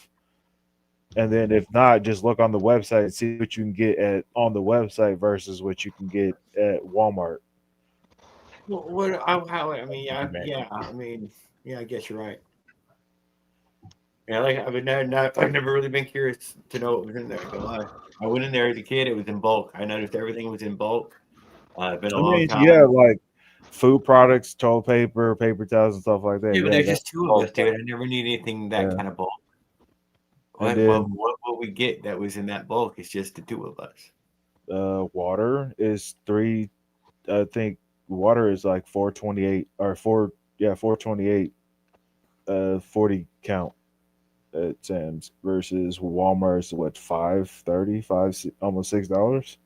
And then if not, just look on the website and see what you can get at on the website versus what you can get at Walmart. Well, I mean, yeah, I guess you're right. Yeah, like I've never really been curious to know what was in there. Don't lie. I went in there as a kid; it was in bulk. I noticed everything was in bulk. It's been a long time. Yeah, like food products, toilet paper, paper towels, and stuff like that. Yeah, but there's just two of us, dude. I bulk. never need anything that Yeah. kind of bulk. And What we get that was in that bulk is just the two of us. then water is three. I think water is like 428 or 428. 40 count at Sam's versus Walmart's what 530, almost $6.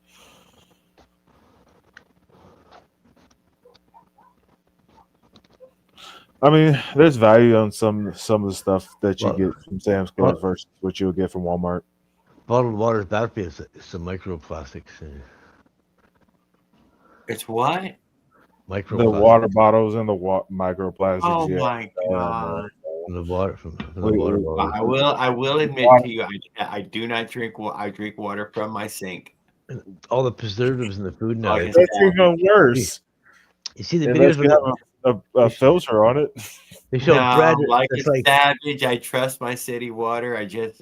I mean, there's value on some of the stuff that you get from Sam's Club versus what you'll get from Walmart. Bottled water is bad for you. It's some microplastics. It's what? The water bottles and the microplastics. Oh yeah. my god! From the water, from the water bottle. I will admit to you, I do not drink. I drink water from my sink. All the preservatives in the food now. Oh, yes. That's even worse. You see the Unless videos you have a filter on it. They show No, bread like that's a like savage. I trust my city water. I just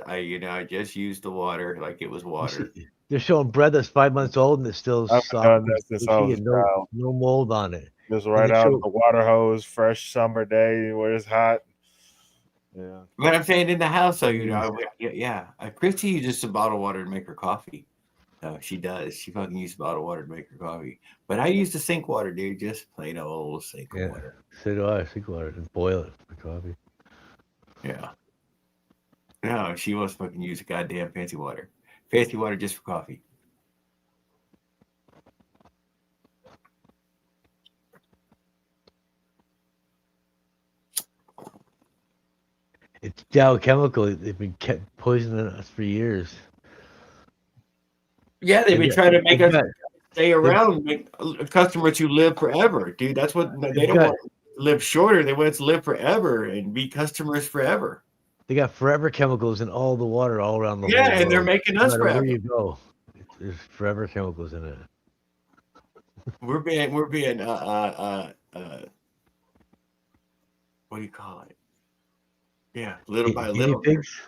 used the water like it was water. they're showing bread that's 5 months old and it's still I haven't soft done and that since I squishy was and a child. no mold on it. Just And right they out of show the water hose, fresh summer day where it's hot. Yeah. But I'm saying in the house, though, Mm. yeah. Christy uses some bottled water to make her coffee. She does. She fucking uses bottled water to make her coffee. But I use the sink water, dude. Just plain old sink Yeah, water. so do I. Sink water and boil it for coffee. Yeah. No, she wants to fucking use goddamn fancy water. Fancy water just for coffee. It's Dow Chemical. They've been kept poisoning us for years. Yeah, they've been got- trying to make they've us got- stay around, make customers who live forever, dude. That's what they They've don't got- want to live shorter. They want us to live forever and be customers forever. They got forever chemicals in all the water all around the Yeah, whole world. and they're making No us matter where forever. you go, there's forever chemicals in it. We're being what do you call it? Yeah, little by Guinea little, pigs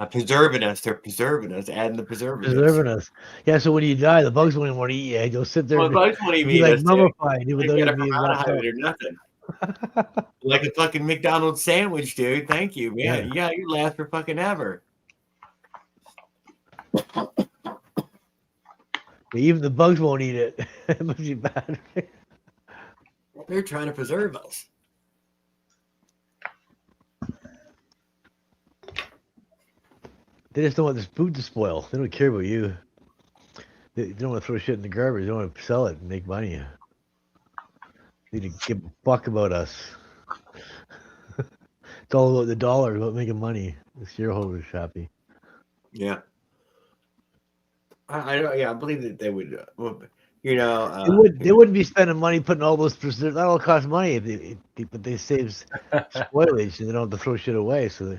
preserving us. They're preserving us, adding the preservatives. preserving us. Yeah, so when you die, the bugs won't even want to eat you. You'll sit there Well, and bugs won't even be eat like us. mummified, They even though get a you'd be formaldehyde wrapped or nothing. Like a fucking McDonald's sandwich, dude. Thank you, man. Yeah, you last for fucking ever. Even the bugs won't eat it. It must be bad. They're trying to preserve us. They just don't want this food to spoil. They don't care about you. They don't want to throw shit in the garbage. They don't want to sell it and make money. They need to give a fuck about us. It's all about the dollar, about making money. The shareholders happy. Yeah. I believe that they would, They wouldn't be spending money putting all those preservatives. That all costs money, but they save spoilage and they don't have to throw shit away. So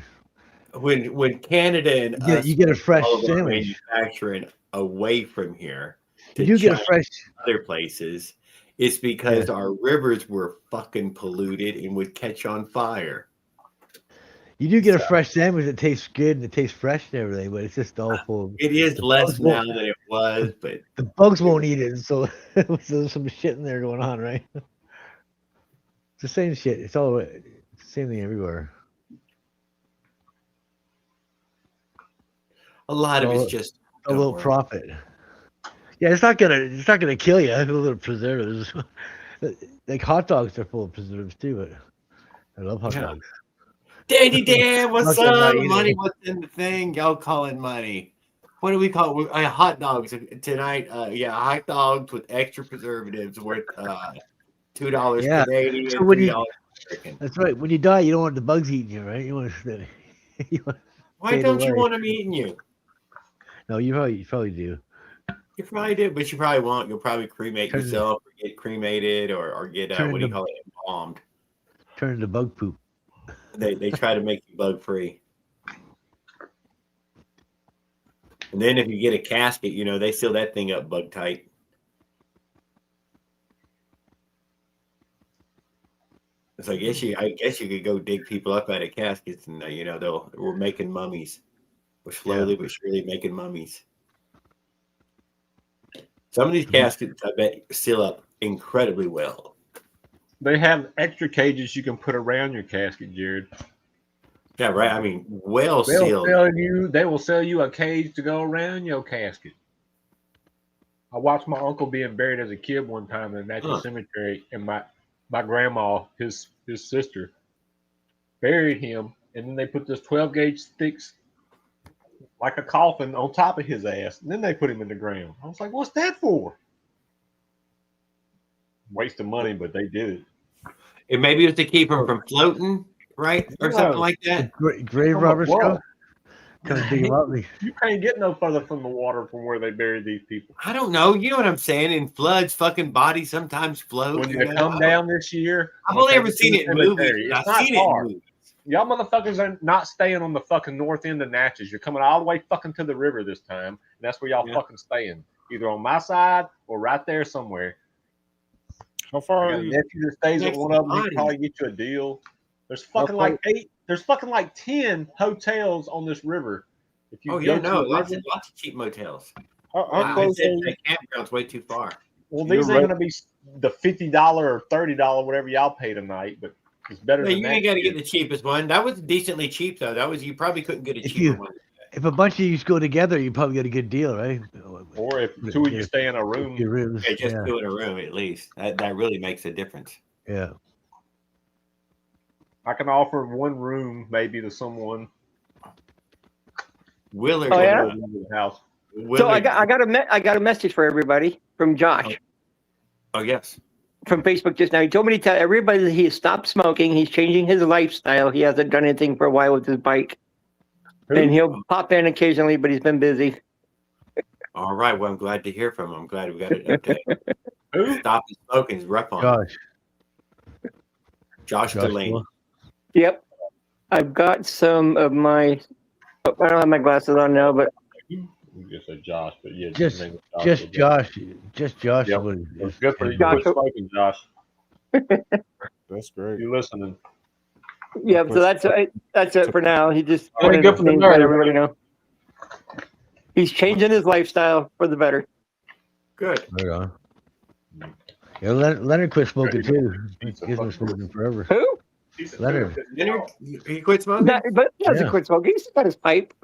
when Canada and you get a fresh all of our sandwich. manufacturing away from here to You get a China fresh. and other places, it's because our rivers were fucking polluted and would catch on fire. You do get a fresh sandwich that tastes good and it tastes fresh and everything, but it's just all full of. It is less now than it was, but The bugs won't eat it, so there's some shit in there going on, right? It's the same shit. It's the same thing everywhere. a lot of it's just a little profit. Yeah, it's not gonna kill you. A little preservatives. Like hot dogs are full of preservatives too, but I love hot dogs. Daddy Dan, what's Not up? either. Money, what's in the thing? Y'all calling money. What do we call it? Hot dogs tonight? Hot dogs with extra preservatives worth $2 Canadian, So when $3 American. That's right. When you die, you don't want the bugs eating you, right? You want to Why don't you want them eating you? No, you probably do. You probably do, but you probably won't. You'll probably cremate yourself, or get cremated, or get what do you call it, embalmed. Turn into bug poop. They try to make you bug free. And then if you get a casket, they seal that thing up bug tight. It's like I guess you could go dig people up out of caskets, and we're making mummies. We're slowly but surely making mummies. Some of these caskets, I bet, seal up incredibly well. They have extra cages you can put around your casket, Jared. Yeah, right. I mean, well They'll sealed. They will sell you a cage to go around your casket. I watched my uncle being buried as a kid one time in the National Cemetery, and my grandma, his sister, buried him, and then they put this 12-gauge sticks like a coffin on top of his ass, and then they put him in the ground. I was like, "What's that for?" Waste of money, but they did it. And maybe it's to keep him from floating, right, or something like that. Grave robbers go. You can't get no further from the water from where they buried these people. I don't know. You know what I'm saying? In floods, fucking bodies sometimes float. When they come down this year, I've only ever seen it in movies. It's I've seen it in movies. Y'all motherfuckers are not staying on the fucking north end of Natchez. You're coming all the way fucking to the river this time, and that's where y'all fucking staying. Either on my side or right there somewhere. How I far got are a you? nephew that stays at Next one to of them. He can bodies. probably get you a deal. There's How fucking far? like 8. There's fucking like 10 hotels on this river. If you Oh go yeah, to no, the river, lots of cheap motels. How I close said are you? that campground's way too far. well, You're these ain't right. gonna be the $50 or $30 whatever y'all pay tonight, but it's better No, than you that. ain't got to shit. get the cheapest one. That was decently cheap though. That was you probably couldn't get a If cheaper you one. if a bunch of you go together, you probably get a good deal, right? Or if two of you Get stay in a a room, few rooms. Yeah, just Yeah, two in a room at least. That really makes a difference. yeah. I can offer one room maybe to someone. Willard, Oh, Or yeah? go to the house. So I Willard. got a message for everybody from Josh Oh yes. from Facebook just now. He told me to tell everybody that he has stopped smoking. He's changing his lifestyle. He hasn't done anything for a while with his bike, and Who? he'll pop in occasionally, but he's been busy. All right. Well, I'm glad to hear from him. I'm glad we got an update. Who? Stop the smoking is rough on him. Josh Delaney. Joshua. Yep, I've got some of my. I don't have my glasses on now, but You just said Josh, but yeah, Just- his name is Just Josh. Just Josh. Yep. is what it is. Good for you. Josh- Quit smoking, Josh. That's great. You listening? yeah. So that's it for now. He just Very wanted good for the me to nerve. let everybody know. He's changing his lifestyle for the better. Good. Right on. Yeah, Leonard quit smoking too. He's been smoking forever. Who? Leonard. Leonard, he quit smoking. But he doesn't Yeah. quit smoking. He's got his pipe.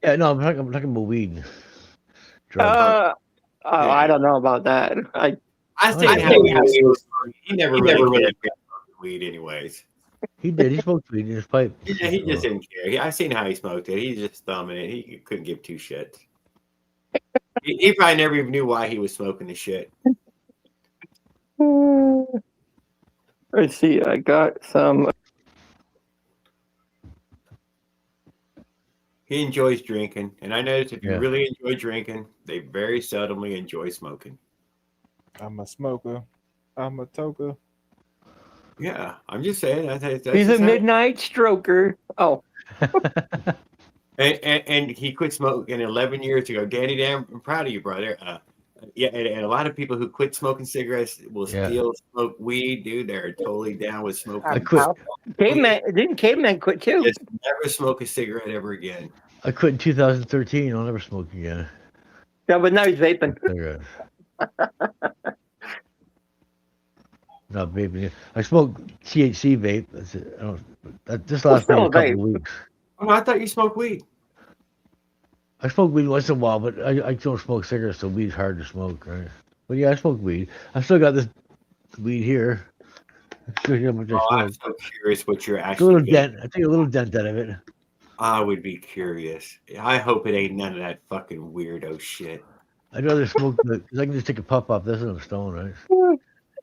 Yeah, no, I'm talking about weed. Drugs. I don't know about that. I Oh, seen yeah. how he was. He never really cared about weed, anyways. He did. He smoked weed in his pipe. Yeah, he just didn't care. I seen how he smoked it. He just thumbing it. He couldn't give two shits. He probably never even knew why he was smoking the shit. Let's see. I got some. He enjoys drinking, and I noticed if you Yeah. really enjoy drinking, they very seldomly enjoy smoking. I'm a smoker. I'm a toker. Yeah, I'm just saying. That's He's a just how- midnight stroker. Oh, and he quit smoking 11 years ago. Danny, damn, I'm proud of you, brother. Yeah, and a lot of people who quit smoking cigarettes will Yeah. still smoke weed, dude. They're totally down with smoking. I quit. Caveman quit too. Just never smoke a cigarette ever again. I quit in 2013. I'll never smoke again. Yeah, but now he's vaping. Cigarette. Not vaping. I smoke THC vape. That's it. That just lasts still me a a couple vape. of weeks. Oh, I thought you smoked weed. I smoke weed once in a while, but I don't smoke cigarettes, so weed's hard to smoke, right? But yeah, I smoke weed. I still got this weed here. Show you how much I Oh, I'm smoke. so curious what you're It's a actually little getting. dent. I take a little dent out of it. I would be curious. I hope it ain't none of that fucking weirdo shit. I'd rather smoke because I can just take a puff off this and I'm stoned, right?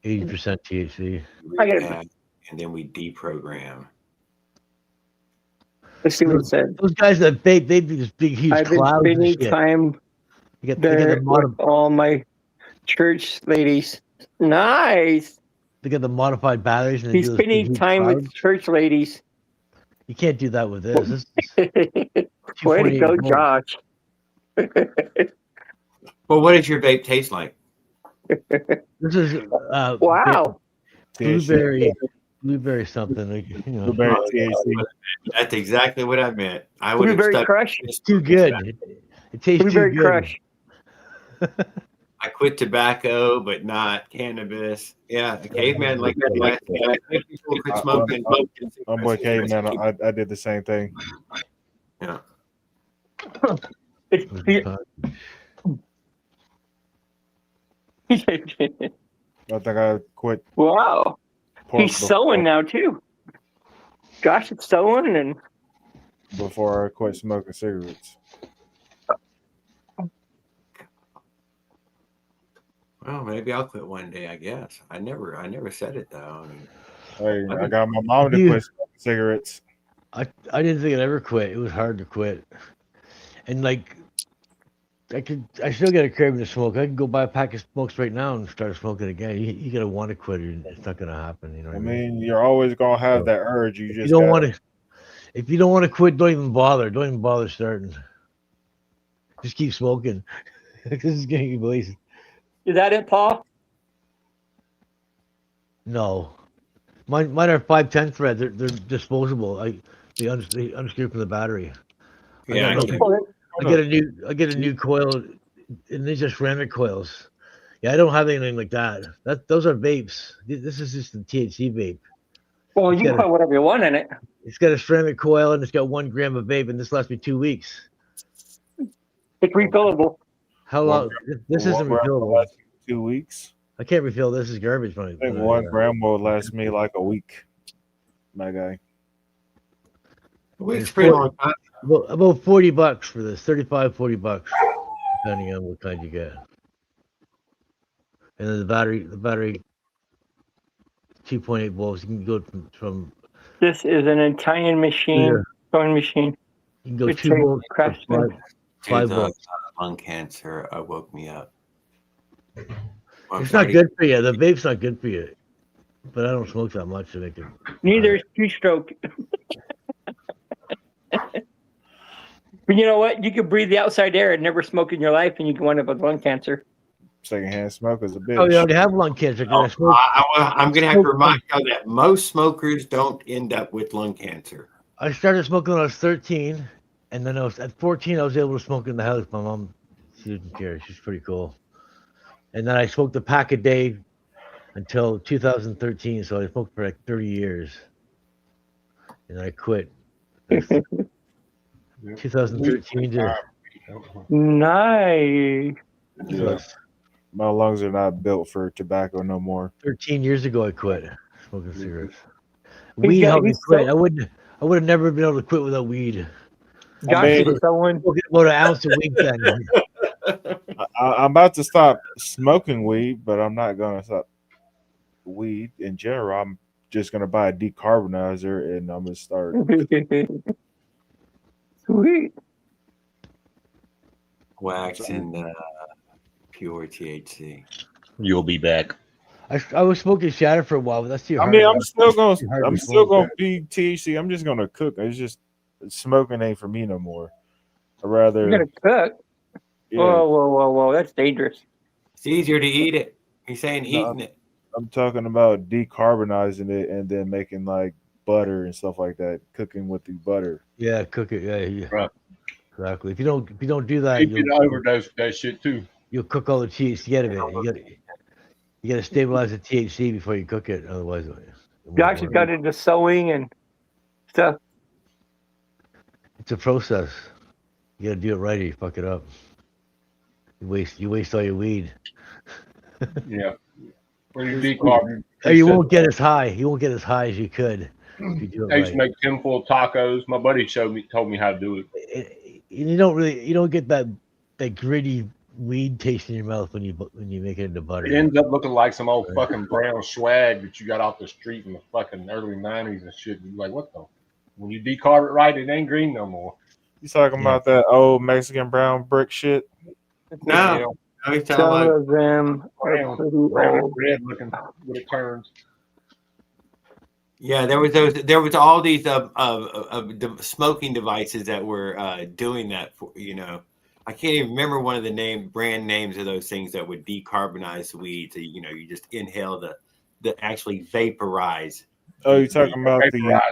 80% THC. I get it. Rehab, and then we deprogram. Let's see what it said. Those guys that vape, they do this big, huge I've been clouds and spending shit. time They get there the with all my church ladies. Nice. the modified batteries and they He's do this big, spending huge time clouds. with church ladies. You can't do that with this. This is Way to 248 go, volts. Josh. Well, what does your vape taste like? This is Wow. blueberry something. Like, you know, Blueberry THC. That's exactly what I meant. I would have Blueberry stuck. Crush. it's too good. It tastes Blueberry too good. Crush. I quit tobacco, but not cannabis. Yeah, the caveman like that. Like people quit smoking. I'm boy caveman. I did the same thing. Yeah. It was good time. I think I quit. Wow. pork He's sewing now too. Josh is sewing and before I quit smoking cigarettes. Well, maybe I'll quit one day. I guess. I never said it though. Hey, I got my mom to You- quit smoking cigarettes. I didn't think I'd ever quit. It was hard to quit. And like I still get a craving to smoke. I can go buy a pack of smokes right now and start smoking again. You gotta want to quit it. It's not gonna happen. You know what I I mean? mean, you're always gonna have that urge. You If just you don't gotta- want to. If you don't want to quit, don't even bother. Don't even bother starting. Just keep smoking. This is getting you wasted. is that it, Paul? No, mine are 510 thread. They're disposable. They unscrew from the battery. I Yeah, got I no. can't. I get a new coil, and these are ceramic coils. Yeah, I don't have anything like that. Those are vapes. This is just a THC vape. Well, It's you can got put whatever you want in it. it's got a ceramic coil and it's got 1 gram of vape, and this lasts me 2 weeks. It's refillable. How One long? gram, This one isn't gram will refillable. last me 2 weeks. I can't refill. This is garbage. I think 1 gram will last me like a week. My guy. Week's It's pretty 40 long time. about $40 for this. 35, $40, depending on what kind you get. And then the battery, 2.8 volts. You can go from This is an Italian machine, sewing machine. you can go It's 2 a volts to Craftsman. Dude, 5 the volts. lung cancer woke me up. Well, I'm It's not sorry. good for you. The vape's not good for you. But I don't smoke that much to make it. Neither is two-stroke. But you know what? You could breathe the outside air and never smoke in your life, and you can wind up with lung cancer. Secondhand smoke is a bitch. Oh, you already have lung cancer. Oh, I smoke. I'm going to have to remind you that most smokers don't end up with lung cancer. I started smoking when I was 13, and then at 14, I was able to smoke in the house. My mom, she didn't care. She's pretty cool. And then I smoked a pack a day until 2013, so I smoked for like 30 years. And I quit. 2013 to Nice. Yeah. My lungs are not built for tobacco no more. 13 years ago, I quit smoking cigarettes. He's Weed got- helped me he's quit. so- I would have never been able to quit without weed. Josh is someone. Smoking about an ounce a week then. I'm about to stop smoking weed, but I'm not going to stop weed in general. I'm just going to buy a decarbonizer and I'm going to start. Sweet. Wax and pure THC. You'll be back. I was smoking shatter for a while, but that's too I hard. mean, I'm still going Too hard to smoke. be THC. I'm just going to cook. It's just smoking ain't for me no more. I You're rather gonna cook. yeah, Whoa! That's dangerous. It's easier to eat it. He's saying No, heating it. I'm talking about decarbonizing it and then making like butter and stuff like that, cooking with the butter. Yeah, cook it. Yeah. Right. Exactly. If you don't do that, You can overdose with that shit too. you'll cook all the THC out of it. You got to stabilize the THC before you cook it, otherwise. It won't Josh has work. got into sewing and stuff. It's a process. You got to do it right, or you fuck it up. You waste all your weed. Yeah. When you decarb, Or you won't get as high. You won't get as high as you could if you do I it used to right. make tinfoil tacos. My buddy told me how to do it. You don't get that gritty weed taste in your mouth when you make it into butter. It ends up looking like some old fucking brown swag that you got off the street in the fucking early 90s and shit. You're like, what the? When you decarb it right, it ain't green no more. You talking about that old Mexican brown brick shit? No. I was Some talking about of them are Brown, pretty brown and old. red looking when it turns. yeah, there was all these smoking devices that were doing that for, I can't even remember one of the brand names of those things that would decarbonize the weed. So, you just inhale the actually vaporize. Oh, you talking about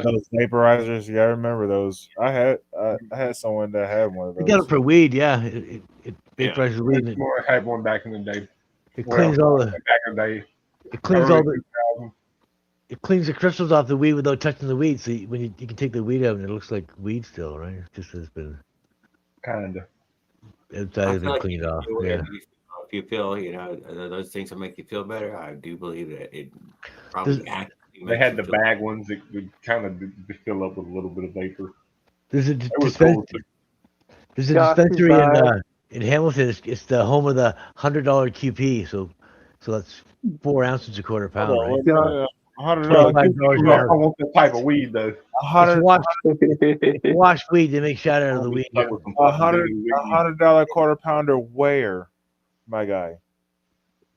those vaporizers? Yeah, I remember those. I had someone that had one of You those. got it for weed, yeah. It vaporizes the weed. And I had one back in the day. it cleans all the back in the day. it cleans all Early the 2000s. it cleans the crystals off the weed without touching the weed. So when you can take the weed out and it looks like weed still, right? It just has been Kinda. it's I been feel like cleaned you off. can do Yeah. whatever you feel. If you feel, those things will make you feel better, I do believe that it probably actively They makes had you the feel bag ones that would kind of fill up with a little bit of vapor. There's a They were cool. There's a Josh is dispensary back. in Hamilton. It's the home of the $100 QP. So that's 4 ounces a quarter pound, right? Yeah. $100. $25 I want that type of weed though. It's wash weed. They make shot out of the weed. $100 quarter pounder where, my guy?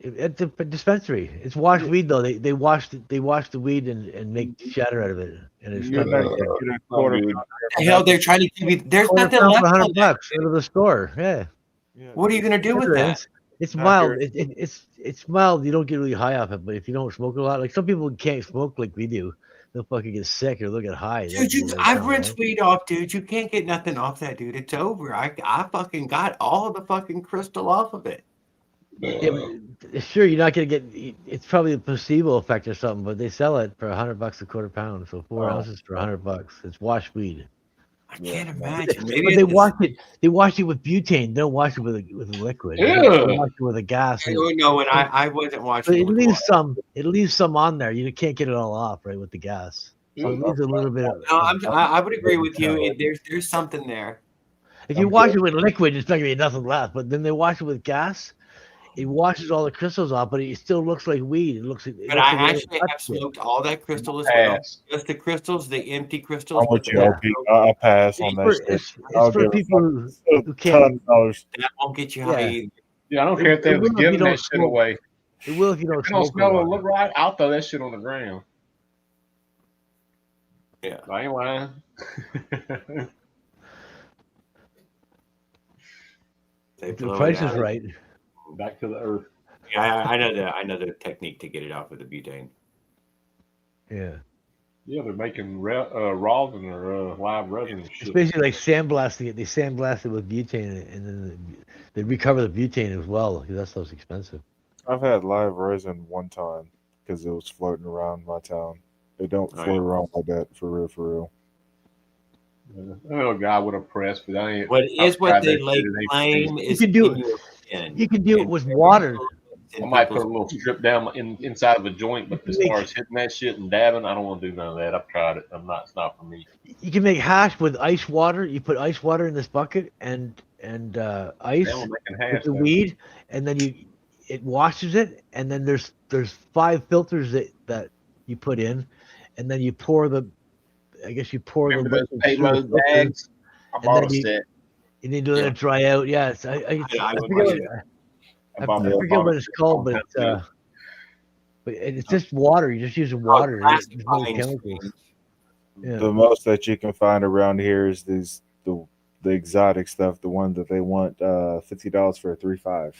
It's a dispensary. It's washed weed though. They wash the weed and make shatter out of it. And it's You're not gonna get a quarter pounder. the hell they're trying to give you. There's quarter nothing pound left for on $100 out of the store. Yeah. What are you going to do with that? It's Not mild. here. It's mild. You don't get really high off it, but if you don't smoke a lot, like some people can't smoke like we do, they'll fucking get sick or they'll get high. They'll Dude, go right I've down, rinsed right? weed off, dude. You can't get nothing off that, dude. It's over. I fucking got all the fucking crystal off of it. Yeah, but sure, you're not gonna get. It's probably a placebo effect or something, but they sell it for $100 a quarter pound, so 4 ounces for $100. It's washed weed. I can't Yeah. imagine. Maybe But they it's wash it. They wash it with butane. They don't wash it with a liquid. They Ew. wash it with a gas. I And don't know, and I wasn't but watching it it with leaves water. some. It leaves some on there. You can't get it all off, right, with the gas. So it leaves a little bit of. No, I would agree with you. There's something there. If you wash it with liquid, it's not gonna be nothing left. But then they wash it with gas. It washes all the crystals off, but it still looks like weed. It looks. It But looks I like you actually have touched it. smoked all that crystal as well. Pass. Just the crystals, the empty crystals. I'm with but you, the OP. I'll pass on It's that for, shit. it's, I'll it's for give a people fuck who a can't. ton of dollars. that won't get you high Yeah. either. Yeah, I don't care if they It was will if you giving don't that shit smoke. away. It will if you don't If it don't smoke a smell or lot. look right, I'll throw that shit on the ground. Yeah. I ain't lying. They If the blow it price is out. right. Back to the earth. Yeah, I know the technique to get it off with the butane. Yeah. Yeah, they're making rosin or live resin and It's shit. basically like sandblasting it. They sandblast it with butane, and then they recover the butane as well because that stuff's expensive. I've had live resin one time because it was floating around my town. They don't Oh, float yeah. around like that for real, for real. I know a guy with a press, but I ain't. What I've is what tried they that lay shit, it ain't for claim me. is can do in it. your skin. You can do it And with every water. little bit I in might put a people's- little strip down inside of a joint, but as far as hitting that shit and dabbing, I don't want to do none of that. I've tried it. It's not for me. You can make hash with ice water. You put ice water in this bucket and ice Now we're making with hash. the now. weed, and then it washes it, and then there's 5 filters that you put in, and then you pour the. I guess you pour Remember the those liquid through the payload filter, bags? I and bought then a you set. need to let it dry out. Yes, I I forget would what, like I bought I forget what it's called, but it's just water. You're just using water. There's plastic no pine chemicals. strings. Yeah. The most that you can find around here is the exotic stuff, the one that they want $50 for a 3.5.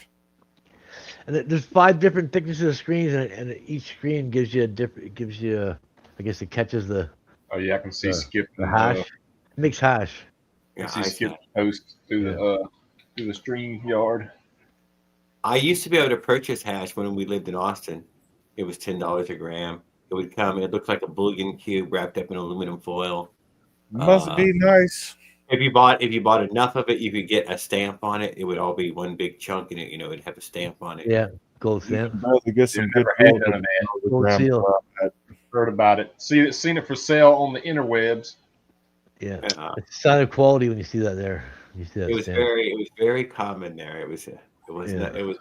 And there's 5 different thicknesses of screens, and each screen gives you a different. It gives you, I guess, it catches the Oh yeah, I can see Skip. hash. It makes hash. I Yeah, see I Skip can't. post through the stream yard. I used to be able to purchase hash when we lived in Austin. It was $10 a gram. It would come. It looked like a bullion cube wrapped up in aluminum foil. Must be nice. If you bought enough of it, you could get a stamp on it. It would all be one big chunk, and it'd have a stamp on it. Yeah, gold You stamp. can barely get some Dude, good never had deals none of with that. Gold gram seal. where I'm at. Heard about it. Seen it for sale on the interwebs. Yeah, Uh, it's a sign of quality when you see that there. You see that it was stamp. very common there. It was Yeah. not, it was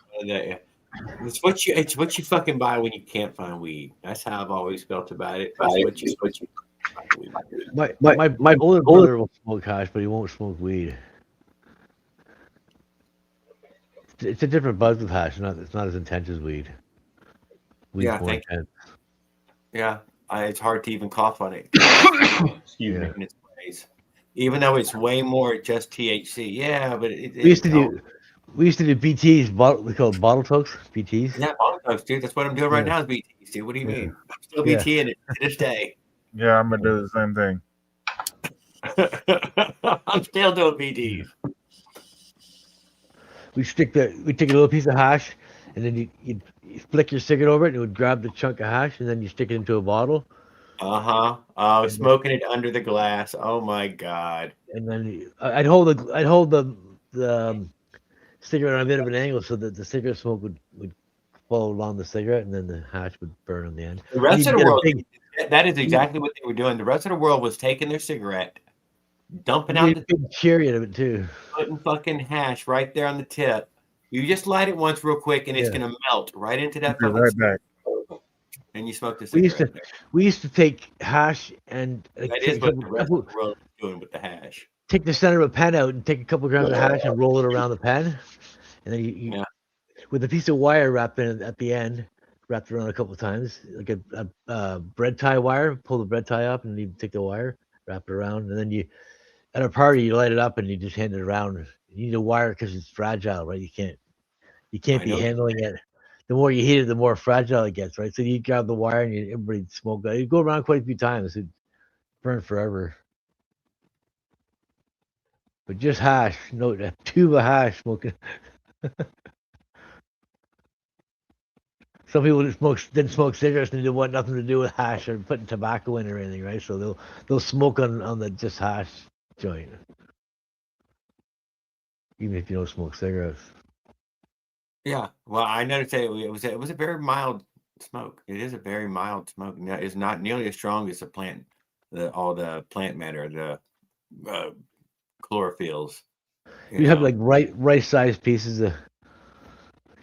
it's what you fucking buy when you can't find weed. That's how I've always felt about it. It's what you My older brother will smoke hash, but he won't smoke weed. It's a different buzz with hash. It's not as intense as weed. Weed's Yeah, more thank intense. Yeah, it's hard to even cough on it. Excuse me. In its ways. Even though it's way more just THC. Yeah, but We used to do BTs. We call it bottle tokes. BTs. Yeah, bongos, dude. That's what I'm doing right Yeah. now is BTs, dude. What do you Yeah. mean? I'm still Yeah. BT in it to this day. Yeah, I'm gonna do the same thing. I'm still doing BTs. We take a little piece of hash, and then you flick your cigarette over it, and it would grab the chunk of hash, and then you stick it into a bottle. Oh, smoking it under the glass. Oh my god. And then I'd hold the cigarette on a bit of an angle so that the cigarette smoke would flow along the cigarette, and then the hash would burn on the end. The rest You'd of the get a world, big- that is exactly what they were doing. The rest of the world was taking their cigarette, dumping you out get the a big cherry out of it too. putting fucking hash right there on the tip. You just light it once real quick, and it's Yeah. gonna melt right into that Be fucking right back. and you smoke the We used cigarette. We used to take hash and That is what the rest of the world is doing with the hash. take the center of a pen out and take a couple grams of hash and roll it around the pen, and then you Yeah. with a piece of wire wrapped in it at the end, wrapped around a couple of times, like a bread tie wire. Pull the bread tie up, and you take the wire, wrap it around, and then at a party you light it up and you just hand it around. You need a wire because it's fragile, right? You can't You can't I be know. handling it. The more you heat it, the more fragile it gets, right? So you grab the wire and everybody smoke it. You go around quite a few times. It burn forever. But just hash, no, a tube of hash smoking. Some people didn't smoke cigarettes and they want nothing to do with hash or putting tobacco in or anything, right? So they'll smoke on the just hash joint, even if you don't smoke cigarettes. Yeah. Well, I noticed that it was a very mild smoke. It is a very mild smoke. It's not nearly as strong as all the plant matter, the chlorophylls. You You have know, like rice-sized pieces of.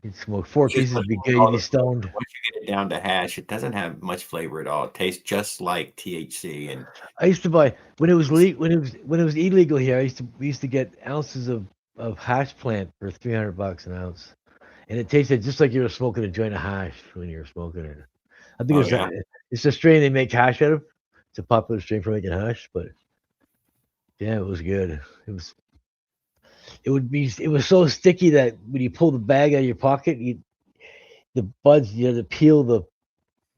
You'd smoke four just pieces, like be good. You'd all be stoned. once you get it down to hash, it doesn't have much flavor at all. It tastes just like THC. And I used to buy when it was when it was illegal here. We used to get ounces of hash plant for $300 an ounce, and it tasted just like you were smoking a joint of hash when you were smoking it. I think oh yeah, it's a strain they make hash out of. It's a popular strain for making hash, but yeah, it was good. It was so sticky that when you pull the bag out of your pocket, the buds you had to peel the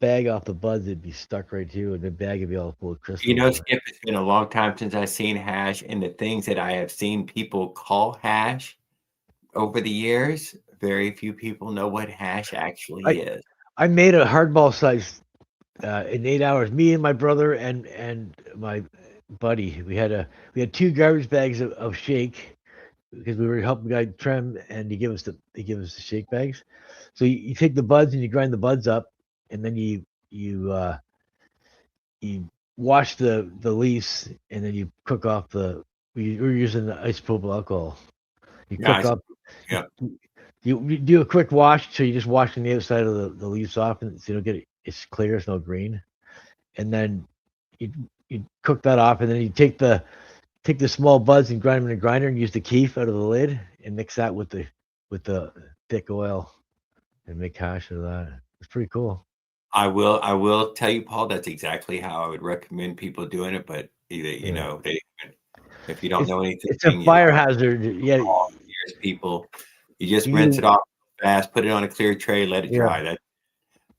bag off the buds, it'd be stuck right to you, and the bag would be all full of you crystals. know, Skip, it's been a long time since I've seen hash, and the things that I have seen people call hash over the years, very few people know what hash actually is. I made a hardball size in 8 hours. Me and my brother and my buddy, we had 2 garbage bags of shake because we were helping the guy trim, and he gave us the shake bags. So you take the buds and you grind the buds up, and then you wash the leaves, and then you cook off the. We were using the isopropyl alcohol. You cook Guys, up. yeah. You do a quick wash, so you're just washing the outside of the leaves off, and so you don't get it's clear, it's no green. And then you you cook that off, and then you take the small buds and grind them in a grinder, and use the keef out of the lid, and mix that with the thick oil, and make hash of that. It's pretty cool. I will tell you, Paul, that's exactly how I would recommend people doing it. But either, you Yeah. know, if you don't know anything, It's a you fire hazard. Yeah, know, here's people, you just you rinse do- it off fast, put it on a clear tray, let it yeah, dry. That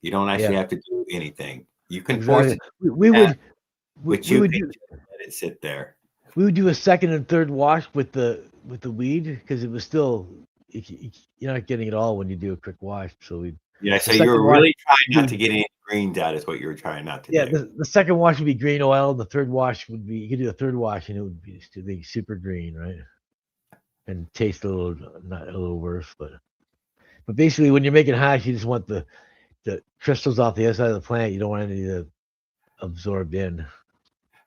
you don't actually yeah, have to do anything. You can force exactly. it, We to that, would but we you would can do just let it sit there. we would do a second and third wash with the weed because it was still you're not getting it all when you do a quick wash. So Yeah, the so you second were wash really trying not to would get any greens out, is what you were trying not to yeah, do. the second wash would be green oil. The third wash would be you could do a third wash and it would be super green, right? And taste a little not a little worse, but basically when you're making hash, you just want the crystals off the outside of the plant. You don't want any of the absorbed in.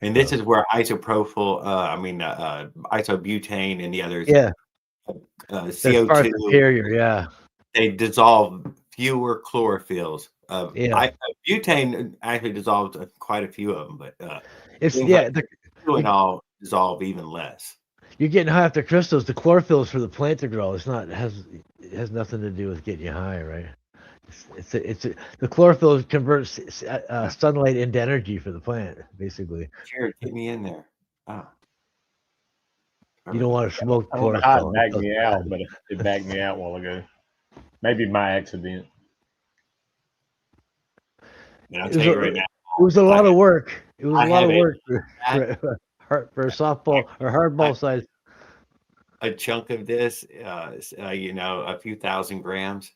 And this So is where isobutane and the others, yeah, that's far CO2, superior. Yeah, they dissolve fewer chlorophylls. yeah. Butane actually dissolves quite a few of them, but It's things like CO2 you, and all dissolve even less. you're getting high off the crystals. The chlorophyll is for the plant to grow. It has nothing to do with getting you high, right? The chlorophyll converts sunlight into energy for the plant, basically. Jared, get me in there. Ah, You don't want to smoke I don't know how it chlorophyll. It backed goes me bad. out, but it backed me out a while ago. Maybe my accident. and I'll It was tell a, you right now, it was a I lot of have, work. It was I a lot have of a work that, for a softball or hardball size. a chunk of this, a few thousand grams.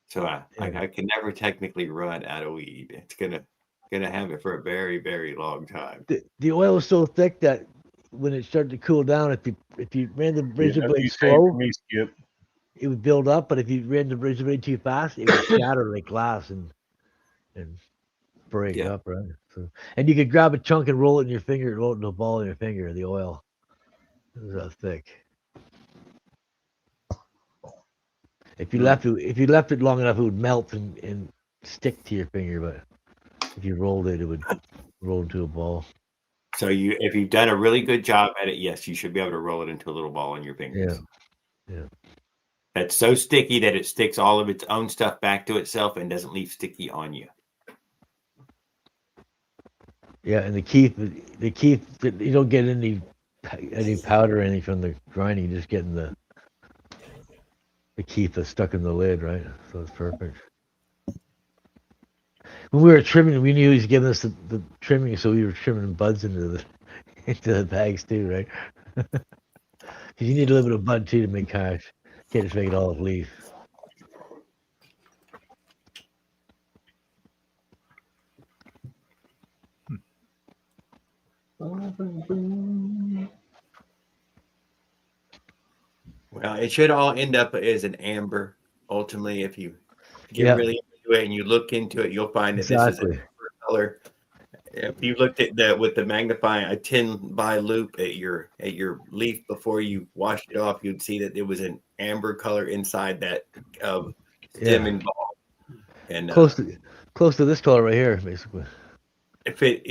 So Yeah. I can never technically run out of weed. It's gonna have it for a very, very long time. The oil was so thick that when it started to cool down, if you ran the Yeah, razor that's blade you saying for slow, me, Skip. it would build up. But if you ran the razor blade too fast, it would shatter like glass and break Yeah. up, right? So, and you could grab a chunk and roll it in your finger, roll it into a ball in your finger. The oil it was that thick. If you left it long enough, it would melt and stick to your finger. But if you rolled it, it would roll into a ball. So if you've done a really good job at it, yes, you should be able to roll it into a little ball in your Yeah, fingers. yeah. That's so sticky that it sticks all of its own stuff back to itself and doesn't leave sticky on you. Yeah, and the keef, you don't get any powder or anything from the grinding. You're just getting the keep that's stuck in the lid, right? So it's perfect. When we were trimming, we knew he was giving us the trimming, so we were trimming buds into the into the bags too, right? Because you need a little bit of bud too to make hash. Can't just make it all of leaf. Well, it should all end up as an amber. Ultimately, if you get Yeah, really into it and you look into it, you'll find that this is an exactly. amber color. If you looked at that with the magnifying a 10 by loop at your leaf before you washed it off, you'd see that there was an amber color inside that stem Yeah, and ball. And close to this color right here, basically.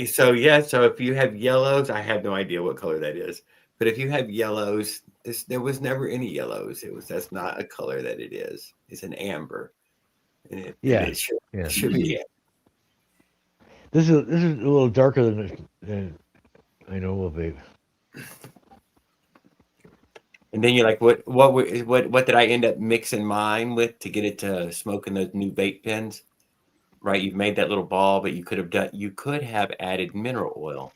so if you have yellows, I have no idea what color that is. But if you have yellows, there was never any yellows. That's not a color that it is. It's an amber, and Yeah, it yeah. should be amber. This is a little darker than I know of vape. And then you're like, what did I end up mixing mine with to get it to smoke in those new vape pens? Right, you've made that little ball, but you could have added mineral oil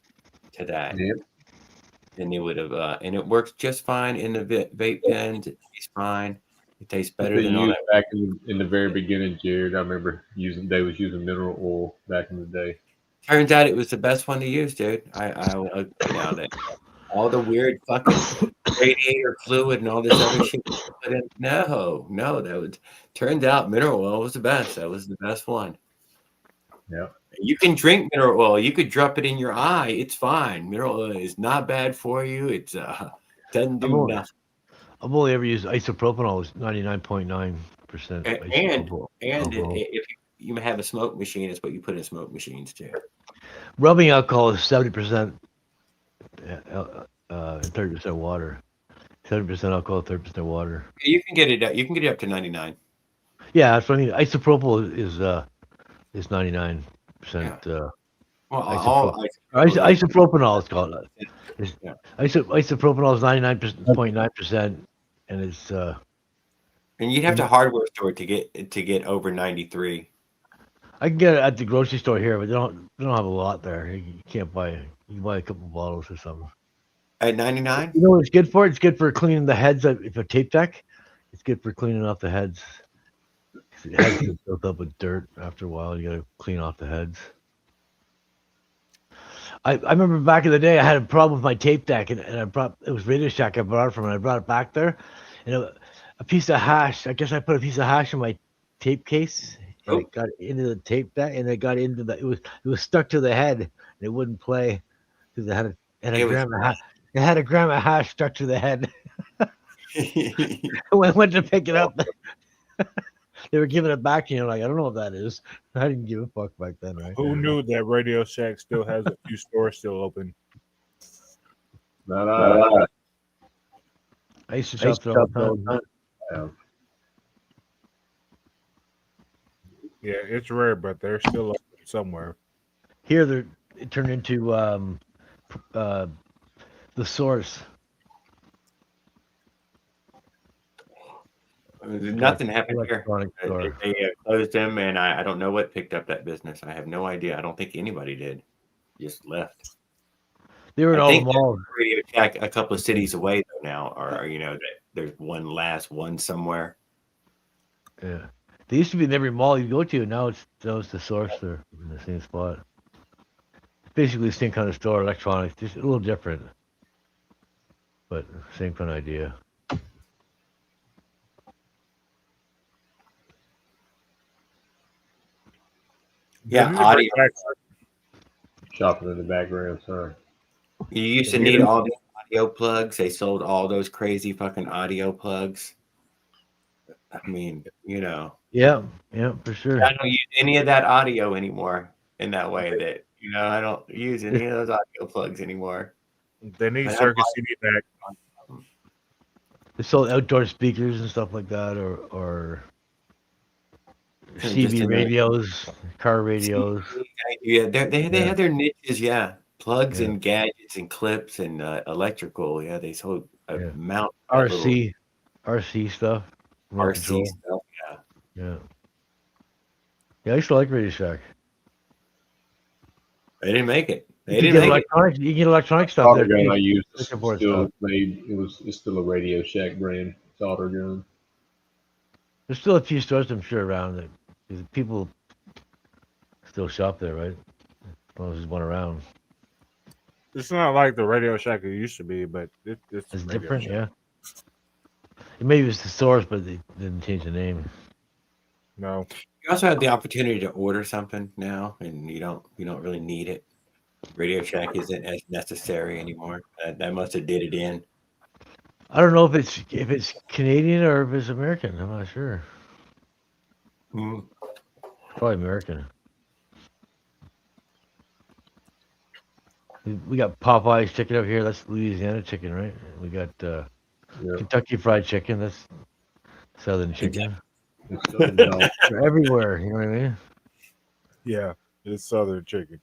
to that, Yep. and it would have, and it works just fine in the vape pens. It tastes fine. It tastes What better they than all used that. back in the very beginning, Jared. I remember they was using mineral oil back in the day. Turns out it was the best one to use, dude. I will now that all the weird fucking radiator fluid and all this other shit. Put in, no, that was turns out mineral oil was the best. That was the best one. Yeah. You can drink mineral oil. You could drop it in your eye. It's fine. Mineral oil is not bad for you. It's doesn't I've do only, nothing. I've only ever used isopropanol. It's 99.9% And isopropyl if alcohol. you have a smoke machine, it's what you put in smoke machines too. Rubbing alcohol is 70% and 30% water. 70% alcohol, 30% water. You can get it. You can get it up to 99. Yeah, that's what I mean. Isopropyl is 99%. Yeah. Well, Isopropyl. all isopropyl, Isopropanol is called. It's, yeah. Isopropanol is 99.9%, and it's And you'd have to hardware store to get over 93. I can get it at the grocery store here, but they don't have a lot there. You can't buy it. You can buy a couple bottles or something. At 99? You know what it's good for? It's good for cleaning the heads if a tape deck. It's good for cleaning off the heads. The heads get built up with dirt after a while. You gotta clean off the heads. I remember back in the day, I had a problem with my tape deck, and I brought it was Radio Shack I brought it from, and I brought it back there, and a piece of hash. I guess I put a piece of hash in my tape case, and it got into the tape deck, and it got into the. It was stuck to the head, and it wouldn't play because it had a gram of hash. It had a gram of hash stuck to the head. When I went to pick it up, they were giving it back to you. Like, I don't know what that is. I didn't give a fuck back then, right? Who knew that Radio Shack still has a few stores still open? Not I. I used to shop there all the time. Yeah, it's rare, but they're still open somewhere. Here, it turned into the source. Nothing happened here. Store. They closed them, and I don't know what picked up that business. I have no idea. I don't think anybody did. Just left. They were in all the malls. Radio Shack a couple of cities away though now, or that there's one somewhere. Yeah, they used to be in every mall you go to. Now it's the source. They're in the same spot. Basically the same kind of store, electronics, just a little different, but same kind of idea. Yeah, audio. Shopping in the background, sorry. You used to need all these audio plugs. They sold all those crazy fucking audio plugs. I mean, Yeah, for sure. I don't use any of that audio anymore in that way. That I don't use any of those audio plugs anymore. They need circuit CD back. They sold outdoor speakers and stuff like that, or CB radios, car radios. Yeah, they had their niches. Yeah, plugs and gadgets and clips and electrical. Yeah, they sold a amount. RC stuff. remote RC control. stuff. Yeah. Yeah. Yeah, I used to like Radio Shack. They didn't make it. They You can didn't get make it. electronic. You can get electronic stuff Solder there gun I too. used Switching is board still stuff. made. It's still a Radio Shack brand solder gun. There's still a few stores, I'm sure, around that 'cause people still shop there, right? As long as there's one around. It's not like the Radio Shack it used to be, but it's It's Radio different, Shack. yeah. Maybe it's the source, but they didn't change the name. No. You also have the opportunity to order something now, and you don't really need it. Radio Shack isn't as necessary anymore. That must have did it in. I don't know if it's Canadian or if it's American. I'm not sure. Mm. It's probably American. We got Popeye's chicken up here. That's Louisiana chicken, right? We got Yeah. Kentucky Fried Chicken. That's Southern chicken. It's Southern dog. They're everywhere. You know what I mean? Yeah, it's Southern chicken.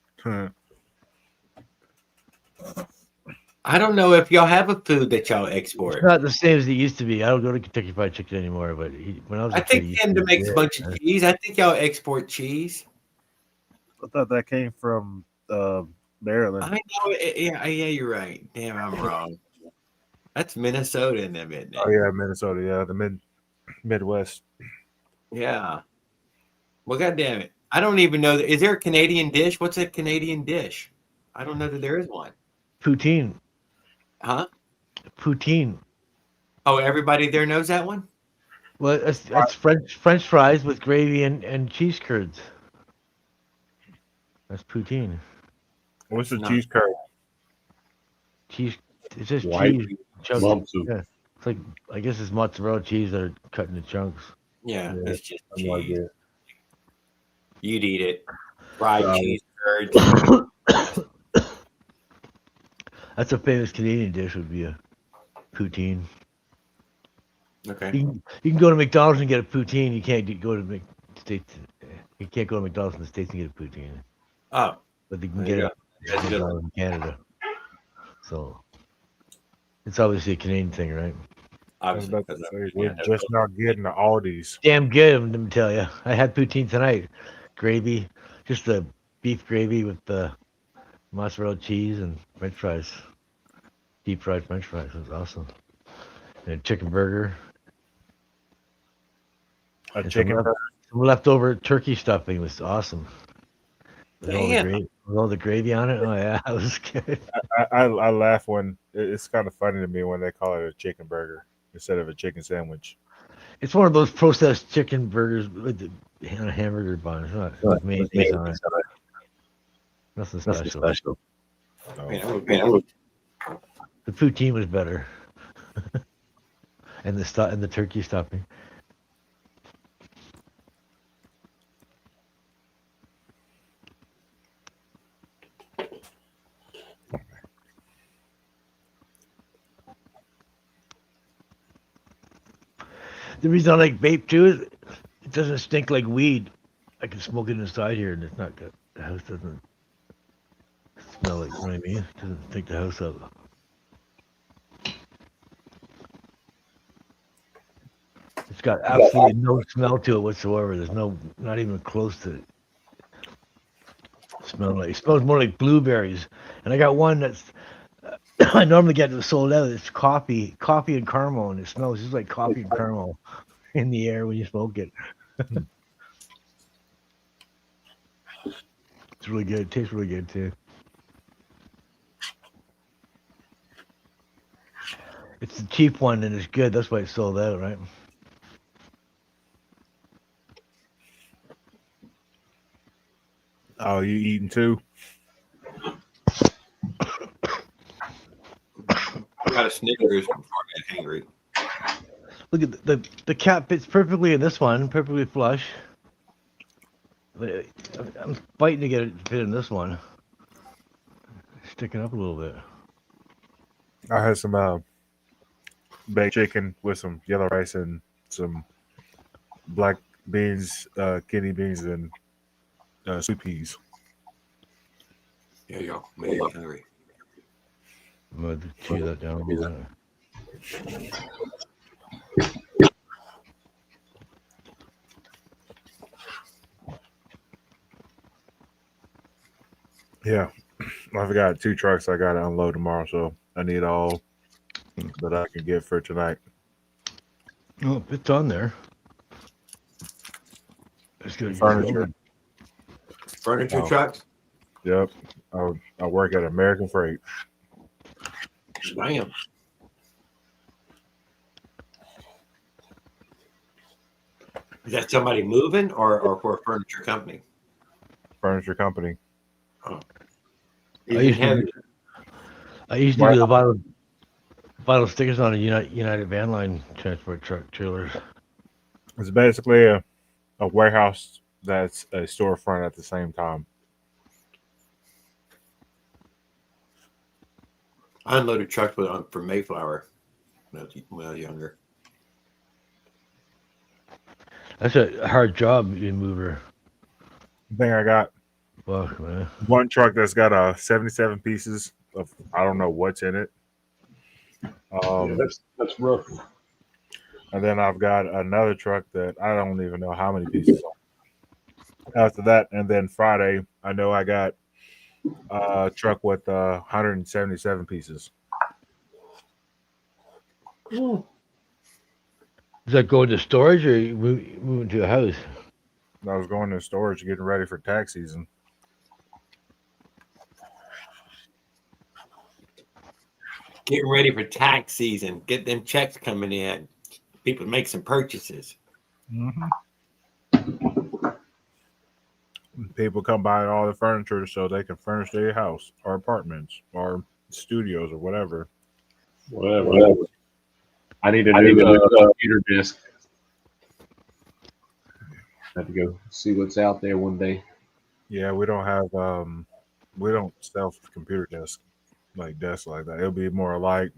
I don't know if y'all have a food that y'all It's export. not the same as it used to be. I don't go to Kentucky Fried Chicken anymore. But when I was a I kid, think it used Canada be makes a good, bunch of man. cheese. I think y'all export cheese. I thought that came from Maryland. I know. Yeah, you're right. Damn, I'm wrong. That's Minnesota in them, isn't it? Oh yeah, Minnesota. Yeah, the Midwest. Yeah. Well, goddamn it. I don't even know. Is there a Canadian dish? What's a Canadian dish? I don't know that there is one. Poutine. Huh? Poutine. Oh, everybody there knows that one? Well, that's French fries with gravy and cheese curds. That's poutine. What's the No. cheese curd? Cheese. It's just White cheese. Chunks. lumps of Yeah. It's like I guess it's mozzarella cheese that are cut into chunks. Yeah, Yeah, it's just something like cheese. that. You'd eat it. Fried Right. cheese curds. That's a famous Canadian dish. Would be a poutine. Okay. You can go to McDonald's and get a poutine. You can't go to States. You can't go to McDonald's in the States and get a poutine, Oh, but you can there get you it go. That's at good. McDonald's in Canada. So it's obviously a Canadian thing, right? I was Obviously, about to because say we're just now getting the Aldi's. Damn good, let me tell you. I had poutine tonight. Gravy, just the beef gravy with the mozzarella cheese and French fries. Deep fried French fries. It was awesome. And a chicken burger. A And chicken burger. some leftover turkey stuffing was awesome. With all the Damn. gravy, with all the gravy on it. Oh yeah, it was good. I laugh when it's kind of funny to me when they call it a chicken burger instead of a chicken sandwich. It's one of those processed chicken burgers with the hamburger bun. It's not with mayonnaise on it. Nothing special. No. Man, The poutine was better. and the turkey stuffing. The reason I like vape too is it doesn't stink like weed. I can smoke it inside here, and it's not good. The house doesn't smell like. You know what I mean? It doesn't stink the house up. It's got absolutely no smell to it whatsoever. There's not even close to it. It smells more like blueberries. And I got one that's I normally get it sold out. It's coffee and caramel, and it smells just like coffee and caramel in the air when you smoke it. It's really good. It tastes really good too. It's the cheap one and it's good. That's why it's sold out, right? Oh, you eating too? I got a Snickers before I get hungry. Look at the cap fits perfectly in this one, perfectly flush. But I'm fighting to get it to fit in this one. Sticking up a little bit. I had some baked chicken with some yellow rice and some black beans, kidney beans, and sweet peas. There you go. Made me hungry. I'm going to chew that down a little bit. Yeah, I've got 2 trucks I got to unload tomorrow, so I need all that I can get for tonight. Oh, it's on there. It's good. Furniture. Furniture Oh, trucks. yep. I work at American Freight. Damn. Is that somebody moving or for a furniture company? Furniture company. Oh. I Is it used to heavy? do, I used to do the vital stickers on a United Van Line transport truck trailers. It's basically a warehouse that's a storefront at the same time. I unloaded trucks from Mayflower when I was younger. That's a hard job, being mover. I think I got Fuck, man. one truck that's got 77 pieces of I don't know what's in it. Yeah, that's rough. And then I've got another truck that I don't even know how many pieces on. After that, and then Friday, I know I got a truck with 177 pieces. Is that going to storage or you moving to a house? I was going to storage, getting ready for tax season. Getting ready for tax season. Get them checks coming in. People make some purchases. Mm-hmm. People come buy all the furniture so they can furnish their house or apartments or studios or whatever. Whatever. I need a new computer desk. I have to go see what's out there one day. Yeah, we don't sell computer desks like desks like that. It'll be more like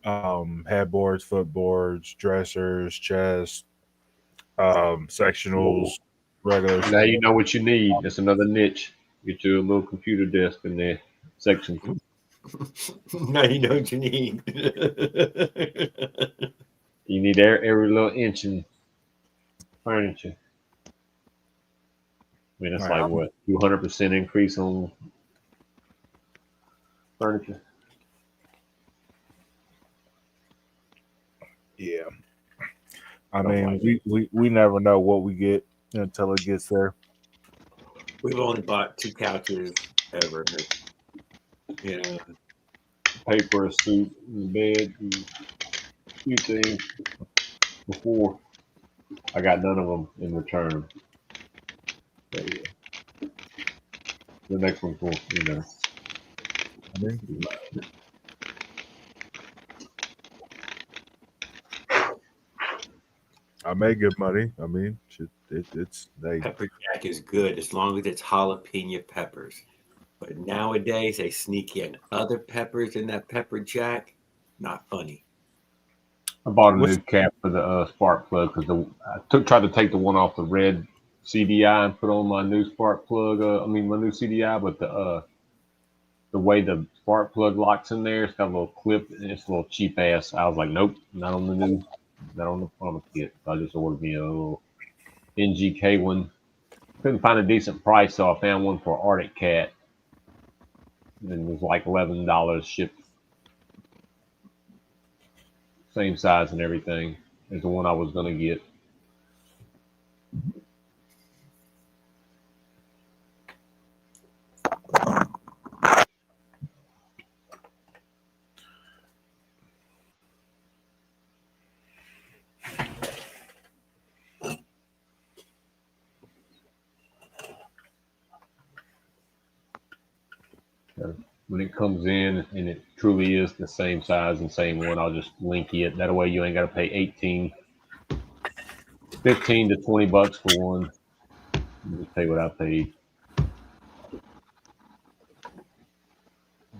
headboards, footboards, dressers, chests, sectionals, regular. Now you know what you need. That's another niche. Get you a little computer desk in there section. Now you know what you need. You need every little inch in furniture. I mean, it's Right. like what 200% increase on furniture. Yeah. I Something mean, like that. we never know what we get until it gets there. We've only bought 2 couches ever. Yeah. Pay for a suit and bed and a few things before. I got none of them in return. So yeah, the next one's will, I mean, I make good money. I mean, it's they. Pepper jack is good as long as it's jalapeno peppers. But nowadays they sneak in other peppers in that pepper jack. Not funny. I bought a What's new cap for the spark plug because tried to take the one off the red CDI and put on my new spark plug. My new CDI, but the way the spark plug locks in there, it's got a little clip and it's a little cheap ass. I was like, nope, not on the promise kit. So I just ordered me a little NGK one. Couldn't find a decent price, so I found one for Arctic Cat, and it was like $11 shipped, same size and everything as the one I was gonna get. When it comes in and it truly is the same size and same one, I'll just link it. That way you ain't got to pay 15 to 20 bucks for one. I'll just pay what I paid.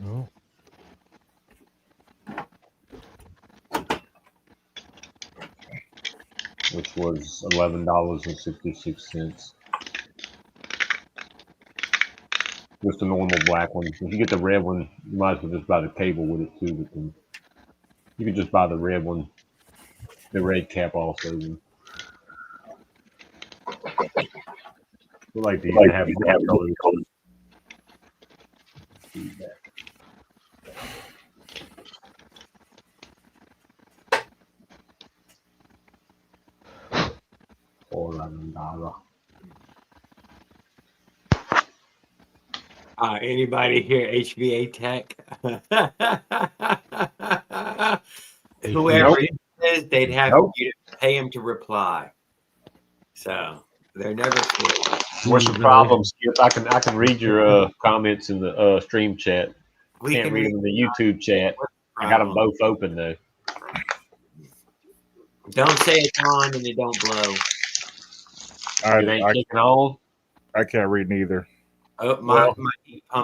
No. Which was $11.66. Just the normal black one. If you get the red one, you might as well just buy the cable with it too. But then you can just buy the red one, the red cap also. Then. I like these. They have different colors. feedback. $4. Anybody here HVA tech? Whoever it is, they'd have Nope. you to pay him to reply. So they're never free. What's the problem, Skip? I can read your comments in the stream chat. We Can't can read them in the YouTube chat. I got them both open though. Don't say it's on and it don't blow. It ain't kicking on. I can't read neither. Oh,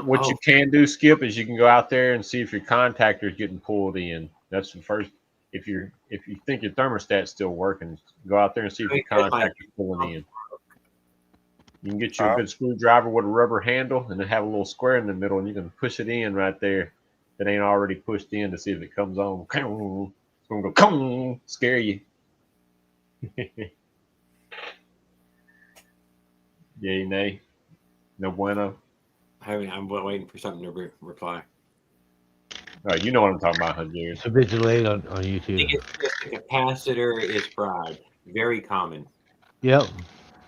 What you can do, Skip, is you can go out there and see if your contactor is getting pulled in. That's the first. If you think your thermostat's still working, go out there and see if your contactor's pulling in. You can get you a good screwdriver with a rubber handle, and then have a little square in the middle, and you can push it in right there. That ain't already pushed in to see if it comes on. It's gonna go scare you. Yay, nay, no bueno. I'm waiting for something to reply. Oh, you know what I'm talking about, Jared. It's a bit delayed on I YouTube. think it's just the capacitor is fried. Very common. Yep.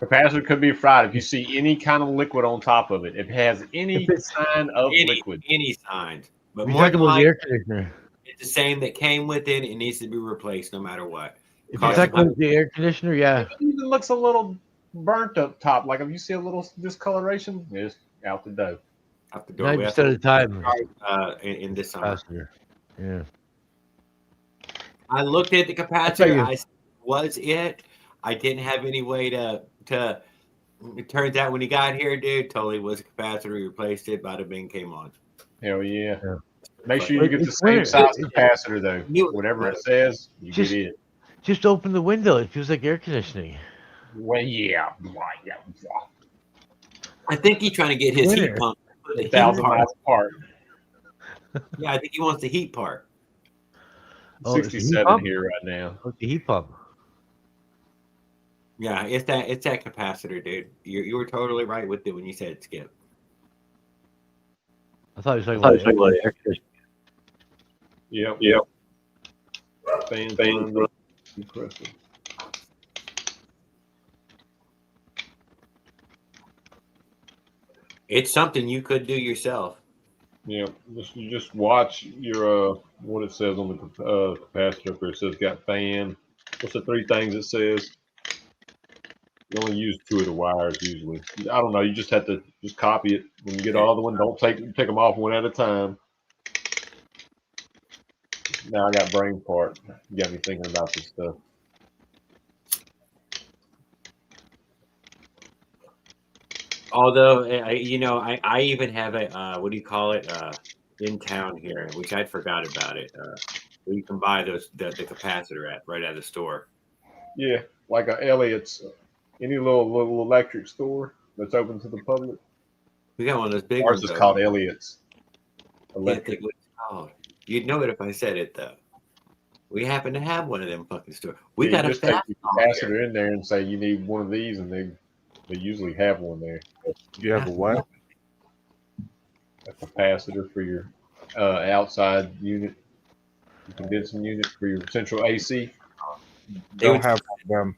Capacitor could be fried. If you see any kind of liquid on top of it, if it has any sign of liquid. Any signs. But You're more talking than about the likely, air conditioner. it's the same that came with it. It needs to be replaced no matter what. If you're talking about the air conditioner, yeah. It even looks a little burnt up top. Like if you see a little discoloration, it's out the door. Out the door. 90% of the time. In this summer. Capacitor. Yeah. I looked at the capacitor. I said, was it? I didn't have any way to. It turns out when he got here, dude, totally was a capacitor. He replaced it. Bada bing, came on. Hell yeah. Make sure you get the same size capacitor though. Whatever it says, you get it. Just open the window. It feels like air conditioning. Well, yeah. I think he's trying to get his heat pump. The 1,000 miles apart. Yeah, I think he wants the heat part. 67 here right now. Oh, the heat pump. Yeah, it's that capacitor, dude. You were totally right with it when you said Skip. I thought you were talking about air conditioning. Yep. Fan. Impressive. It's something you could do yourself. Yeah, you just watch your what it says on the capacitor. Where it says got fan. What's the three things it says? You only use two of the wires usually. I don't know. You just have to just copy it when you get all the one. Don't take them off one at a time. Now I got brain fart. You got me thinking about this stuff. Although, I even have a, what do you call it, in town here, which I'd forgot about it. Where you can buy the capacitor right out of the store. Yeah, like a Elliott's, any little electric store that's open to the public. We got one of those big ones. ones. Ours is called Elliott's. Electric. What it's called. You'd know it if I said it, though. We happen to have one of them fucking stores. We got a just take the capacitor in there and say you need one of these, and they usually have one there. You have a what? A capacitor for your outside unit, your condensing unit for your central AC. Don't have them.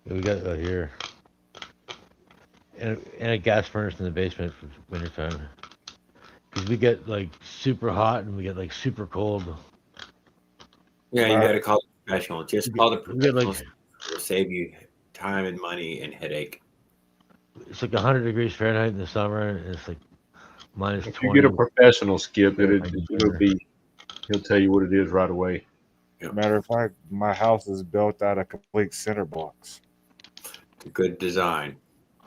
We got here. And a gas furnace in the basement for wintertime. Because we get like super hot and we get like super cold. Yeah, you got to call the professional. Just call the professional. It'll save you time and money and headache. It's like 100 degrees Fahrenheit in the summer, and it's like minus 20. If you get a professional, Skip, he'll tell you what it is right away. Matter of fact, my house is built out of complete cinder blocks. Good design.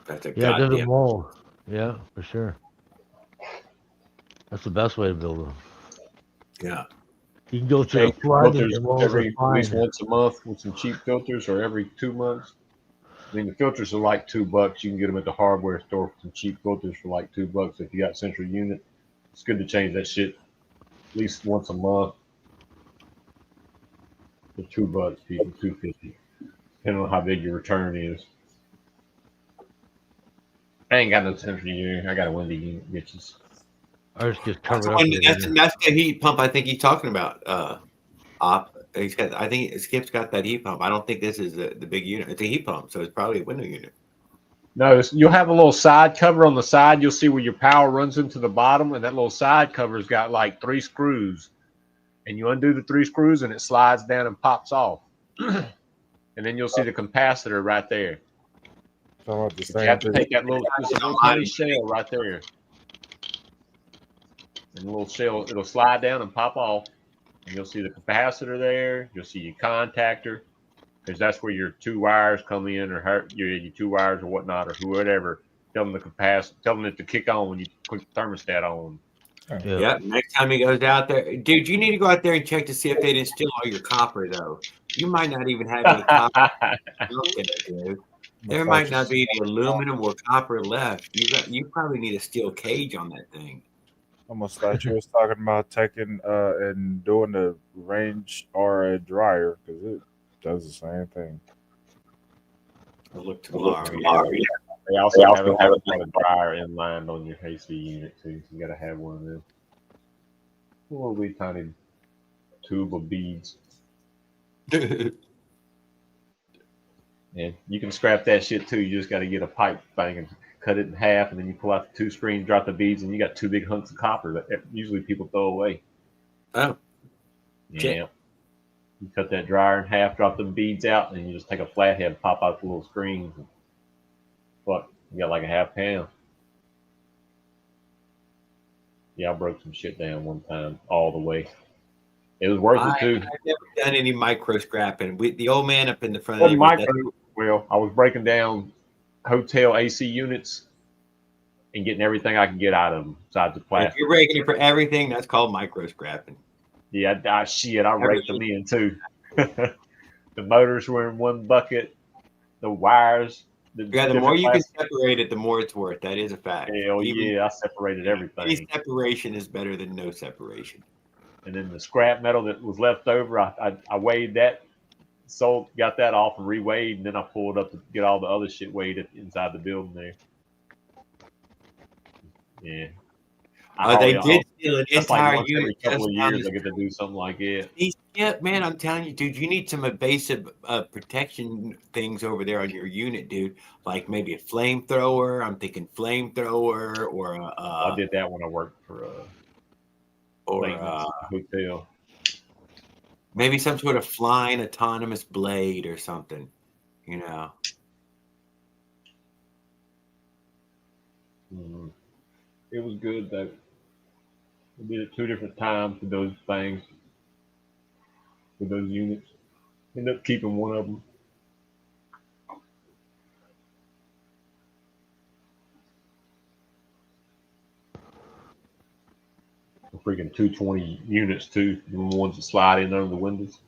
That's a it doesn't mold. Yeah, for sure. That's the best way to build them. Yeah. You can go through a flood and at least once a month with some cheap filters, or every 2 months. I mean, the filters are like $2. You can get them at the hardware store for some cheap filters for like $2 if you got central unit. It's good to change that shit at least once a month for $2, people, $2.50, depending on how big your return is. I ain't got no central unit. I got a window unit, bitches. Ours gets That's covered the up one. in the That's, winter. that's the heat pump I think he's talking about. Op. He's got. I think Skip's got that heat pump. I don't think this is the big unit. It's a heat pump, so it's probably a window unit. No, you'll have a little side cover on the side. You'll see where your power runs into the bottom, and that little side cover's got like 3 screws. And you undo the 3 screws, and it slides down and pops off. And then you'll see the capacitor right there. Talking about the But you same have to thing. take that little, it's a little tiny shell right there. And the little shell, it'll slide down and pop off. And you'll see the capacitor there. You'll see your contactor, because that's where your 2 wires come in, or your 2 wires or whatnot, or whatever. Tell them the capacitor, tell them it to kick on when you put the thermostat on. Yeah. Yep. Next time he goes out there, dude, you need to go out there and check to see if they didn't steal all your copper, though. You might not even have any copper out there, dude. There might not be any aluminum or copper left. You probably need a steel cage on that thing. Almost thought you was talking about taking and doing the range or a dryer because it does the same thing. I'll look tomorrow. They also have a dryer inlined on your AC unit too. So you gotta have one of them. A little wee tiny tube of beads. And you can scrap that shit too. You just gotta get a pipe thing and cut it in half, and then you pull out the 2 screens, drop the beads, and you got 2 big hunks of copper that usually people throw away. Oh. Yeah. Shit. You cut that dryer in half, drop the beads out, and you just take a flathead, pop out the little screens. And, fuck, you got like a half pound. Yeah, I broke some shit down one time all the way. It was worth it too. I've never done any micro scrapping. The old man up in the front. Well, I was breaking down hotel AC units and getting everything I can get out of them besides the plastic. If you're breaking it for everything, that's called micro scrapping. Yeah, I raked them in too. The motors were in one bucket. The wires. The more you can separate it, the more it's worth. That is a fact. Hell yeah, I separated everything. Any separation is better than no separation. And then the scrap metal that was left over, I weighed that, got that off and reweighed, and then I pulled up to get all the other shit weighed inside the building there. Yeah. They did steal an entire like unit. Every couple of years, I get to do something like it. Yeah, man, I'm telling you, dude, you need some evasive protection things over there on your unit, dude. Like maybe a flamethrower. I'm thinking flamethrower, or I did that when I worked for hotel. Maybe some sort of flying autonomous blade or something, you know. Mm-hmm. It was good though. We did it 2 different times with those things, with those units. Ended up keeping one of them. The freaking 220 units too, the ones that slide in under the windows.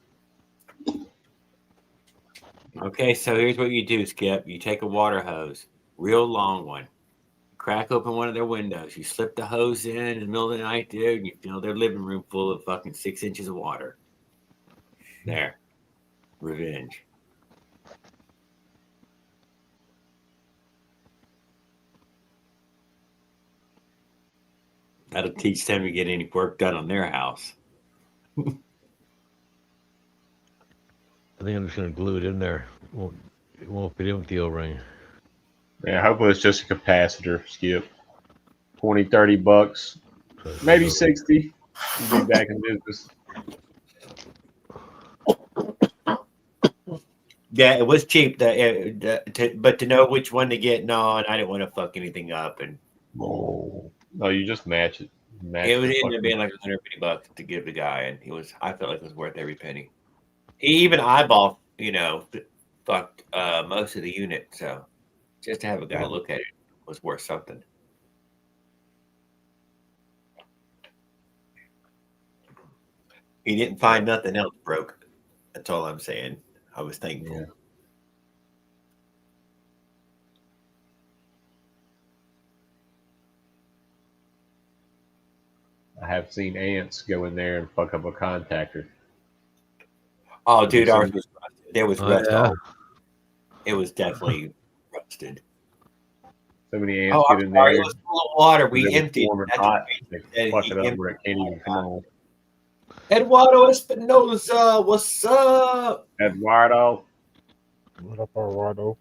Okay, so here's what you do, Skip. You take a water hose, real long one. Crack open one of their windows. You slip the hose in the middle of the night, dude, and you fill their living room full of fucking 6 inches of water. There. Revenge. That'll teach them to get any work done on their house. I think I'm just gonna glue it in there. It won't fit in with the O-ring. Yeah, hopefully it's just a capacitor, Skip. 20, 30 bucks, maybe 60. We'll be back in business. Yeah, it was cheap, but to know which one to get, no, and I didn't want to fuck anything up. And no, you just match it. It was ended up being like $150 to give the guy, and I felt like it was worth every penny. He even eyeballed, fucked most of the unit, so just to have a guy look at it was worth something. He didn't find nothing else broke. That's all I'm saying. I was thankful. Yeah. I have seen ants go in there and fuck up a contactor. Oh, dude, ours was rusted. There was rust yeah. all. It was definitely rusted. So many ants Oh, I'm get in sorry. there. It was full of water. Because We it was emptied. warm and That's hot. right. They Said fuck he it up emptied. where it can't even come on. Eduardo Espinosa, what's up? Eduardo. What up, Eduardo?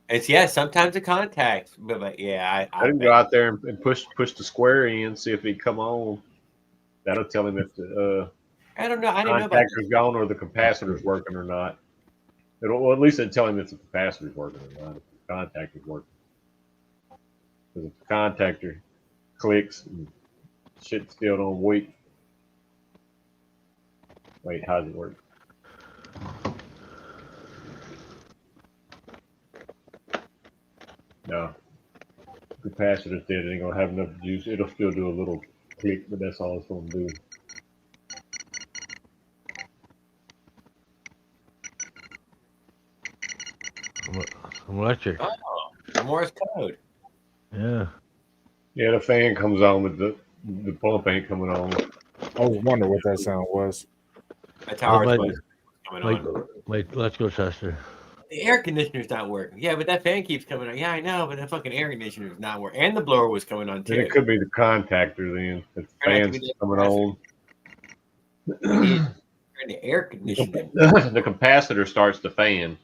It's sometimes a contact, but yeah, I I didn't go bet. out there and push the square in, see if he'd come on. That'll tell him if the I don't know. I didn't know about contactor's gone or the capacitor's working or not. Well, at least it'll tell him if the capacitor's working or not, if the contactor's working. Because if the contactor clicks and shit still don't weak. Wait, how does it work? No. Capacitor's dead. It ain't gonna have enough juice. It'll still do a little click, but that's all it's gonna do. I'm electric. Oh, Morse code. Yeah. Yeah, the fan comes on, but the pump ain't coming on. I was wondering what that sound was. That's Well, how ours was coming on. let's go, Chester. The air conditioner's not working. Yeah, but that fan keeps coming on. Yeah, I know, but that fucking air conditioner's not working. And the blower was coming on Then too. it could be the contactor then. If the Turned out to fan's be the coming capacitor. on. We need to turn the air conditioning. The capacitor starts the fan.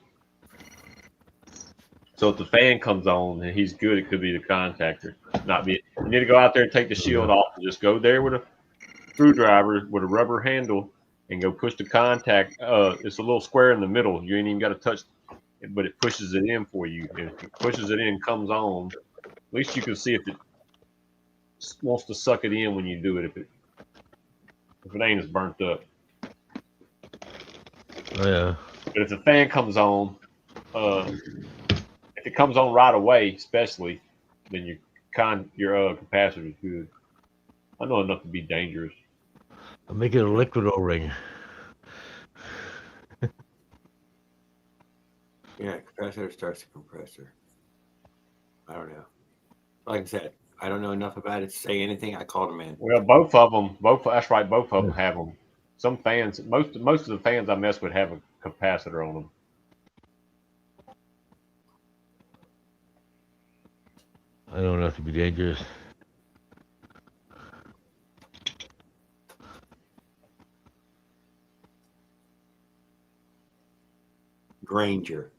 So if the fan comes on and he's good, it could be the contactor. Not be. You need to go out there and take the shield off. And just go there with a screwdriver with a rubber handle and go push the contact. It's a little square in the middle. You ain't even got to touch it, but it pushes it in for you. And if it pushes it in, comes on. At least you can see if it wants to suck it in when you do it. If it ain't, it's burnt up. Oh yeah. But if the fan comes on, if it comes on right away, especially, then your capacitor is good. I know enough to be dangerous. I'll make it a liquid O-ring. Yeah, capacitor starts the compressor. I don't know. Like I said, I don't know enough about it to say anything. I called him in. Well, both of them. That's right. Both of them have them. Some fans, most of the fans I mess with have a capacitor on them. I know enough to be dangerous. Granger.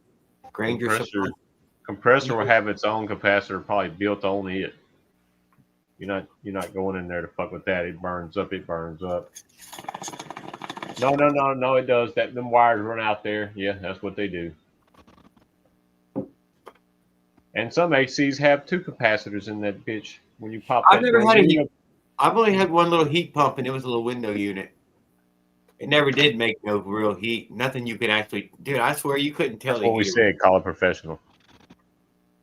Compressor will have its own capacitor probably built on it. You're not going in there to fuck with that. It burns up. No, it does. Them wires run out there. Yeah, that's what they do. And some ACs have two capacitors in that bitch. When you pop I've that never thing had in, I've only had one little heat pump, and it was a little window unit. It never did make no real heat. Nothing you could actually, dude. I swear you couldn't tell that's the what we heat. said. Call a professional.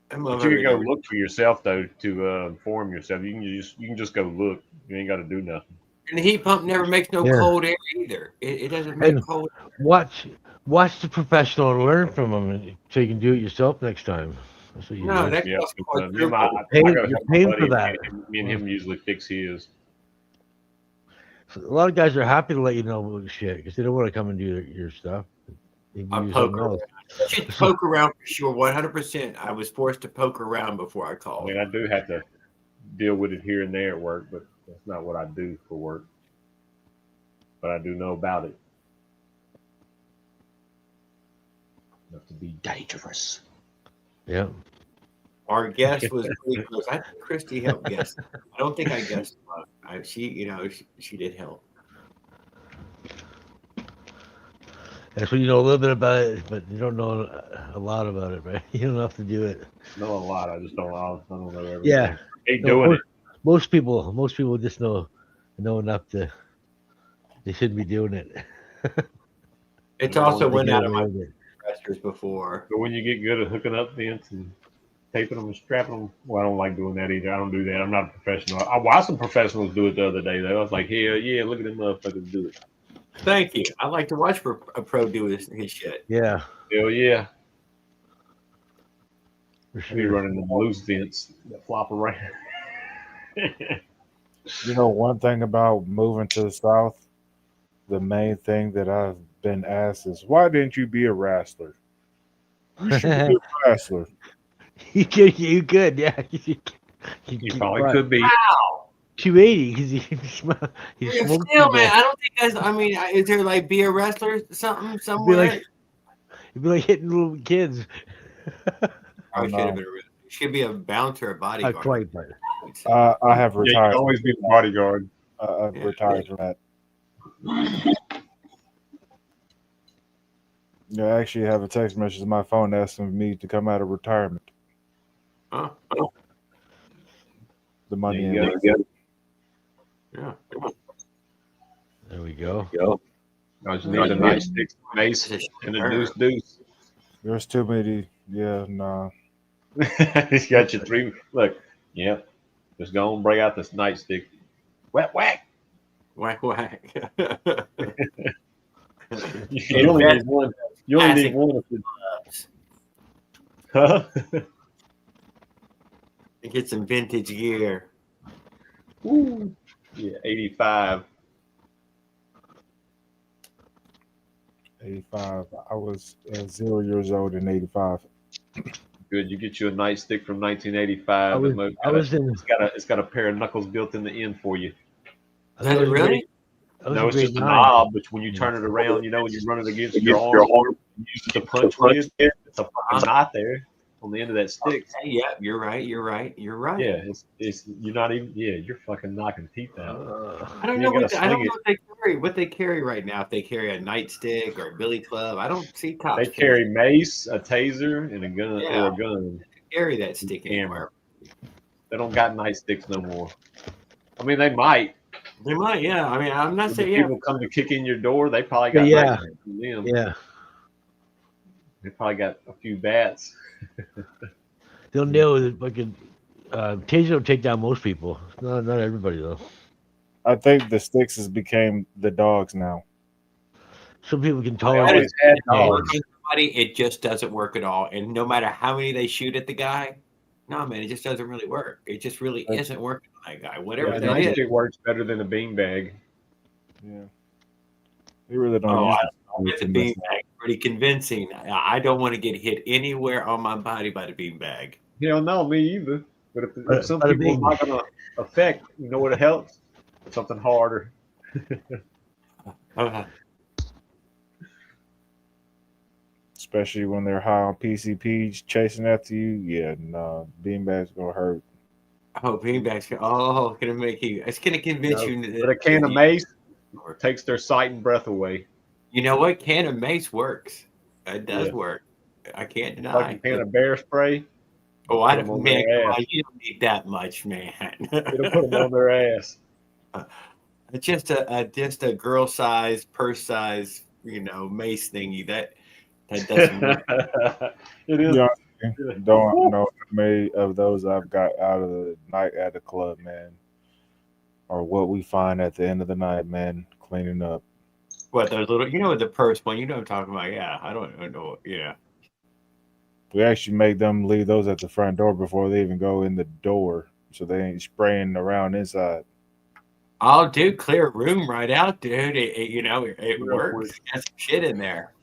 That But you can go motherfucker look for yourself though to inform yourself. You can just go look. You ain't got to do nothing. and the heat pump never makes no Yeah. cold air either. It doesn't make And cold. watch the professional and learn from them, so you can do it yourself next time. That's what you No, do. that Yeah, costs but, me and my, I Pay- go you're help my paying buddy. for that. Me and him usually fix his. So a lot of guys are happy to let you know shit because they don't want to come and do your stuff. They can I use poke something around. else. You should poke around for sure. 100%. I was forced to poke around before I I called. mean, I do have to deal with it here and there at work, but that's not what I do for work. But I do know about it. Enough to be dangerous. Yeah. Our guest was pretty close. I think Christy helped guess. I don't think I guessed. She did help. That's when you know a little bit about it, but you don't know a lot about it, right? You don't have to do it. I know a lot. I just don't. I don't know everything. Yeah. They No, doing it. most people just know enough to. They shouldn't be doing it. It's They also don't went Get out of away my with it. compressors before. But when you get good at hooking up vents and taping them and strapping them, well, I don't like doing that either. I don't do that. I'm not a professional. I watched some professionals do it the other day. Though I was like, hell yeah, look at them motherfuckers do it. Thank you. I like to watch a pro do his shit. Yeah. Hell yeah. For I be sure. running them loose vents that flop around. You know, one thing about moving to the South, the main thing that I've been asked is, why didn't you be a wrestler? You should be a wrestler. You could, yeah. You probably could be. Wow. 280 because he Yeah, smoked still, people. man, I don't think that's. I mean, is there like be a wrestler something It'd be somewhere? like it'd be like hitting little kids. Probably should have been a wrestler. Should be a bouncer, a Not bodyguard. quite, but I have Yeah, you retired. can always be the bodyguard. I've Yeah. retired from that. Yeah, I actually have a text message on my phone asking me to come out of retirement. Huh? The money There in you it. Yeah. there we go. I just need a nightstick, mace, and a deuce. There's too many. Yeah, nah. He's got your three. Look, yep. Just go and break out this nightstick. Whack, whack. Whack whack. You only need one. You only need one. Huh? Get some vintage gear. Woo. Yeah, 85. 85. I was 0 years old in 85. Good. You get you a nightstick from 1985. It's got a pair of knuckles built in the end for you. Is it really? No, it's just a knob, which when you turn it around, when you run it against your arm, you use it to punch with. It's a fucking knot there on the end of that stick. Yeah, you're right. Yeah, it's you're not even. Yeah, you're fucking knocking teeth out. I don't know what they carry right now. If they carry a nightstick or a billy club, I don't see cops. They carry mace, a taser, and a gun or a gun. They carry that stick anywhere. They don't got nightsticks no more. I mean, they might. They might, yeah. I mean, I'm not saying people come to kick in your door. They probably got nightsticks from them. Yeah. They probably got a few bats. They'll nail it. Fucking taser will take down most people. Not everybody though. I think the sticks has became the dogs now. Some people can tolerate it. It just doesn't work at all. And no matter how many they shoot at the guy, no man, it just doesn't really work. It just really isn't working on that guy. Whatever that is. It works better than a beanbag. Yeah. They really don't it's a beanbag. Pretty convincing. I don't want to get hit anywhere on my body by the beanbag. Hell no, me either. But if some people are not going to affect, you know what it helps? Something harder. Especially when they're high on PCPs chasing after you. Yeah, no, beanbags gonna hurt. Oh, beanbags! Oh, gonna make you. It's gonna convince you. But a can of mace takes their sight and breath away. You know what? Can of mace works. It does work. I can't deny. Like a can of bear spray. Oh, I don't. Man, you don't need that much, man. It'll put them on their ass. Just a girl size, purse size, mace thingy. That doesn't work. It is. Yeah, don't know how many of those I've got out of the night at the club, man. Or what we find at the end of the night, man, cleaning up. What, those little, the purse one, you know what I'm talking about. Yeah, I don't know. Yeah. We actually make them leave those at the front door before they even go in the door, so they ain't spraying around inside. Oh, dude, clear room right out, dude. It works. Got some shit in there.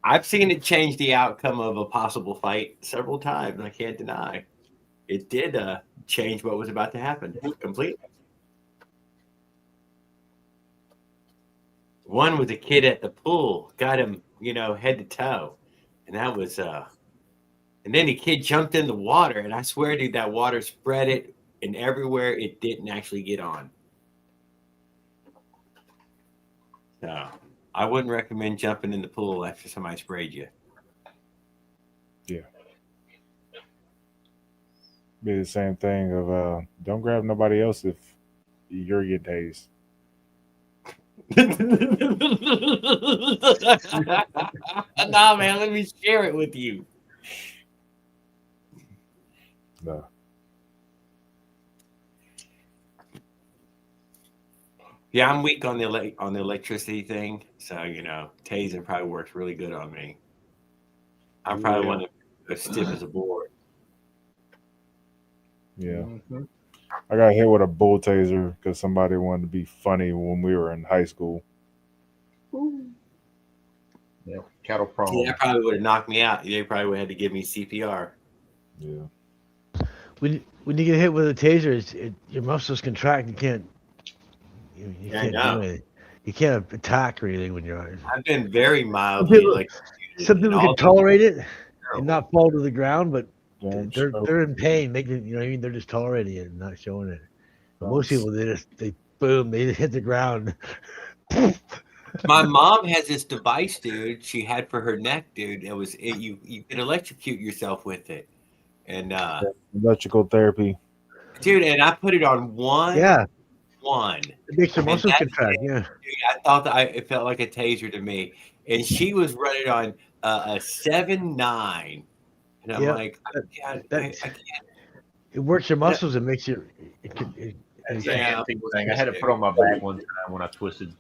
I've seen it change the outcome of a possible fight several times. I can't deny. It did change what was about to happen completely. One was a kid at the pool, got him, head to toe. And that was, and then the kid jumped in the water. And I swear, dude, that water spread it, and everywhere it didn't actually get on. So I wouldn't recommend jumping in the pool after somebody sprayed you. Yeah. Be the same thing of don't grab nobody else if you're getting tased. Nah, man, let me share it with you. No. Yeah, I'm weak on the electricity thing, so tasing probably works really good on me. I probably want to as stiff as a board. Yeah. Mm-hmm. I got hit with a bull taser because somebody wanted to be funny when we were in high school. Ooh. Yeah, cattle prong. Yeah, that probably would have knocked me out. They probably would have had to give me CPR. Yeah. When you get hit with a taser, your muscles contract. You can't Yeah, I can't do know. anything. You can't attack or anything when you're. I've been very Some mildly people, like some and people all can tolerate it and terrible. not fall to the ground, but Don't they're in pain. Making you know what I mean. They're just tolerating it and not showing it. But most don't- people they boom they hit the ground. My mom has this device, dude. She had for her neck, dude. You could electrocute yourself with it, and electrical therapy. dude, and I put it on Yeah, one, it makes your and muscles that contract. shit, Yeah, dude, I thought it felt like a taser to me, and she was running on a 7.9, and I'm yeah. like, That, I that can't. it works your muscles. It makes you. That's Yeah. a handy thing. I had to put on my back one time when I twisted.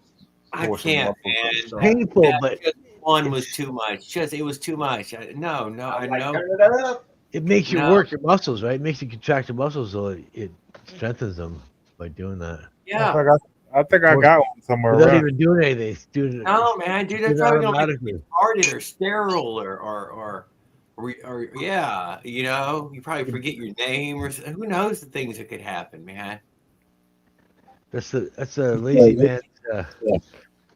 I tore some can't, muscles or man. something. painful, That but just one was it's too much. It was too much. No, I Like, know. turn it up. it makes you No, work your muscles, right? It makes you contract your muscles, so it strengthens them by doing that. yeah. I think I Or got one somewhere without around. even doing anything, it's doing No, man, dude, it's that's doing it probably gonna make you automatically. retarded or sterile or yeah, you probably forget your name or who knows the things that could happen, man. That's a lazy man's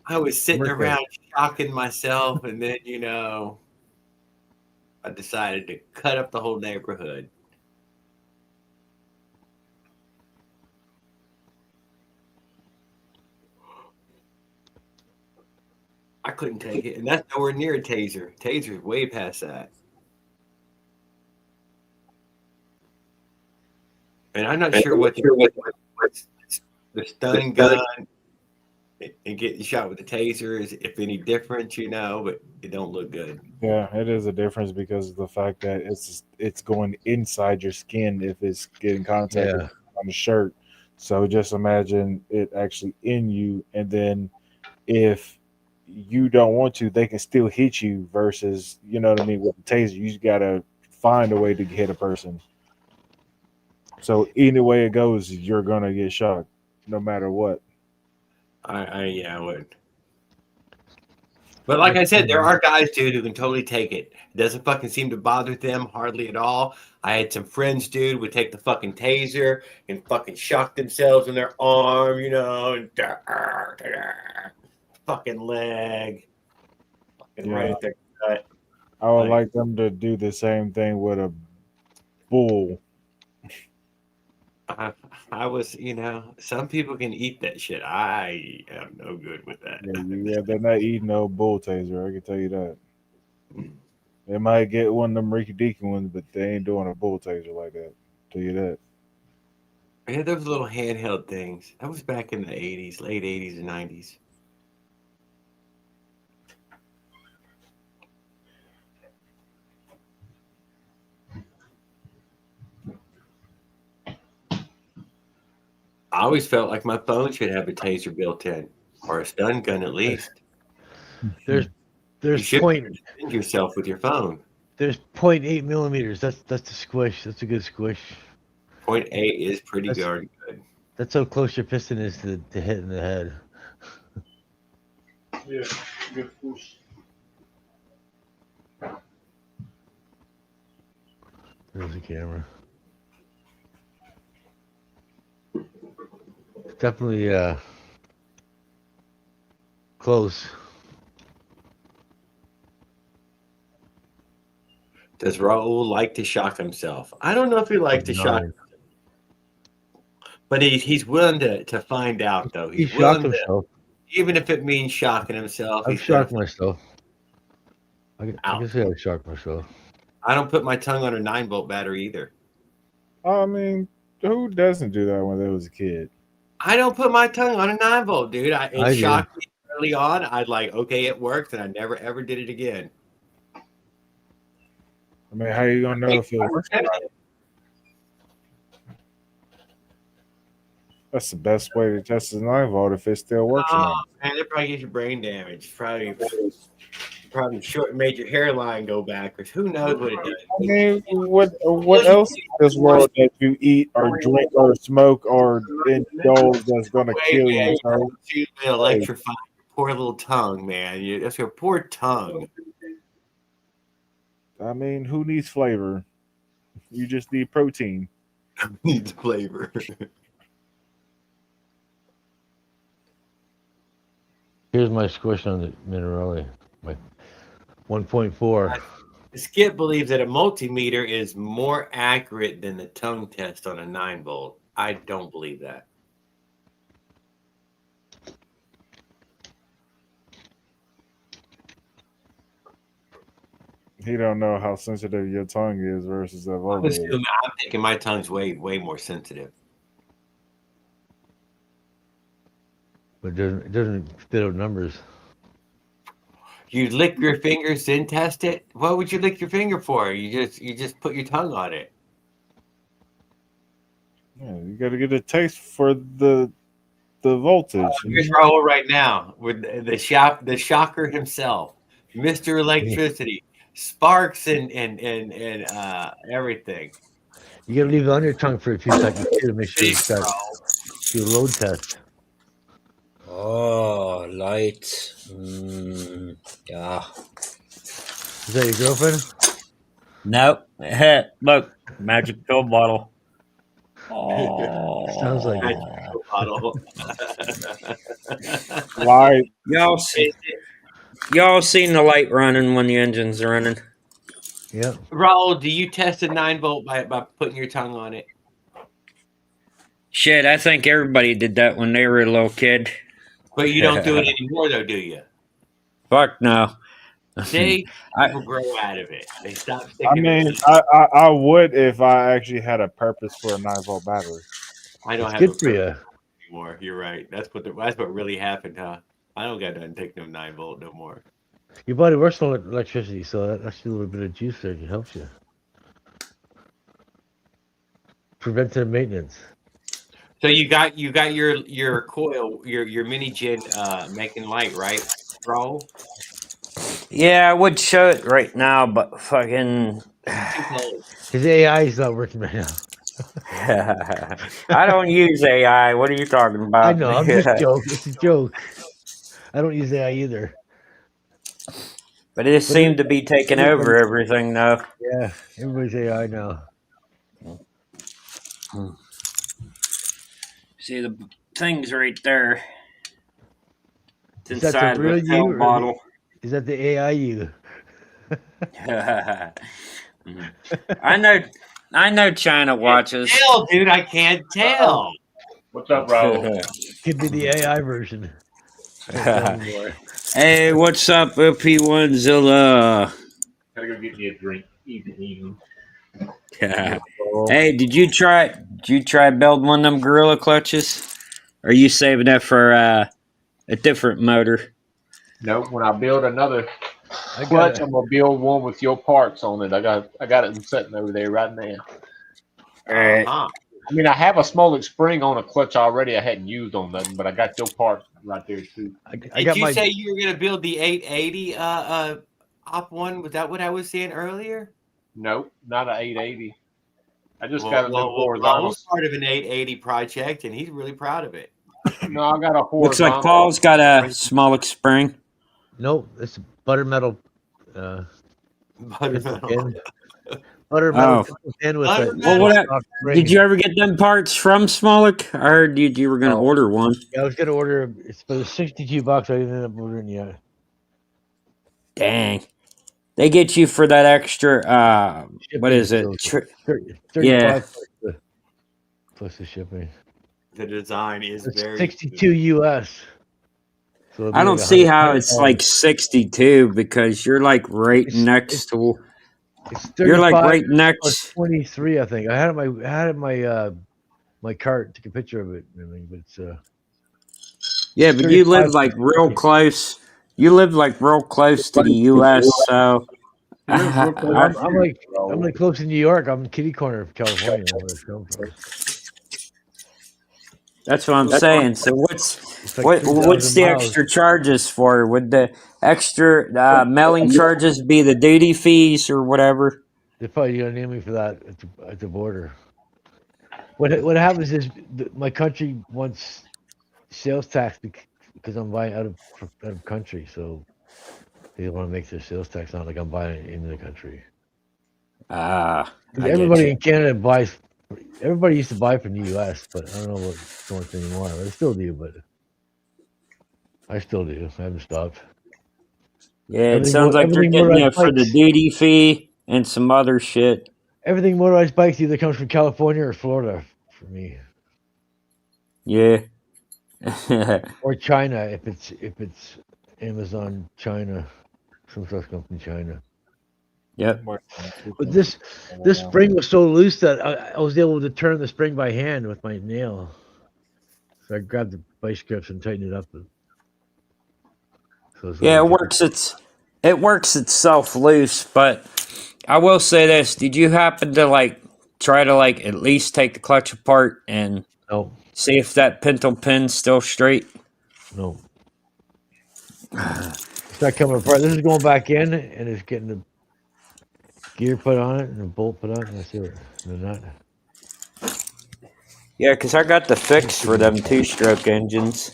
I was sitting workout. around shocking myself, and then I decided to cut up the whole neighborhood. I couldn't take it, and that's nowhere near a taser. Taser's way past that. And I'm not sure what the stun gun and getting shot with the taser is, if any different, but it don't look good. Yeah, it is a difference because of the fact that it's going inside your skin if it's getting contact Yeah, on the shirt. So just imagine it actually in you, and then if you don't want to, they can still hit you. Versus, you know what I mean, with the taser, you just gotta find a way to hit a person. So either way it goes, you're gonna get shot, no matter what. I would. But like I said, there are guys, dude, who can totally take it. It doesn't fucking seem to bother them hardly at all. I had some friends, dude, would take the fucking taser and fucking shock themselves in their arm, and fucking leg, fucking right at their gut. I would like them to do the same thing with a bull. I was, some people can eat that shit. I am no good with that. Yeah, they're not eating no bull taser. I can tell you that. They might get one of them Ricky Deaky ones, but they ain't doing a bull taser like that. Tell you that. Yeah, those little handheld things. That was back in the 80s, late 80s and 90s. I always felt like my phone should have a taser built in, or a stun gun at least. there's You should point defend yourself with your phone. there's 0.8 millimeters. That's the squish. That's a good squish. 0.8 is pretty darn good. That's how close your piston is to hitting the head. Yeah, good push. There's the camera. Definitely close. Does Raul like to shock himself? I don't know if he likes to shock, but he's willing to find out, though. He shocked himself. Even if it means shocking himself. I've shocked myself. I can say I've shocked myself. I don't put my tongue on a 9-volt battery either. I mean, who doesn't do that when they was a kid? I don't put my tongue on a 9-volt, dude. It shocked do. me early on. I'd like, okay, it works, and I never ever did it again. I mean, how you gonna know if it works? That's the best way to test the 9-volt if it still works or not. Man, it probably gives you brain damage. Probably made your hairline go backwards. Who knows what it does? I mean, what else in this world that you eat or drink or smoke or indulge that's gonna kill you? So, electrify your poor little tongue, man. That's your poor tongue. I mean, who needs flavor? You just need protein. Needs flavor. Here's my squish on the Minarelli. My 1.4. Skip believes that a multimeter is more accurate than the tongue test on a 9-volt. I don't believe that. He don't know how sensitive your tongue is versus a voltage. I'm thinking my tongue's way more sensitive. But it doesn't fit out numbers. You lick your fingers, then test it. What would you lick your finger for? You just put your tongue on it. Yeah, you got to get a taste for the voltage. Here's Raul right now with the shocker himself, Mr. Electricity, sparks and everything. You gotta leave it on your tongue for a few seconds too to make sure it's got do a load test. Oh, light. Yeah. Is that your girlfriend? Nope. Look, magic pill bottle. Oh, Sounds like it. Bottle. Light. Y'all seen the light running when the engine's running? Yeah. Raul, do you test a 9-volt by putting your tongue on it? Shit, I think everybody did that when they were a little kid. But you don't do it anymore, though, do you? Fuck no. See, people grow out of it. They stop sticking. I mean, I would if I actually had a purpose for a 9-volt battery. I don't It's have good a for you. purpose anymore. You're right. That's what really happened, huh? I don't got to take no 9-volt no more. Your body works on electricity, so that actually a little bit of juice there helps you. Preventive maintenance. So you got your coil, your mini gen making light, right, bro? Yeah, I would show it right now, but fucking. His AI is not working right now. I don't use AI. What are you talking about? I know. I'm just joking. It's a joke. I don't use AI either. But it seemed to be taking over everything now. Yeah, everybody's AI now. See the things right there. It's Is that inside the real the pill you? bottle. Is that the AI you? I know China watches. Tell, dude, I can't tell. What's up, Raul? Could be the AI version. Hey, what's up, OP1zilla? Gotta go get me a drink. Evening. Hey, did you try building one of them gorilla clutches? Or are you saving that for a different motor? Nope. When I build another clutch, I'm gonna build one with your parts on it. I got it sitting over there right now. All right. I mean, I have a Smolik spring on a clutch already. I hadn't used on nothing, but I got your part right there too. Did you say you were going to build the 880 op one? Was that what I was saying earlier? Nope, not an 880. I just got a new horizontal. Paul's part of an 880 project, and he's really proud of it. No, I got a horizontal. Looks like Paul's got a Smolik spring. Nope, it's buttermetal. Buttermetal. Buttermetal. Did you ever get them parts from Smolik? I heard you were going to order one. Yeah, I was going to order. It's for $62. I didn't end up ordering yet. Dang. They get you for that extra, what is it? 35 plus the shipping. The design is very 62 US. So I don't see how it's like 62 because you're like right next to. You're like right next. 23, I think. I had my cart. Took a picture of it. But it's yeah, but you live like real close. You live like real close to the U.S. So I'm like close to New York. I'm in kitty corner of California. That's what I'm saying. So what's the extra charges for? Would the extra mailing charges be the duty fees or whatever? They're probably gonna name me for that at the border. What happens is my country wants sales tax because I'm buying out of country, so they want to make their sales tax not like I'm buying it in the country. I get Everybody you. in Canada buys. Everybody used to buy from the U.S., but I don't know what so much anymore. They still do, but I still do. I haven't stopped. Yeah, it sounds like they're Everything getting you motorized for the bikes. DD fee and some other shit. Everything motorized bikes either comes from California or Florida for me, Yeah. or China if it's Amazon China. Some stuff comes from China. Yep. But this spring was so loose that I was able to turn the spring by hand with my nail. So I grabbed the vice grips and tightened it up. So it's Yeah, like it works itself loose, but I will say this: did you happen to try to at least take the clutch apart and no, see if that pintle pin's still straight? no. It's not coming apart. This is going back in, and it's getting the gear put on it and the bolt put on it, and that's it. And the nut. Yeah, because I got the fix for them two-stroke engines.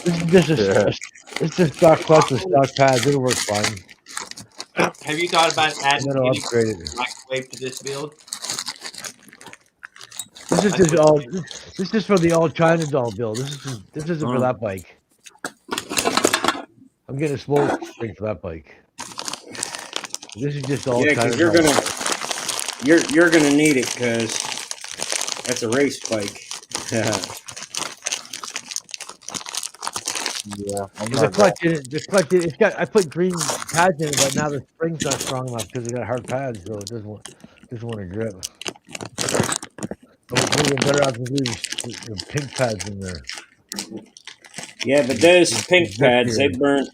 This is just stock clutch with stock pads. It'll work fine. Have you thought about I'm adding gonna any upgrade it. microwave to this build? This is That's just what all. This is for the all China doll build. This isn't for that bike. I'm getting a smoke spring for that bike. This is just all Yeah, China because doll. you're gonna need it because that's a race bike. Yeah, The clutch, it's got. I put green pads in it, but now the spring's not strong enough because it got hard pads, so it doesn't want to grip. Maybe a better option is the pink pads in there. Yeah, but those They're pink pads, grippier.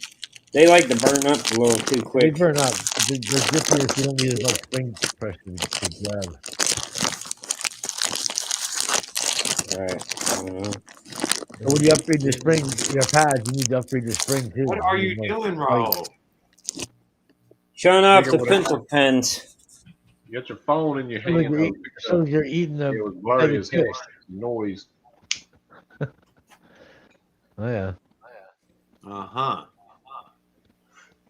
they like to burn up a little too They quick. burn up. They're grippier, so you don't need as much spring pressure to grab. Right. So when you upgrade your spring, your pads, you need to upgrade your spring too. What are you doing, Raul? Showing off the Nigga, pintle pins. You got your phone in your hand. So you're eating the. It was blurry as hell. Noise. Oh yeah. Uh-huh.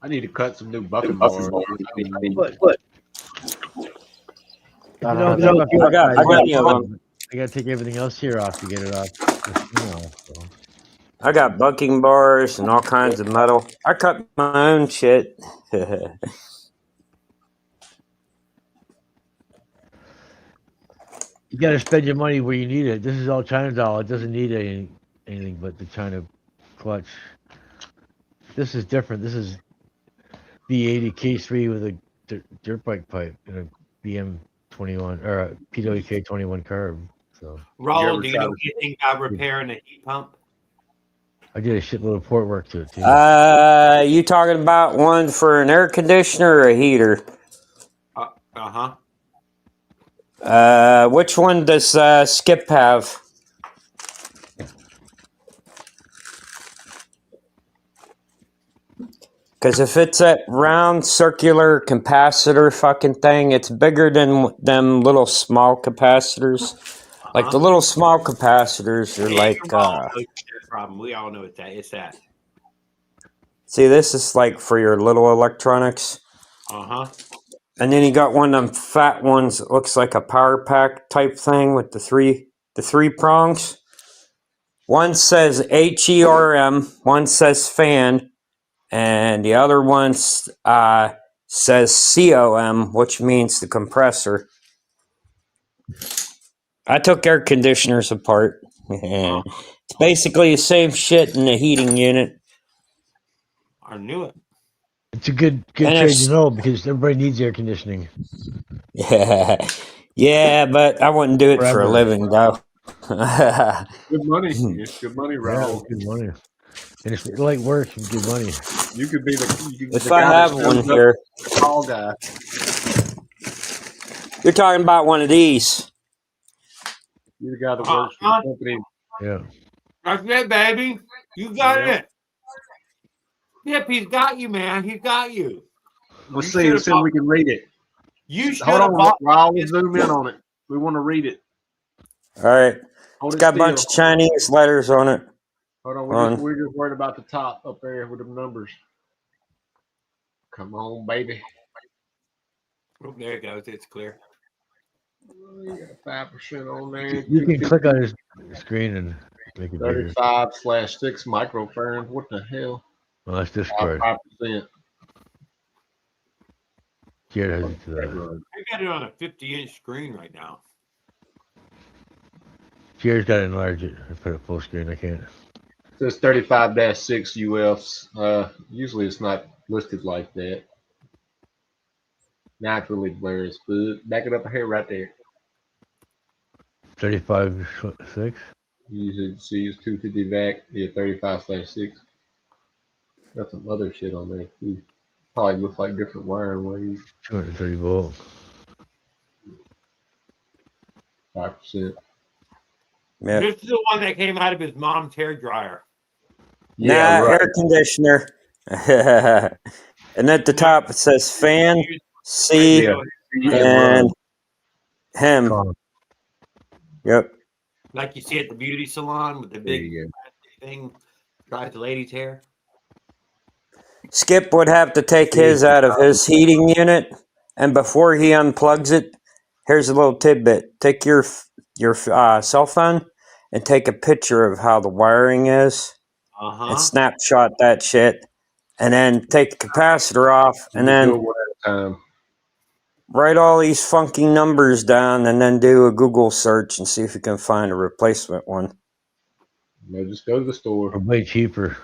I need to cut some new bucking bars. What? I got plenty of them. I gotta take everything else here off to get it off. So. I got bucking bars and all kinds of metal. I cut my own shit. You gotta spend your money where you need it. This is all China doll. It doesn't need anything but the China clutch. This is different. This is B80 K3 with a dirt bike pipe and a BM21 or a PWK 21 carb. So Raul, do you know anything about repairing a heat pump? I did a shitload of port work to it too. You talking about one for an air conditioner or a heater? Uh-huh. Which one does Skip have? Because if it's that round circular capacitor fucking thing, it's bigger than them little small capacitors. Like the little small capacitors are problem. We all know it's that. See, this is like for your little electronics. Uh-huh. And then you got one of them fat ones that looks like a power pack type thing with the three prongs. One says HERM, one says fan, and the other one says COM, which means the compressor. I took air conditioners apart. It's basically the same shit in the heating unit. I knew it. It's a good trade to know because everybody needs air conditioning. Yeah, but I wouldn't do it for a living, though. Good money. It's good money, Raul. Yeah, good money. And it's light work and good money. You could be the if I have one here. Tall guy. You're talking about one of these. You're the guy that works for the company. Yeah. That's it, baby. You got it. Yep, he's got you, man. He's got you. Let's see if we can read it. You should hold on, bought Raul. We'll zoom in on it. We want to read it. All right. It's got a bunch of Chinese letters on it. Hold on, Hold on. we're just worried about the top up there with them numbers. Come on, baby. Oh, there it goes. It's clear. You got 5% on there. You can click on his screen and make it bigger. 35/6 microfarads. What the hell? Well, that's Discord. 5%. Jared has it to that. I got it on a 50-inch screen right now. Jared's got to enlarge it. I put it full screen. I can't. It says 35-6 UFs. Usually it's not listed like that. Now it's really blurry as fuck. Back it up ahead right there. 35/6. You should see it's 250 vac. Yeah, 35/6. Got some other shit on there too. Probably looks like different wiring ways. 230 volt. 5%. Yeah. This is the one that came out of his mom's hair dryer. Yeah, Nah, right. air conditioner. And at the top it says fan, C, Yeah. and him. Calm. Yep. Like you see at the beauty salon with the There big you thing, dries the lady's hair. Skip would have to take his out of his heating unit, and before he unplugs it, here's a little tidbit. Take your cell phone and take a picture of how the wiring is, and snapshot that shit, and then take the capacitor off, and Just do it then one at a time. write all these funky numbers down, and then do a Google search and see if you can find a replacement one. No, just go to the store. Or way cheaper.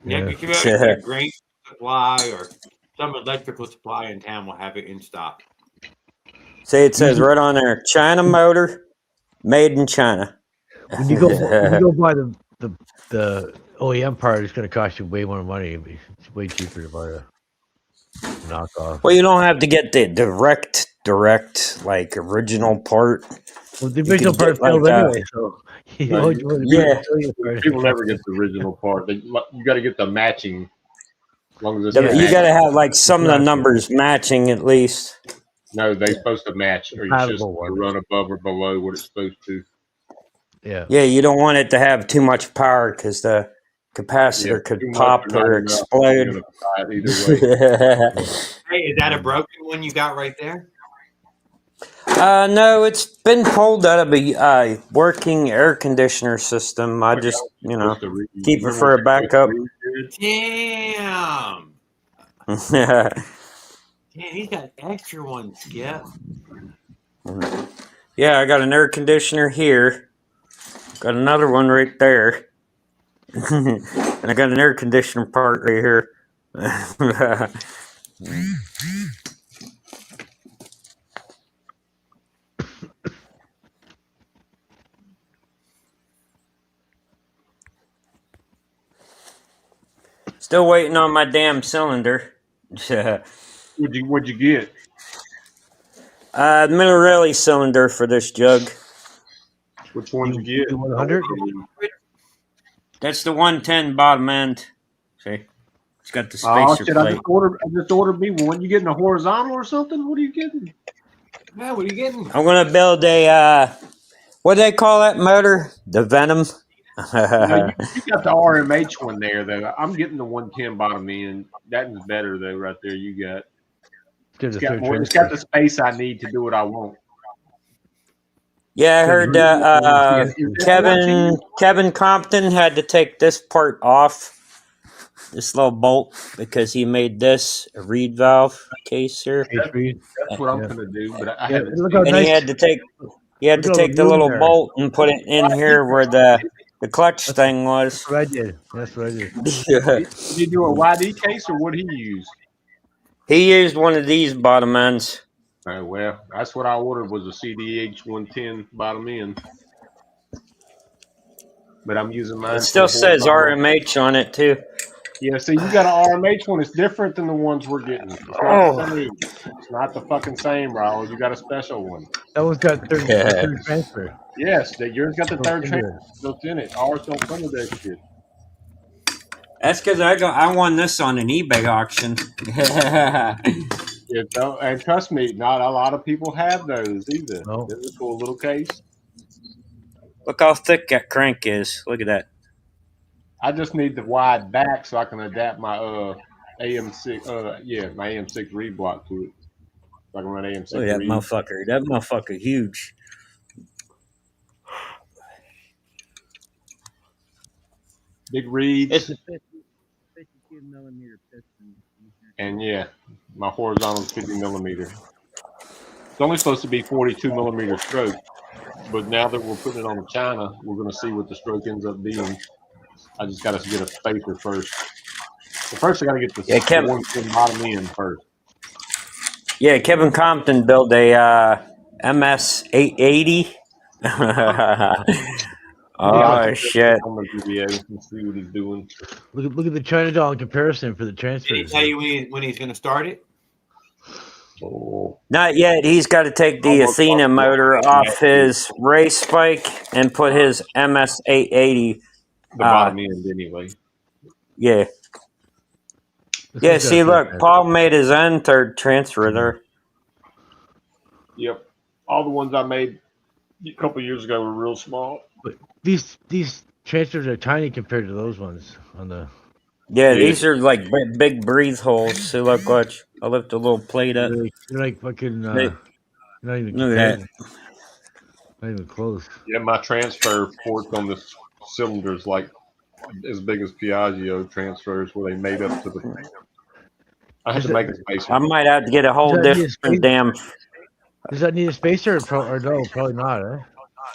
Yeah, Yeah. if you have a Grain supply or some electrical supply in town, will have it in stock. See, it says right on there, China motor, made in China. When you go buy the OEM part, it's going to cost you way more money. It's way cheaper to buy a knockoff. Well, you don't have to get the direct like original part. Well, the original part failed anyway, so People never get the original part. You got to get the matching. As long as it's You got to have like some of the numbers matching at least. No, they're supposed to match, or you just run above or below what it's supposed to. Yeah. Yeah, you don't want it to have too much power because the capacitor could pop or explode. Hey, is that a broken one you got right there? No, it's been pulled out of a working air conditioner system. I just, keep it for a backup. Damn. Damn, he's got extra ones, Skip. Yeah, I got an air conditioner here. Got another one right there. And I got an air conditioner part right here. Still waiting on my damn cylinder. What'd you get? Minarelli cylinder for this jug. Which one did you get? 100? That's the 110 bottom end. See? It's got the spacer shit, plate. I just ordered me one. You getting a horizontal or something? What are you getting? Yeah, what are you getting? I'm gonna build a what do they call that motor? The Venom. You got the RMH one there though. I'm getting the 110 bottom end. That is better though, right there. You got. It's got the space I need to do what I want. Yeah, I heard Kevin Compton had to take this part off, this little bolt, because he made this a reed valve case here. That's what I'm gonna do, but I haven't. And he had to take the little bolt and put it in here where the clutch thing was. That's what I did. Did he do a YD case or what did he use? He used one of these bottom ends. Oh, well, that's what I ordered was a CDH 110 bottom end. But I'm using mine. It still says RMH on it too. Yeah, see, you got an RMH one. It's different than the ones we're getting. It's not the same. It's not the fucking same, Raul. You got a special one. That one's got third transfer. Yes, yours got the third transfer built in it. Ours don't come with that shit. That's because I won this on an eBay auction. And trust me, not a lot of people have those either. No. It's a cool little case. Look how thick that crank is. Look at that. I just need the wide back so I can adapt my AM6 my AM6 reed block to it. So I can run AM6 Look at that reed. motherfucker. That motherfucker huge. Big reeds. It's a 52 millimeter piston. And yeah, my horizontal is 50 millimeter. It's only supposed to be 42 millimeter stroke, but now that we're putting it on the China, we're going to see what the stroke ends up being. I just got to get a spacer first. But first, I got to get Yeah, the one from bottom end first. Yeah, Kevin Compton built a MS 880. Oh shit! On the video and see what he's doing. Look at the China doll in comparison for the transfers. Did he tell you when he's going to start it? Oh, Not yet. He's got to take the Athena motor off his race bike and put his MS 880. The bottom end, anyway. Yeah. Yeah. See, look, Paul made his own third transfer there. Yep. All the ones I made a couple years ago were real small. But these transfers are tiny compared to those ones on the. Yeah, these are like big breathe holes. See, look, watch. I'll lift a little plate up. They're like fucking. Not even look at that. Not even close. Yeah, my transfer ports on this cylinder is like as big as Piaggio transfers, where they made up to the. I had to make a spacer. I might have to get a whole different damn. Does that need a spacer or no? Probably not. Eh?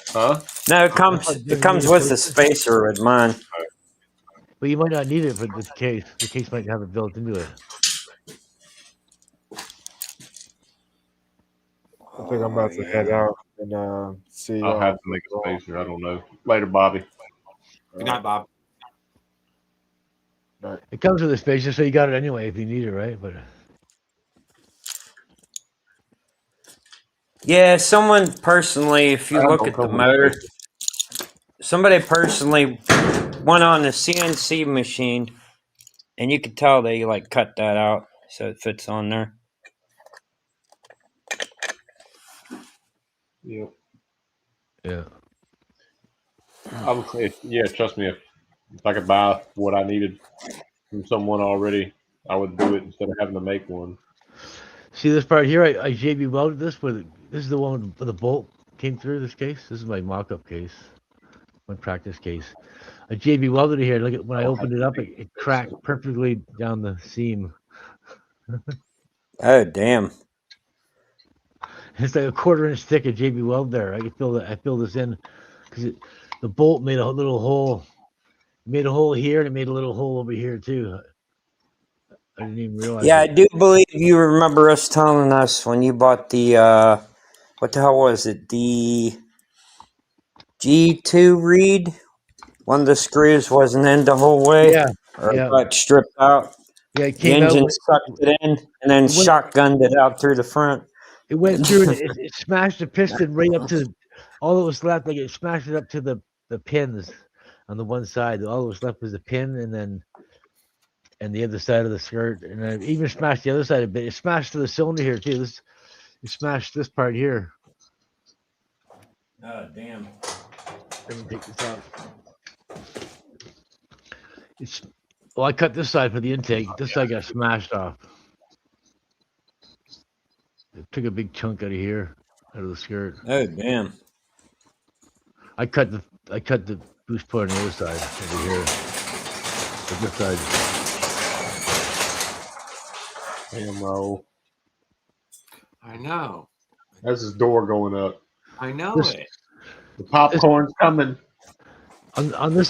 Huh? No, it comes with the spacer with mine. But you might not need it for the case. The case might have it built into it. I think I'm about to head out and see. I'll have to make a spacer. I don't know. Later, Bobby. Good night, Bob. It comes with a spacer, so you got it anyway if you need it, right? But yeah, someone personally, if you look at the motor, somebody personally went on the CNC machine, and you could tell they like cut that out so it fits on there. Yep. Yeah. I would say, yeah, trust me, if I could buy what I needed from someone already, I would do it instead of having to make one. See this part here? I JB welded this with. This is the one where the bolt came through this case. This is my mock-up case, my practice case. I JB welded it here. Look at when I opened it up, it cracked perfectly down the seam. Oh damn! It's like a 1/4 inch thick of JB weld there. I can feel that. I fill this in because the bolt made a little hole. It made a hole here and it made a little hole over here too. I didn't even realize. Yeah, I do believe you remember us telling us when you bought the what the hell was it? The G2 reed. One of the screws wasn't in the whole way. Yeah. Or got stripped out. Yeah, it The came engine out. sucked it in and then shotgunned it out through the front. It went through and it smashed the piston right up to all that was left. Like it smashed it up to the pins on the one side. All that was left was the pin and the other side of the skirt. And I even smashed the other side a bit. It smashed to the cylinder here too. It smashed this part here. Oh damn. Let me take this out. Well, I cut this side for the intake. This side got smashed off. It took a big chunk out of here, out of the skirt. Oh damn! I cut the boost put on the other side over here. But this side. Damn roll. I know. That's his door going up. I know it. The popcorn's coming. On this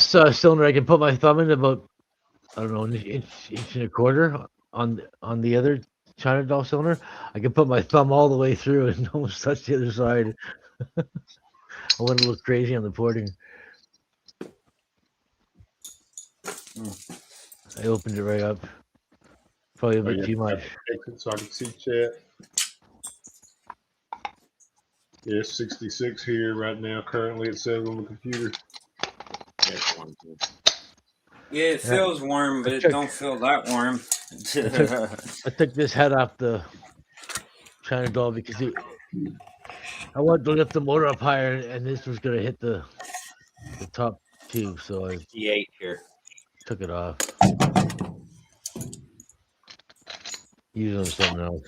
cylinder, I can put my thumb in about an inch and a 1/4. On the other China doll cylinder, I can put my thumb all the way through and almost touch the other side. I went a little crazy on the porting. I opened it right up. Probably a bit too much. So I can see chat. Yeah, 66 here right now. Currently, it says on the computer. Yeah, it feels warm, but it don't feel that warm. I took this head off the China doll because I wanted to lift the motor up higher, and this was going to hit the top too, so I 58 here. took it off. Using them something else.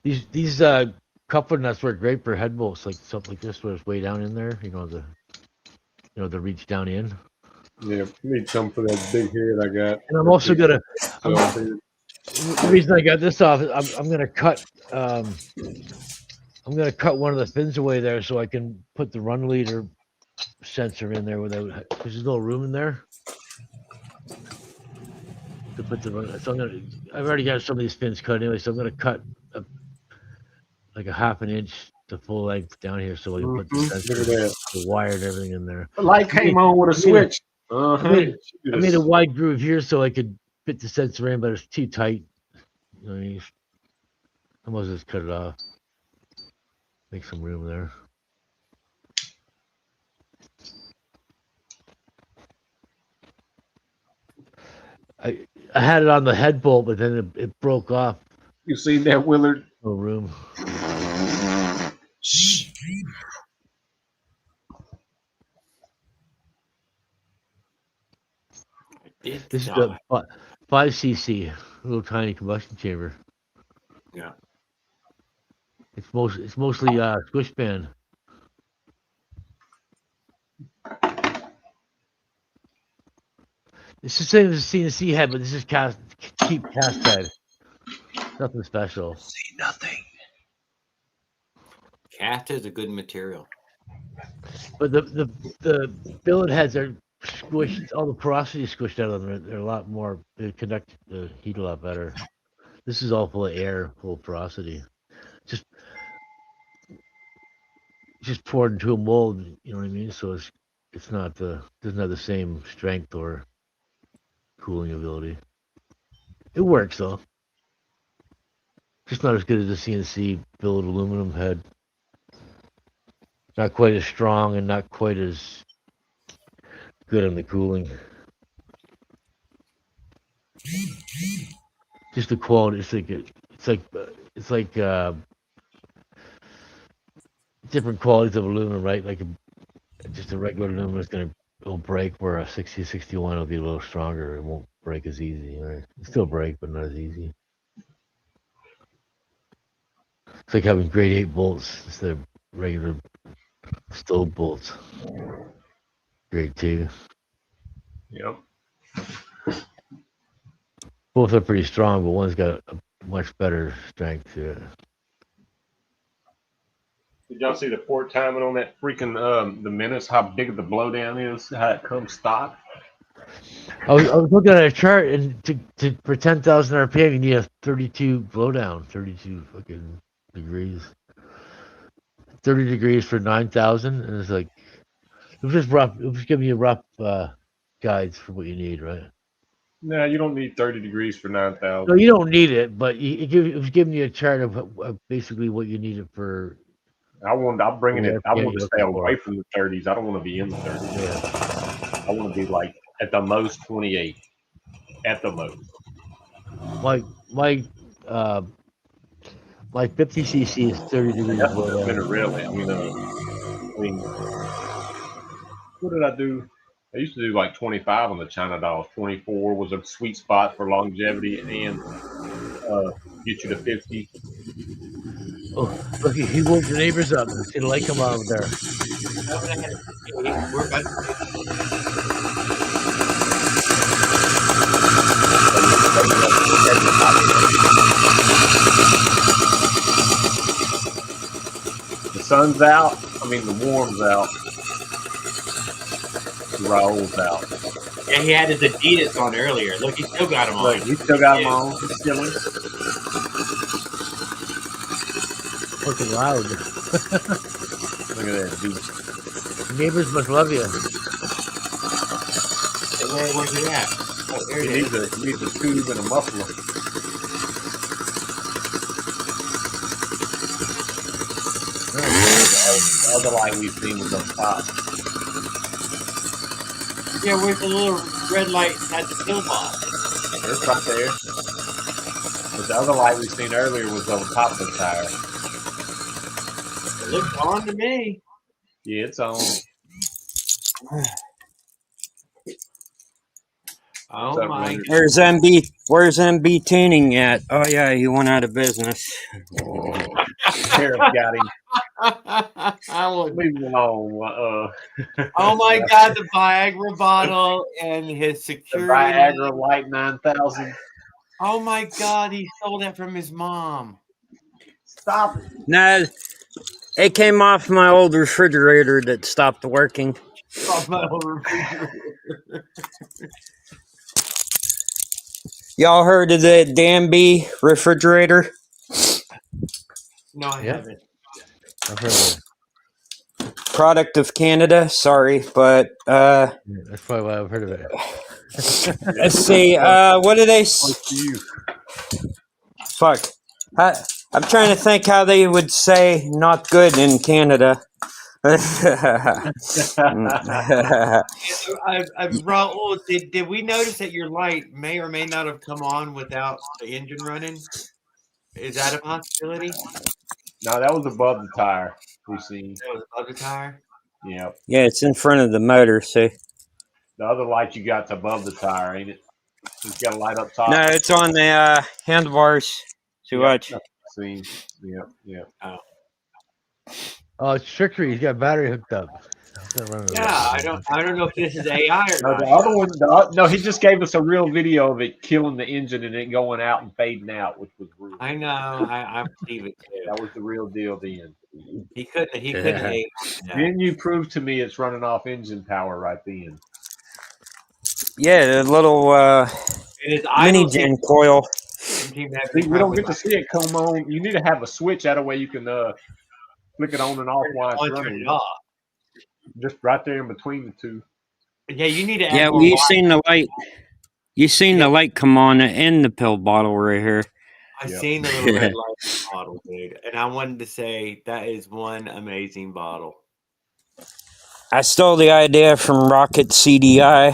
These coupler nuts work great for head bolts, like something like this, where it's way down in there. The reach down in. Yeah, need some for that big head I got. And I'm also gonna. So The reason I got this off is I'm gonna cut. I'm gonna cut one of the fins away there so I can put the run leader sensor in there without. Because there's no room in there to put the run. So I've already got some of these fins cut anyway, so I'm gonna cut like a half an inch to full length down here so I can put the sensor, look at that. the wire, and everything in there. The light came on with a switch. I made a wide groove here so I could fit the sensor in, but it's too tight. You know, I must just cut it off. Make some room there. I had it on the head bolt, but then it broke off. You seen that, Willard? No room. Shh. This is a 5cc, little tiny combustion chamber. Yeah. It's mostly squish band. It's the same as a CNC head, but this is cheap cast head. Nothing special. See nothing. Cast is a good material. But the billet heads are squished. All the porosity is squished out of them. They're a lot more. They conduct the heat a lot better. This is all full of air, full of porosity. Just poured into a mold. You know what I mean? So it's not doesn't have the same strength or cooling ability. It works though. Just not as good as the CNC billet aluminum head. Not quite as strong and not quite as good on the cooling. Just the quality. It's like different qualities of aluminum, right? Like just a regular aluminum it'll break, where a 6061 will be a little stronger. It won't break as easy. Right? It'll still break, but not as easy. It's like having grade 8 bolts instead of regular stove bolts. Grade 2. Yep. Both are pretty strong, but one's got a much better strength to it. Did y'all see the port timing on that freaking the Menace? How big the blowdown is? How it comes stock? I was looking at a chart, and for 10,000 RPM, you need a 32 blowdown, 32 fucking degrees. 30 degrees for 9,000, and it's like it was just rough. It was giving you rough guides for what you need, right? No, you don't need 30 degrees for 9,000. No, you don't need it, but it was giving you a chart of basically what you needed for. I'm bringing it. I want to stay away for. from the 30s. I don't want to be in the 30s. Yeah. I want to be like at the most 28. At the most. My 50cc is 30 degrees. That's really. I mean, what did I do? I used to do like 25 on the China dolls. 24 was a sweet spot for longevity and get you to 50. Oh, look, he woke the neighbors up. See the light come on over there. We're about The sun's out. I mean, the warm's out. The Raul's out. Yeah, he had his Adidas on earlier. Look, he still got them on. Look, he still got them on. He's chilling. Fucking loud. Look at that, dude. Neighbors must love you. Where's he at? Oh, there He needs a tube and a muffler. The other light we've seen was on top. Yeah, where's the little red light at the pillbox? It's right there. But the other light we've seen earlier was on top of the tire. It looks on to me. Yeah, it's on. Oh What's up, my! Leonard? Where's MB Tuning at? Oh yeah, he went out of business. Sheriff got him. Oh Leave him alone. my God! The Viagra bottle and his The security. Viagra Light 9000. Oh my God! He stole that from his mom. Stop it. Nah, it came off my old refrigerator that stopped working. Off my whole refrigerator. Y'all heard of the Danby refrigerator? No, I Yep. haven't. I've heard of it. Product of Canada. Sorry, but Yeah, that's probably why I've heard of it. let's see. What do they? Close to you. Fuck. I'm trying to think how they would say "not good" in Canada. Raul, did we notice that your light may or may not have come on without the engine running? Is that a possibility? No, that was above the tire. We seen. That was above the tire. Yeah. Yeah, it's in front of the motor. See? The other light you got's above the tire, ain't it? It's got a light up top. No, it's on the handlebars. See Yep. what? See. Yep. Yep. Oh, it's trickery. He's got battery hooked up. Yeah, I don't know if this is AI or No, not. the other one. No, he just gave us a real video of it killing the engine and it going out and fading out, which was real. I know. I believe it too. That was the real deal then. He couldn't AI that. Then you proved to me it's running off engine power right then. Yeah, the little mini gen coil. See, we don't get to see it come on. You need to have a switch. That way you can flick it on and off while it's running. Turn it off. Just right there in between the two. Yeah, you need to. Yeah, well, you seen the light. You seen the light come on in the pill bottle right here. I seen the little red light bottle, dude, and I wanted to say that is one amazing bottle. I stole the idea from Rocket CDI.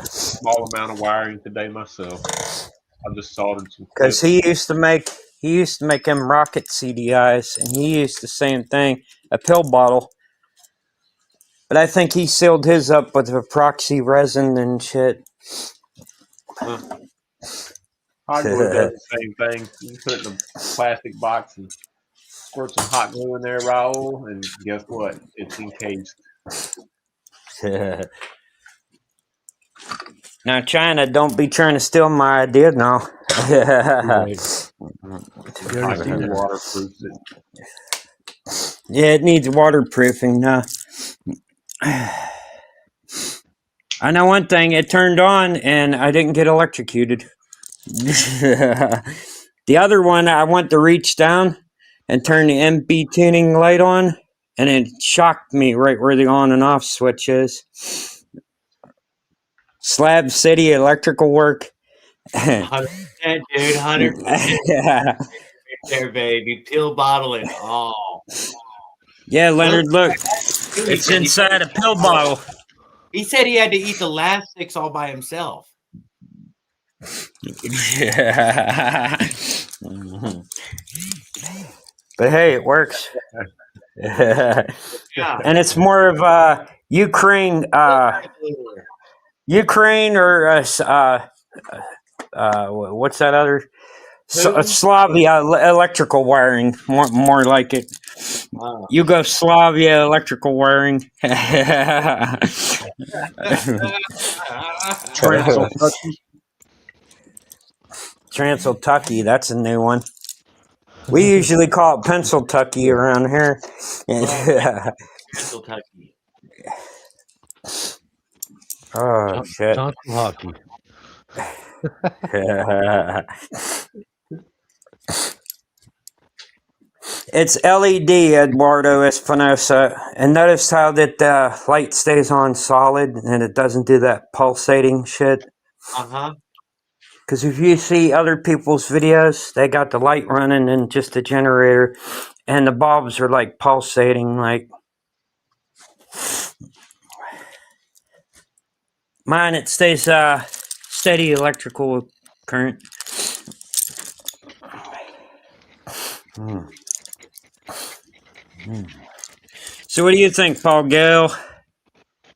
Small amount of wiring today myself. I just soldered some. Because he used to make them Rocket CDIs, and he used the same thing, a pill bottle. But I think he sealed his up with epoxy resin and shit. Hardwood does the same thing. You put it in a plastic box and squirt some hot glue in there, Raul, and guess what? It's encased. Now, China, don't be trying to steal my idea now. Waterproofs it. Yeah, it needs waterproofing now. I know one thing, it turned on and I didn't get electrocuted. The other one, I went to reach down and turn the MP tuning light on, and it shocked me right where the on and off switch is. Slab City electrical work. 100%, dude, 100%. There, baby. Pill bottle and all. Yeah, Leonard, look. It's inside a pill bottle. He said he had to eat the last 6 all by himself. But hey, it works. Yeah. And it's more of Ukraine or what's that other? Slavia electrical wiring, more like it. Wow. Yugoslavia electrical wiring. Transyltucky, that's a new one. We usually call it Pennsyltucky around here. Kentucky. Oh shit! Johnson hockey. It's LED, Eduardo Espinosa, and notice how that light stays on solid and it doesn't do that pulsating shit. Because if you see other people's videos, they got the light running and just a generator, and the bulbs are like pulsating. Like mine, it stays steady electrical current. So what do you think, Paul Gale?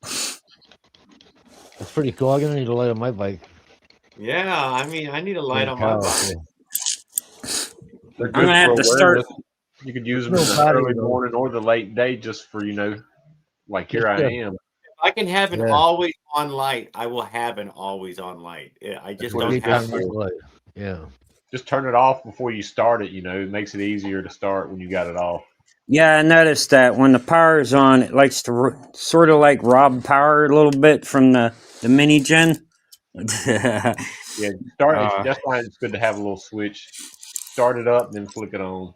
It's pretty cool. I'm gonna need a light on my bike. Yeah, I mean, I need a light Pretty on my bike. powerful. They're I'm good gonna have for to start. awareness. You could use There's them in no the battery early though. morning or the late day, just for like here I am. If I can have an Yeah. always on light, I will have an always on light. I just what don't it's have good Daytime to. for. running light. Yeah. Just turn it off before you start it. It makes it easier to start when you got it off. Yeah, I noticed that when the power is on, it likes to sort of like rob power a little bit from the mini gen. Yeah, that's why it's good to have a little switch. Start it up, then flick it on.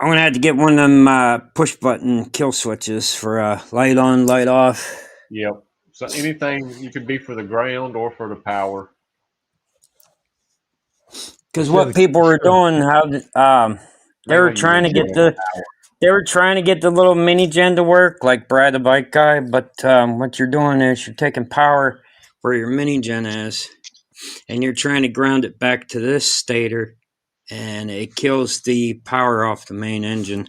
I'm gonna have to get one of them push button kill switches for light on, light off. Yep. So anything you can be for the ground or for the power. Because what people were doing, they were trying to get the little mini gen to work, like Brad the Bike Guy. But what you're doing is you're taking power where your mini gen is, and you're trying to ground it back to this stator, and it kills the power off the main engine.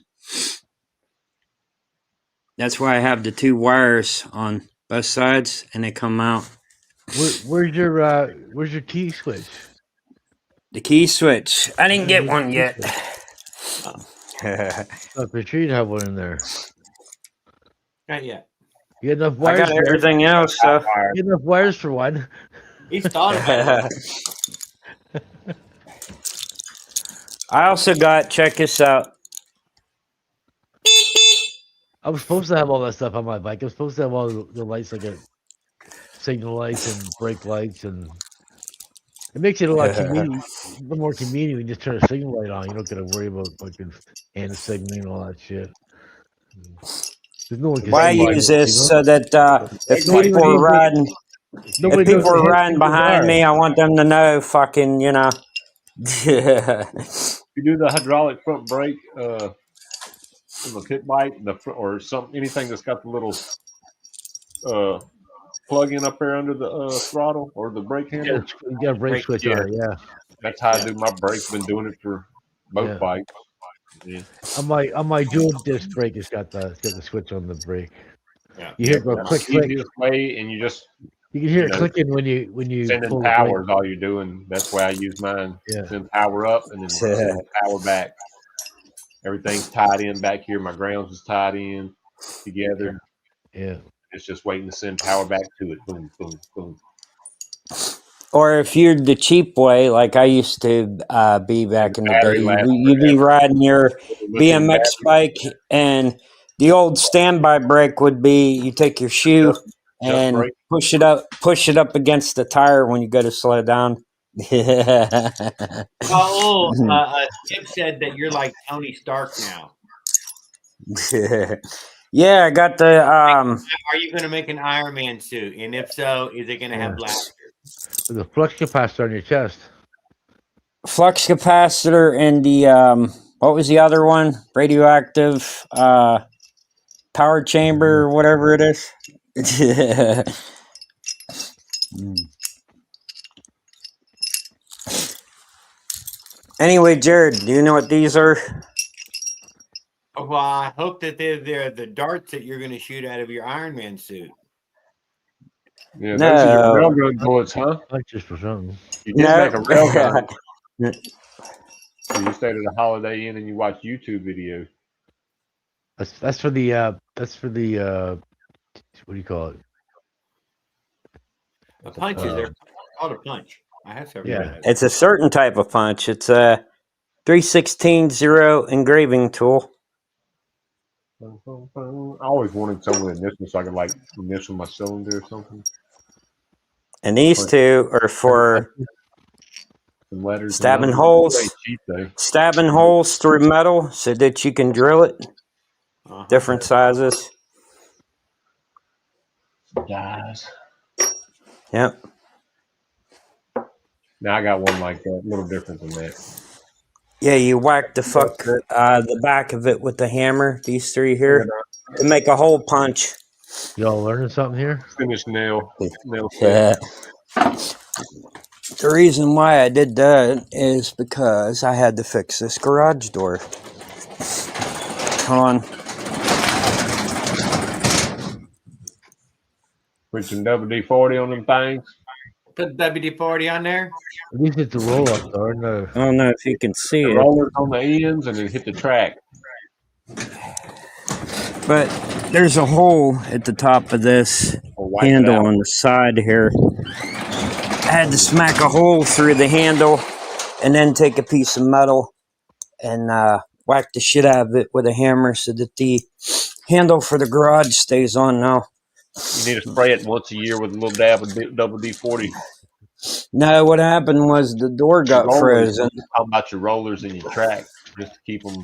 That's why I have the two wires on both sides, and they come out. Where's your key switch? The key switch. I didn't get one yet. I'm pretty sure you'd have one in there. Not yet. You got enough I wires? got everything else. So. You got enough wires for one. He's thought about it. I also got. Check this out. I was supposed to have all that stuff on my bike. I was supposed to have all the lights, like a signal lights and brake lights, and it makes it a lot more convenient when you just turn a signal light on. You don't got to worry about fucking hand signaling and all that shit. No one can Why see use it, this so that if Nobody people are knows riding, nobody if people knows are the riding hand behind signals me, are. I want them to know, fucking, You do the hydraulic front brake on the pit bike, or anything that's got the little plug-in up there under the throttle or the brake handle. You got a brake switch on it, yeah. That's how I do my brakes. Been doing it for both bikes. Yeah. On my dual disc brake, it's got the switch on the brake. Yeah. You hear it go That's click the click. easiest way, and you can hear it clicking when you sending pull power the is all you're doing. That's why I use mine. Yeah. Send power up and then send power back. Everything's tied in back here. My grounds is tied in together. Yeah. It's just waiting to send power back to it. Boom, boom, boom. or if you're the cheap way, like I used to be back in the day, Battery lasts you'd be riding your lithium BMX bike, and the old standby brake would be you take your shoe and brake. push it up against the tire when you go to slow down. Oh, Skip said that you're like Tony Stark now. Yeah, I got the. Are you going to make an Iron Man suit? And if so, is it going to have blaster? With a flux capacitor on your chest. Flux capacitor and the what was the other one? Radioactive power chamber or whatever it is. Anyway, Jared, do you know what these are? Well, I hope that they're the darts that you're going to shoot out of your Iron Man suit. Yeah, those are your railgun bullets, huh? Punches for something. You did make a railgun. So you stayed at a Holiday Inn and you watched YouTube videos. That's for the what do you call it? A punch is they're called a punch. I have several. Yeah, it's a certain type of punch. It's a 3/16 engraving tool. I always wanted someone in this one so I could like initial my cylinder or something. And these two are for stabbing holes through metal so that you can drill it. Different sizes. Guys. Yep. Now I got one like that, a little different than that. Yeah, you whack the back of it with the hammer. These three here to make a hole punch. Y'all learning something here? Finish nail. Yeah. The reason why I did that is because I had to fix this garage door. Hold on. Put some WD-40 on them things. Put WD-40 on there. At least it's a roll up, though. No. I don't know if you can see The it, rollers on the ends, and then hit the track. but there's a hole at the top of this Or wipe it handle out. on the side here. I had to smack a hole through the handle and then take a piece of metal and whack the shit out of it with a hammer so that the handle for the garage stays on now. You need to spray it once a year with a little dab of WD-40. No, what happened was the door got Rollers, frozen. how about your rollers in your track, just to keep them?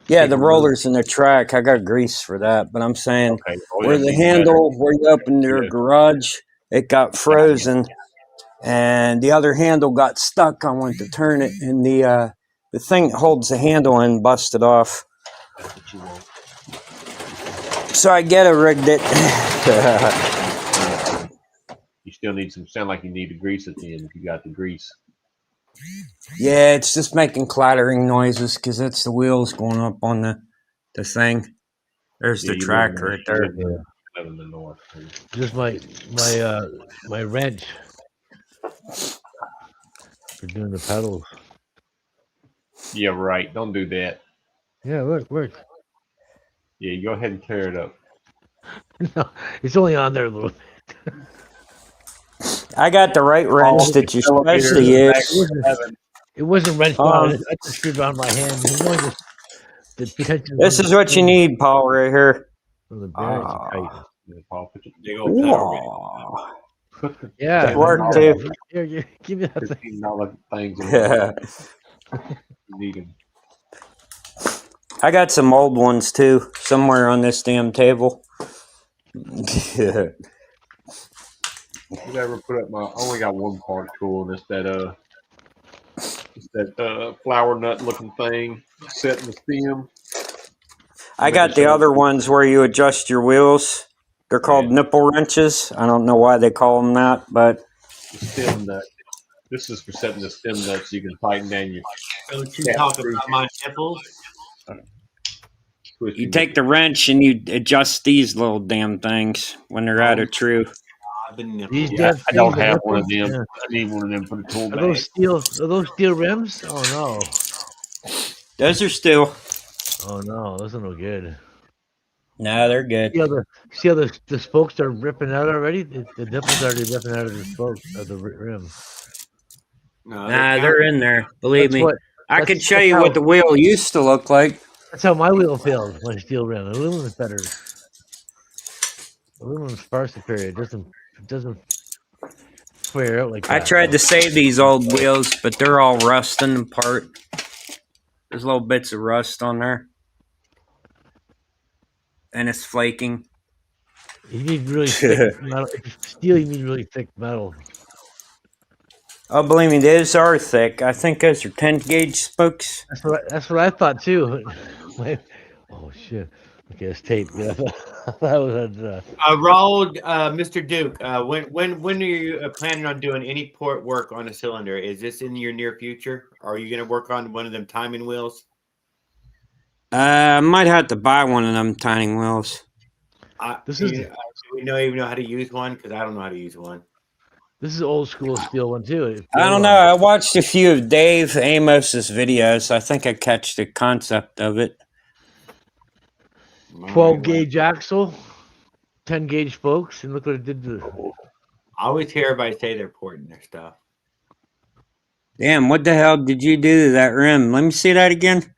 Yeah, keep the them rollers in the track. I got grease for that, but I'm saying Okay. Oh, where yeah, the even handle, where you open your Yeah. garage, it got frozen, and the other handle got stuck. I went to turn it, and the thing that holds the handle in busted off. That's what you want. So I get it, rigged it. You still need some. Sound like you need the grease at the end if you got the grease. Yeah, it's just making clattering noises because it's the wheels going up on the thing. There's Yeah, the you track live right in, there. live in the north. Just my wrench for doing the pedals. Yeah, right. Don't do that. Yeah, look, works. Yeah, you go ahead and tear it up. No, it's only on there a little. I got the right wrench that you supposed to use. It wasn't wrenched on. I just screwed it on my hand. You know, just the tension. This is what you need, Paul, right here. The bearings are tight. Big old pedal rig. Yeah, It worked too. Here, give me that thing. $15 things. Yeah. You need them. I got some old ones too, somewhere on this damn table. You ever put up my? I only got one part tool, and it's that flower nut looking thing set in the stem. I got the other ones where you adjust your wheels. They're called nipple wrenches. I don't know why they call them that, but The stem nut. This is for setting the stem nut so you can tighten down your. Don't you talk about my nipples? you take the wrench and you adjust these little damn things when they're out of true. Yeah, I don't have one of them. Yeah. I need one of them for the tool Are bag. those steel rims? Oh no. Those are still. Oh no, those are no good. No, they're good. See how the spokes are ripping out already? The nipples are already ripping out of the spokes of the rim. No, Nah, they're in there. Believe me. I could show that's you what the wheel used to look like. That's how my wheel failed. My steel rim. Aluminum's better. Aluminum's far superior. It doesn't flare out like that. I tried to save these old wheels, but they're all rusting apart. There's little bits of rust on there. And it's flaking. You need really thick metal. If you steel, you need really thick metal. Oh, believe me, those are thick. I think those are 10 gauge spokes. That's what I thought too. Oh shit! Okay, it's tape. Yeah, that was Raul, Mr. Duke. When are you planning on doing any port work on a cylinder? Is this in your near future? Or are you going to work on one of them timing wheels? I might have to buy one of them timing wheels. Do we even know how to use one? Because I don't know how to use one. This is old school steel one too. I don't know. I watched a few of Dave Amos's videos. I think I catch the concept of it. 12 gauge axle, 10 gauge spokes, and look what it did to. I always hear everybody say they're porting their stuff. Damn, what the hell did you do to that rim? Let me see that again.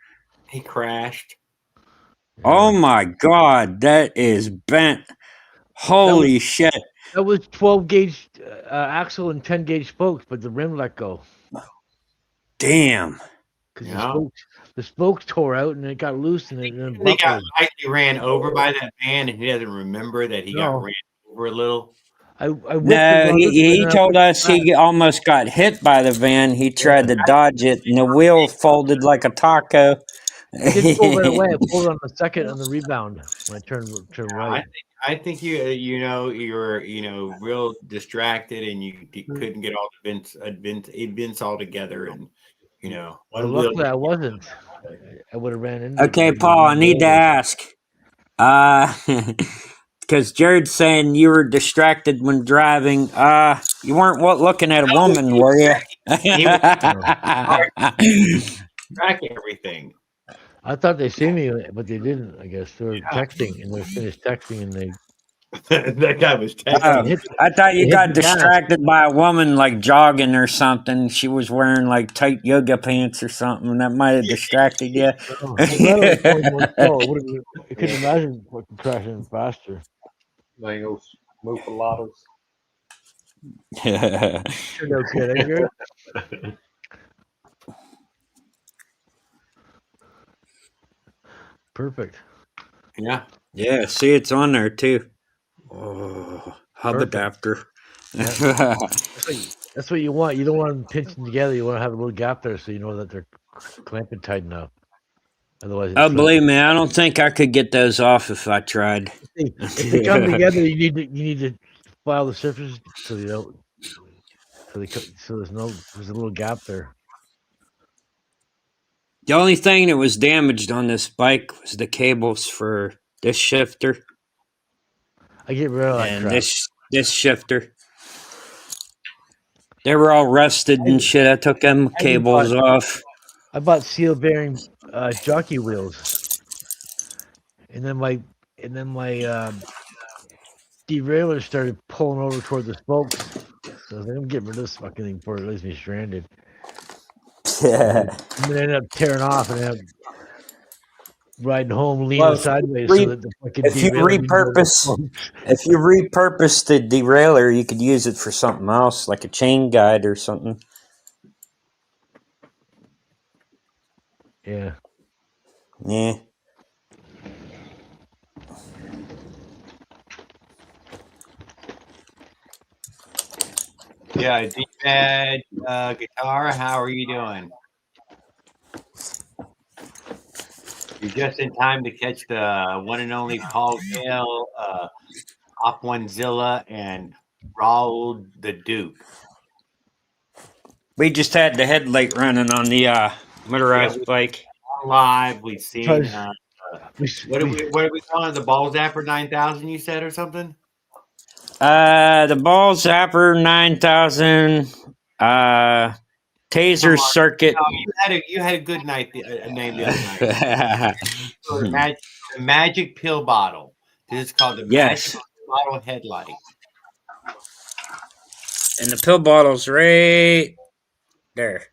He crashed. Oh my god, that is bent. Holy shit. That was 12 gauge axle and 10 gauge spokes, but the rim let go. Damn. Because the spokes tore out and it got loose and it He got lightly ran over by that van, and he doesn't remember that he got ran over a little. No, he told us he almost got hit by the van. He tried to dodge it, and the wheel folded like a taco. I didn't pull right away. I pulled it on the second on the rebound when I turned right. I think you were real distracted, and you couldn't get all the vents all together, and Well, luckily I wasn't. I would have ran into. Okay, Paul, I need to ask. because Jared's saying you were distracted when driving. You weren't looking at a woman, were you? He was tracking everything. I thought they seen me, but they didn't. I guess they were texting, and they finished texting, and they That guy was Oh, texting. I thought you hit got the gas. distracted by a woman like jogging or something. She was wearing like tight yoga pants or something. That might have distracted you. Oh, I'm glad it was only one slow. I couldn't imagine fucking crashing faster. Mangos, mufaladas. Turned out good, eh, Jared? Perfect. Yeah. Yeah, see, it's on there too. Oh, hub Perfect. adapter. That's what you want. You don't want them pinching together. You want to have a little gap there so you know that they're clamping tight enough. Otherwise, Oh, it's believe me, I don't think I could get those off if I tried. if they come together, you need to file the surfaces so you don't so there's a little gap there. The only thing that was damaged on this bike was the cables for this shifter I get rid of that and crap. this shifter. They were all rusted and shit. I took them cables off. I bought seal bearing jockey wheels, and then my derailleur started pulling over toward the spokes. So I was like, I'm getting rid of this fucking thing before it leaves me stranded. And then I ended up tearing off and ended up riding home leaning Well, sideways so that the fucking if you derailleur didn't go over the repurpose the derailleur, you could use it for something else, like a chain guide or something. Yeah. Yeah. Yeah, D-pad, guitar, how are you doing? You're just in time to catch the one and only Paul Gale, Op One-Zilla, and Raul the Duke. We just had the headlight running on the motorized bike. Live, we've seen. Because What are we calling it? The Ball Zapper 9000? You said or something? The Ball Zapper 9000, Taser Circuit. No, you had a good night. Name the other night. the magic pill bottle. This is called the Yes. magic pill bottle headlight. And the pill bottle's right there.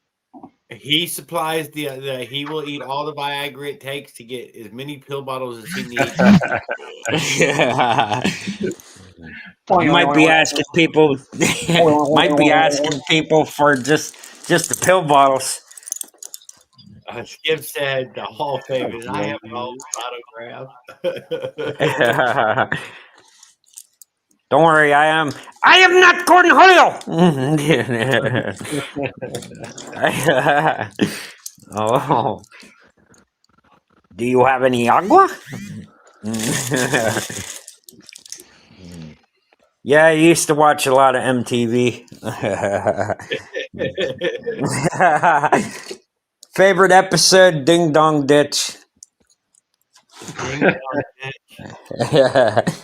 He supplies the. He will eat all the Viagra it takes to get as many pill bottles as he needs. Might be asking people. Might be asking people for just the pill bottles. Skip said the Hall of Fame is I have an old autograph. Don't worry, I am not Gordon Julio. Oh. Do you have any agua? Yeah, I used to watch a lot of MTV. Favorite episode, Ding Dong Ditch. Ding Dong Ditch.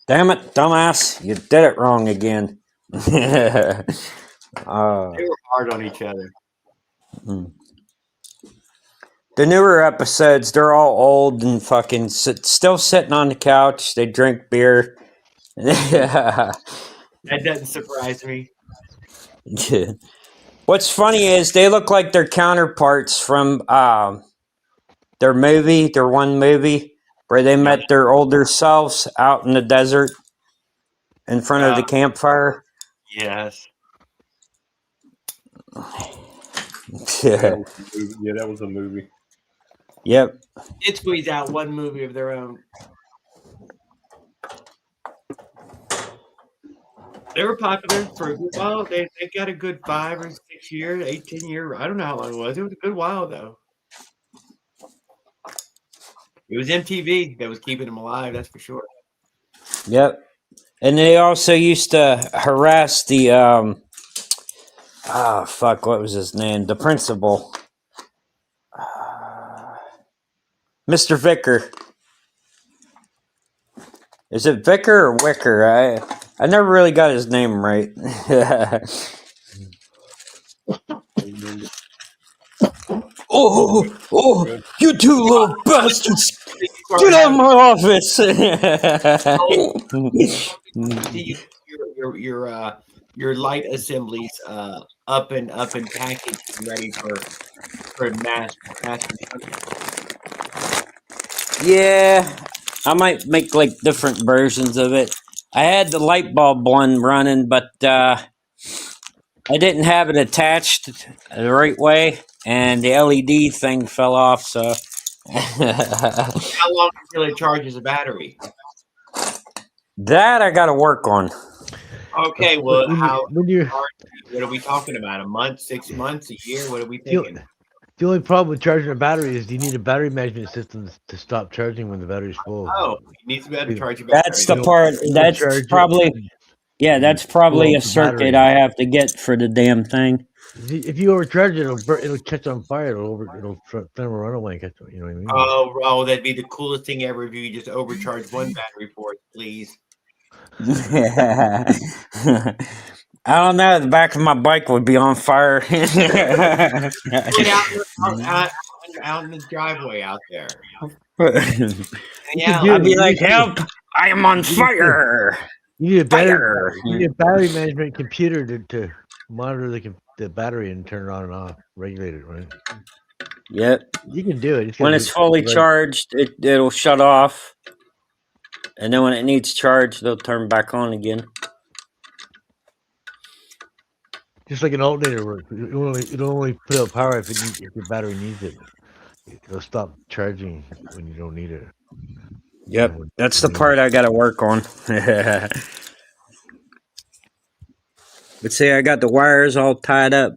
Damn it, dumbass. You did it wrong again. They were hard on each other. The newer episodes, they're all old and fucking still sitting on the couch. They drink beer. That doesn't surprise me. What's funny is they look like their counterparts from their one movie where they met their older selves out in the desert in front of the campfire. Yes. Yeah, that was a movie. Yep. It squeezed out one movie of their own. They were popular for a good while. They got a good 5 or 6 years, 18 years. I don't know how long it was. It was a good while though. It was MTV that was keeping them alive. That's for sure. Yep. And they also used to harass the what was his name? The principal. Mr. Vicker. Is it Vicker or Wicker? I never really got his name right. Oh, Good. you two little bastards! Start Get out of having my office! your light assemblies up and packaged and ready for mass consumption. Yeah, I might make like different versions of it. I had the light bulb one running, but I didn't have it attached the right way, and the LED thing fell off. So How long until it charges a battery? that I got to work on. Okay, well, When what are we talking about? A month, 6 months, a year? What are we thinking? the only problem with charging a battery is you need a battery management system to stop charging when the battery's full. Oh, it needs to be able to charge your battery. That's the part. That's probably. Yeah, that's probably a circuit I have to get for the damn thing. If you overcharge it, it'll catch on fire. It'll flame a runaway. You know what I mean? Oh, that'd be the coolest thing ever if you just overcharge one battery for it, please. I don't know. The back of my bike would be on fire. Get out in the driveway out there. Yeah, I'd be like, help! I am on fire! You need a battery management computer to monitor the battery and turn it on and off, regulate it, right? Yep. You can do it. When it's fully charged, it'll shut off. And then when it needs charge, they'll turn back on again. Just like an alternator works. It'll only put out power if your battery needs it. It'll stop charging when you don't need it. Yep, that's the part I got to work on. But see, I got the wires all tied up.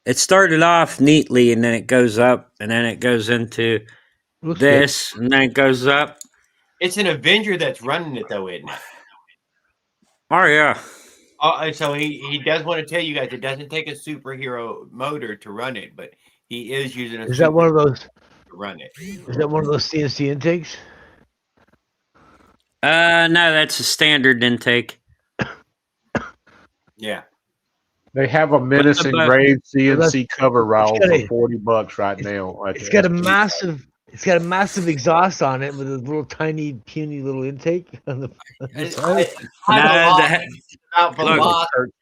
It started off neatly, and then it goes up, and then it goes into this, and then it goes up. It's an Avenger that's running it, though, isn't it? Oh, yeah. So he does want to tell you guys it doesn't take a superhero motor to run it, but he is using a. Is that one of those? To run it. Is that one of those CNC intakes? No, that's a standard intake. Yeah. They have a Menace engraved CNC cover roll for $40 right now. It's got a massive. It's got a massive exhaust on it with a little tiny, puny little intake on the side.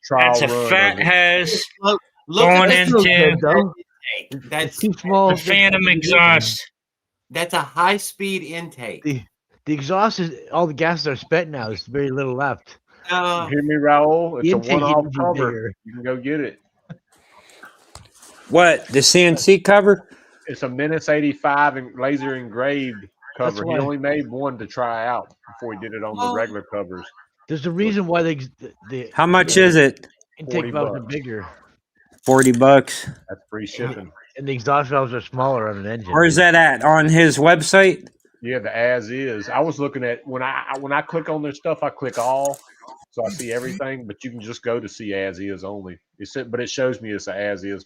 That's a fat hose going into that's too small. The Phantom exhaust. That's a high-speed intake. The exhaust is all the gases are spent now. There's very little left. You hear me, Raul? It's a one-off cover. You can go get it. What? The CNC cover? It's a Menace 85 and laser engraved cover. He only made one to try out before he did it on the regular covers. There's a reason why the How much is it? Intake valves are bigger. $40. That's free shipping. And the exhaust valves are smaller on an engine. Where's that at? On his website? Yeah, the as is. I was looking at when I click on their stuff, I click all, so I see everything. But you can just go to see as is only. But it shows me it's an as is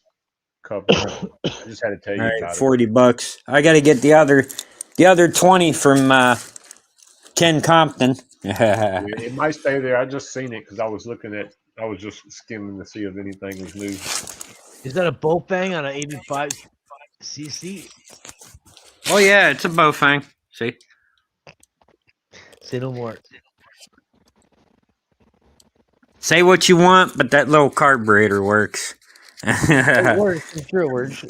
cover. I just had to tell you about $40. I got to get the other 20 from Ken Compton. It might stay there. I just seen it because I was just skimming to see if anything was new. Is that a Bofang on an 85 cc? Oh yeah, it's a Bofang. See? Say no more. Say what you want, but that little carburetor works. It works. I'm sure it works.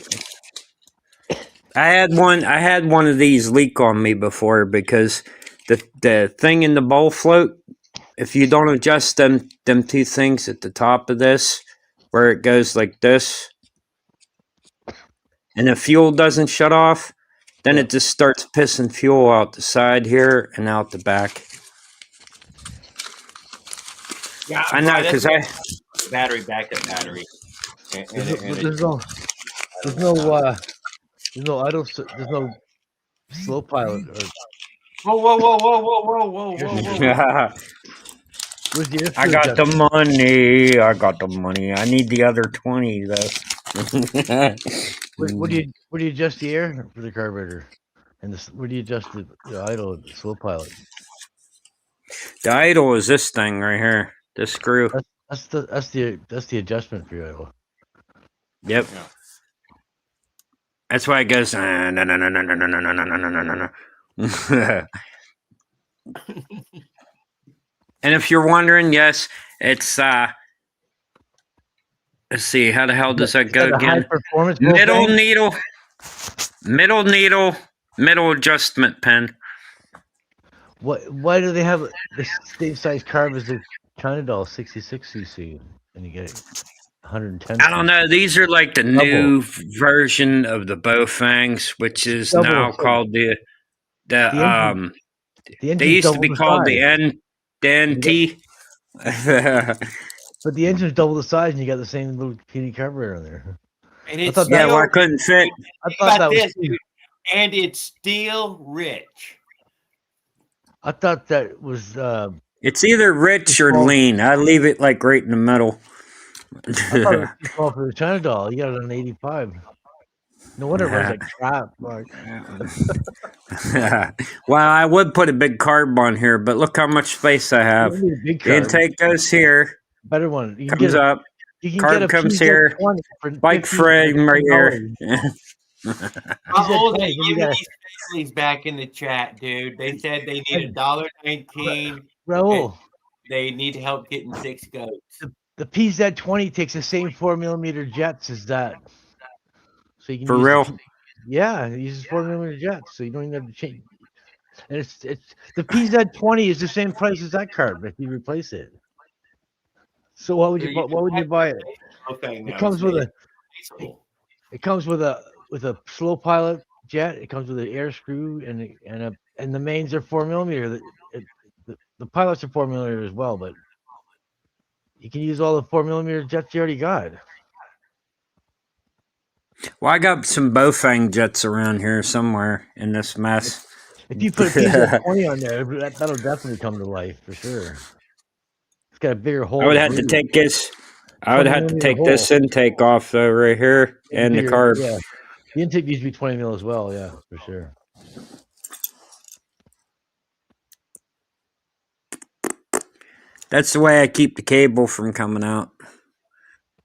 I had one of these leak on me before because the thing in the bowl float, if you don't adjust them two things at the top of this, where it goes like this, and the fuel doesn't shut off, then it just starts pissing fuel out the side here and out the back. Yeah, I know because backup battery. There's no slow pilot. Whoa! I got the money. I need the other 20 though. What do you adjust the air for the carburetor? And this, where do you adjust the idle, the slow pilot? The idle is this thing right here. This screw. That's the adjustment for your idle. Yep. Yeah. That's why it goes. No, no, no, no, no, no, no, no, no, no, no, no, no. And if you're wondering, yes, it's let's see, how the hell does that go The high again? performance Middle needle, middle adjustment pin. Why do they have the same size carb as the China doll, 66cc, and you get 110? I don't know. These are like the new version of the Bowfangs, which is now called the The they engine's used to double be the called size. the NT. But the engine's double the size, and you got the same little puny carburetor in there. And it's yeah, well, I couldn't fit. I thought that this, was. dude, and it's steel rich. I thought that was. It's either rich or lean. I leave it like right in the middle. I thought it was too small for the China doll. You got it on 85. No wonder it runs like crap, Mark. Well, I would put a big carb on here, but look how much space I have. You need a big The carb. intake goes here. Better one. You can Comes get up. You can Carb get a comes PZ here. 20 for Bike 15 frame right here. How old are you you got these families back in the chat, dude? They said they need $1.19. Raul, They need help getting 6 goats. the PZ20 takes the same 4mm jets as that. So you can For use real? Yeah, it uses 4mm jets, so you don't even have to change. And it's the PZ20 is the same price as that carb if you replace it. So why would you buy it? It comes with a slow pilot jet. It comes with an air screw and the mains are 4mm. The pilots are 4mm as well, but you can use all the 4mm jets you already got. Well, I got some Bowfang jets around here somewhere in this mess. If you put a PZ20 on there, that'll definitely come to life for sure. It's got a bigger hole. I would have to take this. I would have to take this intake off though, right here, and the carb. Yeah, the intake needs to be 20 mil as well. Yeah, for sure. That's the way I keep the cable from coming out.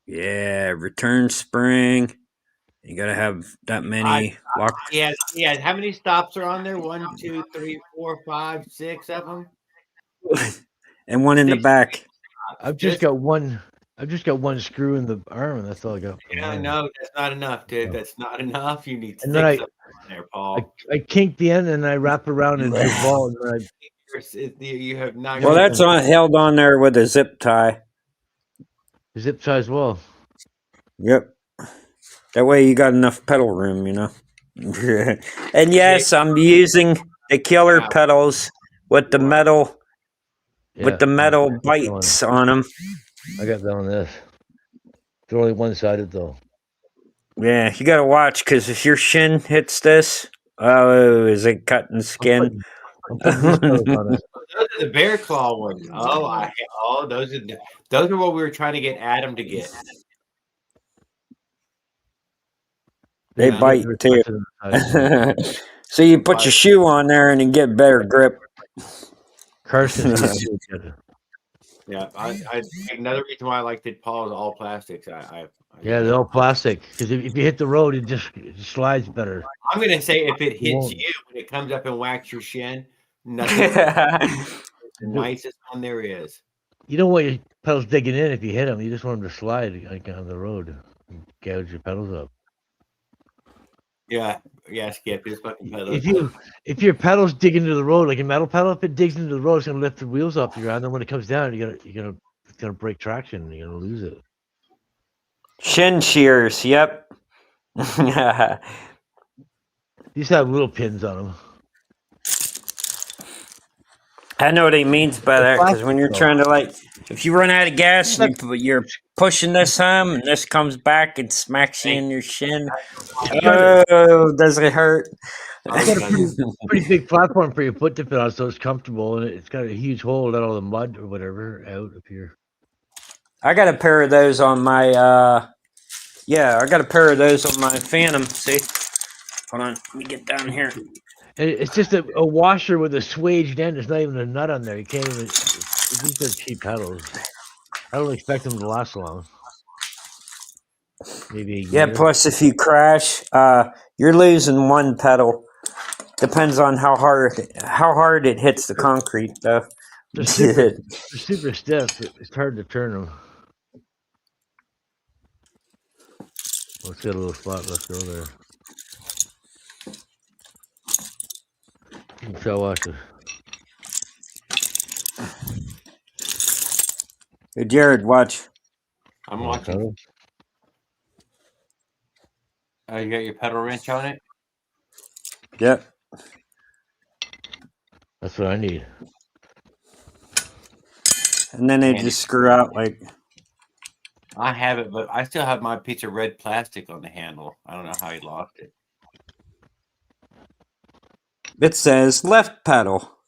Yeah, return spring. You gotta have that many. Yeah. How many stops are on there? 1, 2, 3, 4, 5, 6 of them, and one in the back. I've just got one screw in the arm, and that's all I got. Yeah, no, that's not enough, dude. That's not enough. You need 6 And then there, Paul. I kink the end, and I wrap around into a ball, and you have 9. Well, that's held on there with a zip tie. Zip tie as well. Yep. That way you got enough pedal room, you know. And yes, I'm using the killer pedals with the metal bites on them. I got that on this. They're only one-sided though. Yeah, you gotta watch because if your shin hits this, oh, is it cutting skin? Those are the bear claw ones. Those are what we were trying to get Adam to get. They bite too. So you put your shoe on there and you get better grip. Carson. Yeah, another reason why I liked it, Paul, is all plastics. Yeah, they're all plastic because if you hit the road, it just slides better. I'm gonna say if it hits you when it comes up and whacks your shin, nothing. The nicest one there is. You don't want your pedals digging in if you hit them. You just want them to slide like on the road, and gouge your pedals up. Yeah, Skip. His fucking pedals. If your pedals dig into the road like a metal pedal, if it digs into the road, it's gonna lift the wheels off the ground. Then when it comes down, it's gonna break traction. And you're gonna lose it. Shin shears. Yep. These have little pins on them. I know what he means by that because when you're trying to if you run out of gas and you're pushing this home and this comes back and smacks you in your shin. Oh, does it hurt? It's got a pretty big platform for your foot to fit on, so it's comfortable, and it's got a huge hole let all the mud or whatever out of here. I got a pair of those on my. I got a pair of those on my Phantom. See, hold on, let me get down here. It's just a washer with a swaged end. There's not even a nut on there. You can't even. These are cheap pedals. I don't expect them to last long. Maybe a Yeah, year. plus if you crash, you're losing one pedal. Depends on how hard it hits the concrete, though. They're super stiff. It's hard to turn them. Let's get a little spot. Let's go there. So watch this. Hey, Jared, watch. I'm watching. You got your pedal wrench on it? Yep. That's what I need. And then they just screw out like. I have it, but I still have my piece of red plastic on the handle. I don't know how he lost it. It says left pedal.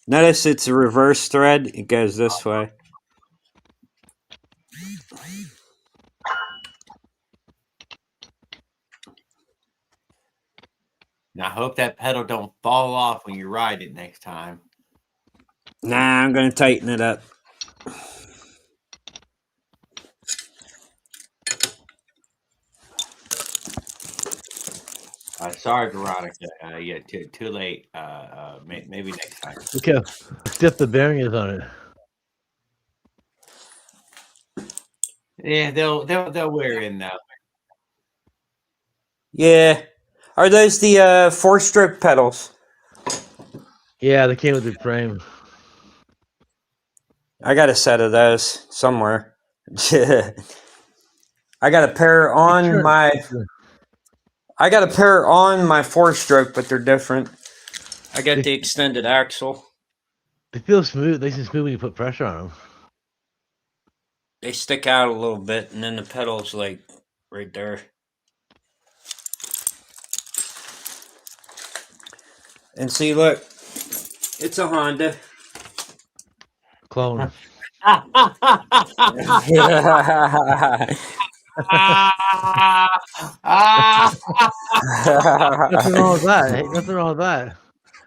Notice it's a reverse thread. It goes this way. Now I hope that pedal don't fall off when you ride it next time. Nah, I'm gonna tighten it up. Sorry, Veronica. Yeah, too late. Maybe next time. Look how stiff the bearing is on it. Yeah, they'll wear in now. Yeah. Are those the 4-stroke pedals? Yeah, they came with the frame. I got a set of those somewhere. I got a pair on my 4-stroke, but they're different. I got the extended axle. They feel smooth. They seem smooth when you put pressure on them. They stick out a little bit, and then the pedal's like right there. And see, look, it's a Honda. Clone. Nothing wrong with that. Hey, nothing wrong with that.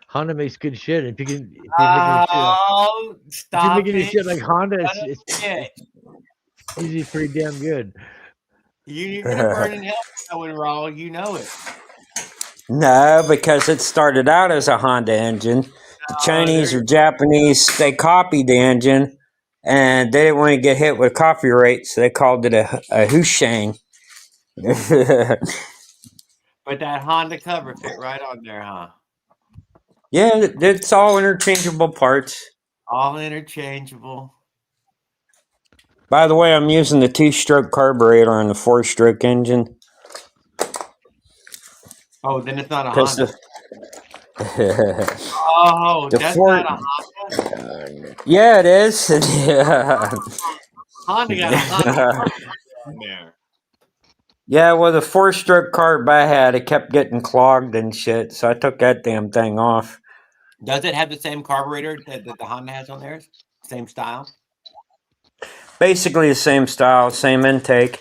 Honda makes good shit. If you're making shit like Honda, it's usually pretty damn good. You're gonna burn in hell going raw. You know it. No, because it started out as a Honda engine. The Chinese or Japanese, they copied the engine, and they didn't want to get hit with copyright, so they called it a Hushang. But that Honda cover fit right on there, huh? Yeah, it's all interchangeable parts. All interchangeable. By the way, I'm using the 2-stroke carburetor on the 4-stroke engine. Oh, then it's not a Honda. That's not a Honda? Yeah, it is. Honda got a Honda on there. Yeah, well, the 4-stroke carb I had, it kept getting clogged and shit, so I took that damn thing off. Does it have the same carburetor that the Honda has on theirs? Same style? Basically the same style, same intake.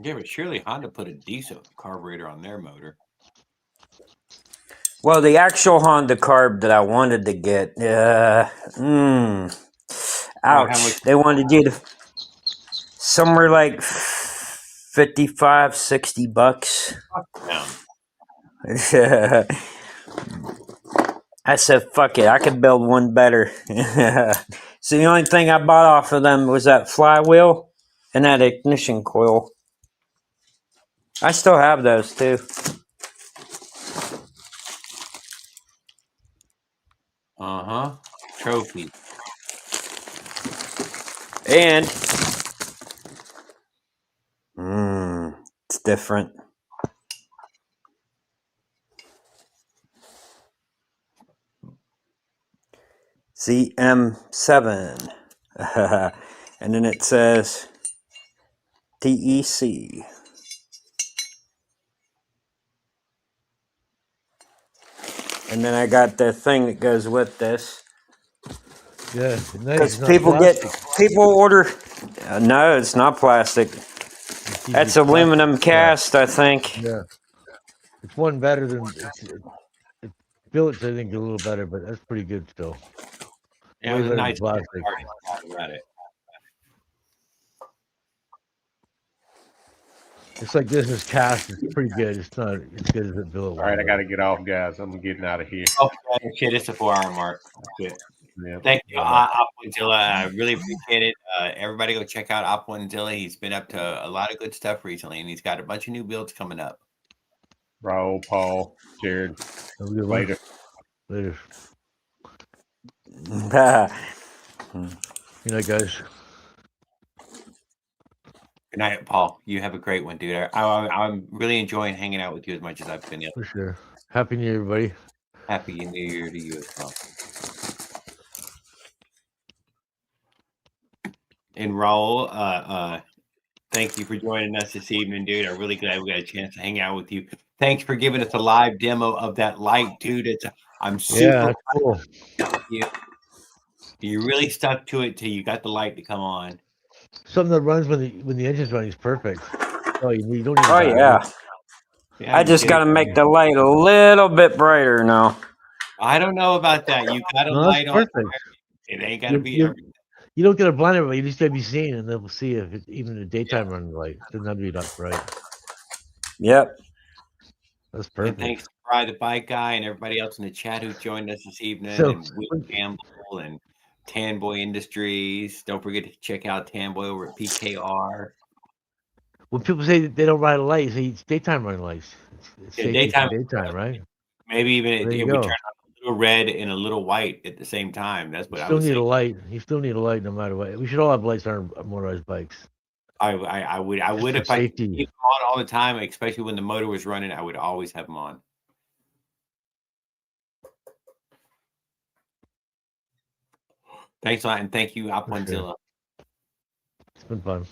Yeah, but surely Honda put a decent carburetor on their motor. Well, the actual Honda carb that I wanted to get, ouch. They wanted you to somewhere like $55, $60. I said, fuck it, I could build one better. So the only thing I bought off of them was that flywheel and that ignition coil. I still have those too. Trophy. And it's different. CM7. And then it says TEC. And then I got the thing that goes with this. Yeah, because people order. No, it's not plastic. That's aluminum cast, I think. Yeah, it's one better than it billets. I think a little better, but that's pretty good still. Yeah, Way it was a better than nice plastic. party about it. It's like this is cast. It's pretty good. It's not as good as the billet All one. right, I but- got to get off, guys. I'm getting out of here. Okay, shit, it's a 4-hour mark. That's it. Yeah. Thank you, Bye-bye. Aquazilla. I really appreciate it. Everybody go check out Aquazilla. He's been up to a lot of good stuff recently, and he's got a bunch of new builds coming up. Raul, Paul, Jared. Have a good one. Later. Later. Yeah. Good night, guys. Good night, Paul. You have a great one, dude. I'm really enjoying hanging out with you as much as I've been able. For sure. Happy New Year, everybody. Happy New Year to you as well. And Raul, thank you for joining us this evening, dude. I'm really glad we got a chance to hang out with you. Thanks for giving us a live demo of that light, dude. I'm super Yeah, that's cool. proud of you. You really stuck to it till you got the light to come on. Something that runs when the engine's running is perfect. Oh, you don't need a Oh battery. yeah. I just got to make the light a little bit brighter now. I don't know about that. You got a No, that's light on. perfect. It ain't got to be You everything. you don't get a blind everybody. You just gotta be seen, and they'll see if it's even the daytime running light. It doesn't have to be that bright. Yep. That's And perfect. thanks to Fry the Bike Guy and everybody else in the chat who joined us this evening, So- and Will Campbell and Tanboy Industries. Don't forget to check out Tanboy over at PKR. When people say that they don't ride a light, you say it's daytime running lights. It's Yeah, safety for daytime, daytime, right? maybe even There it you would go. turn on a little red and a little white at the same time. That's You what I still was need a saying. light. You still need a light no matter what. We should all have lights on our motorized bikes. I would for if I could safety. keep them on all the time, especially when the motor was running. I would always have them on. Thanks a lot, and thank you, For sure. Aquazilla. It's been fun.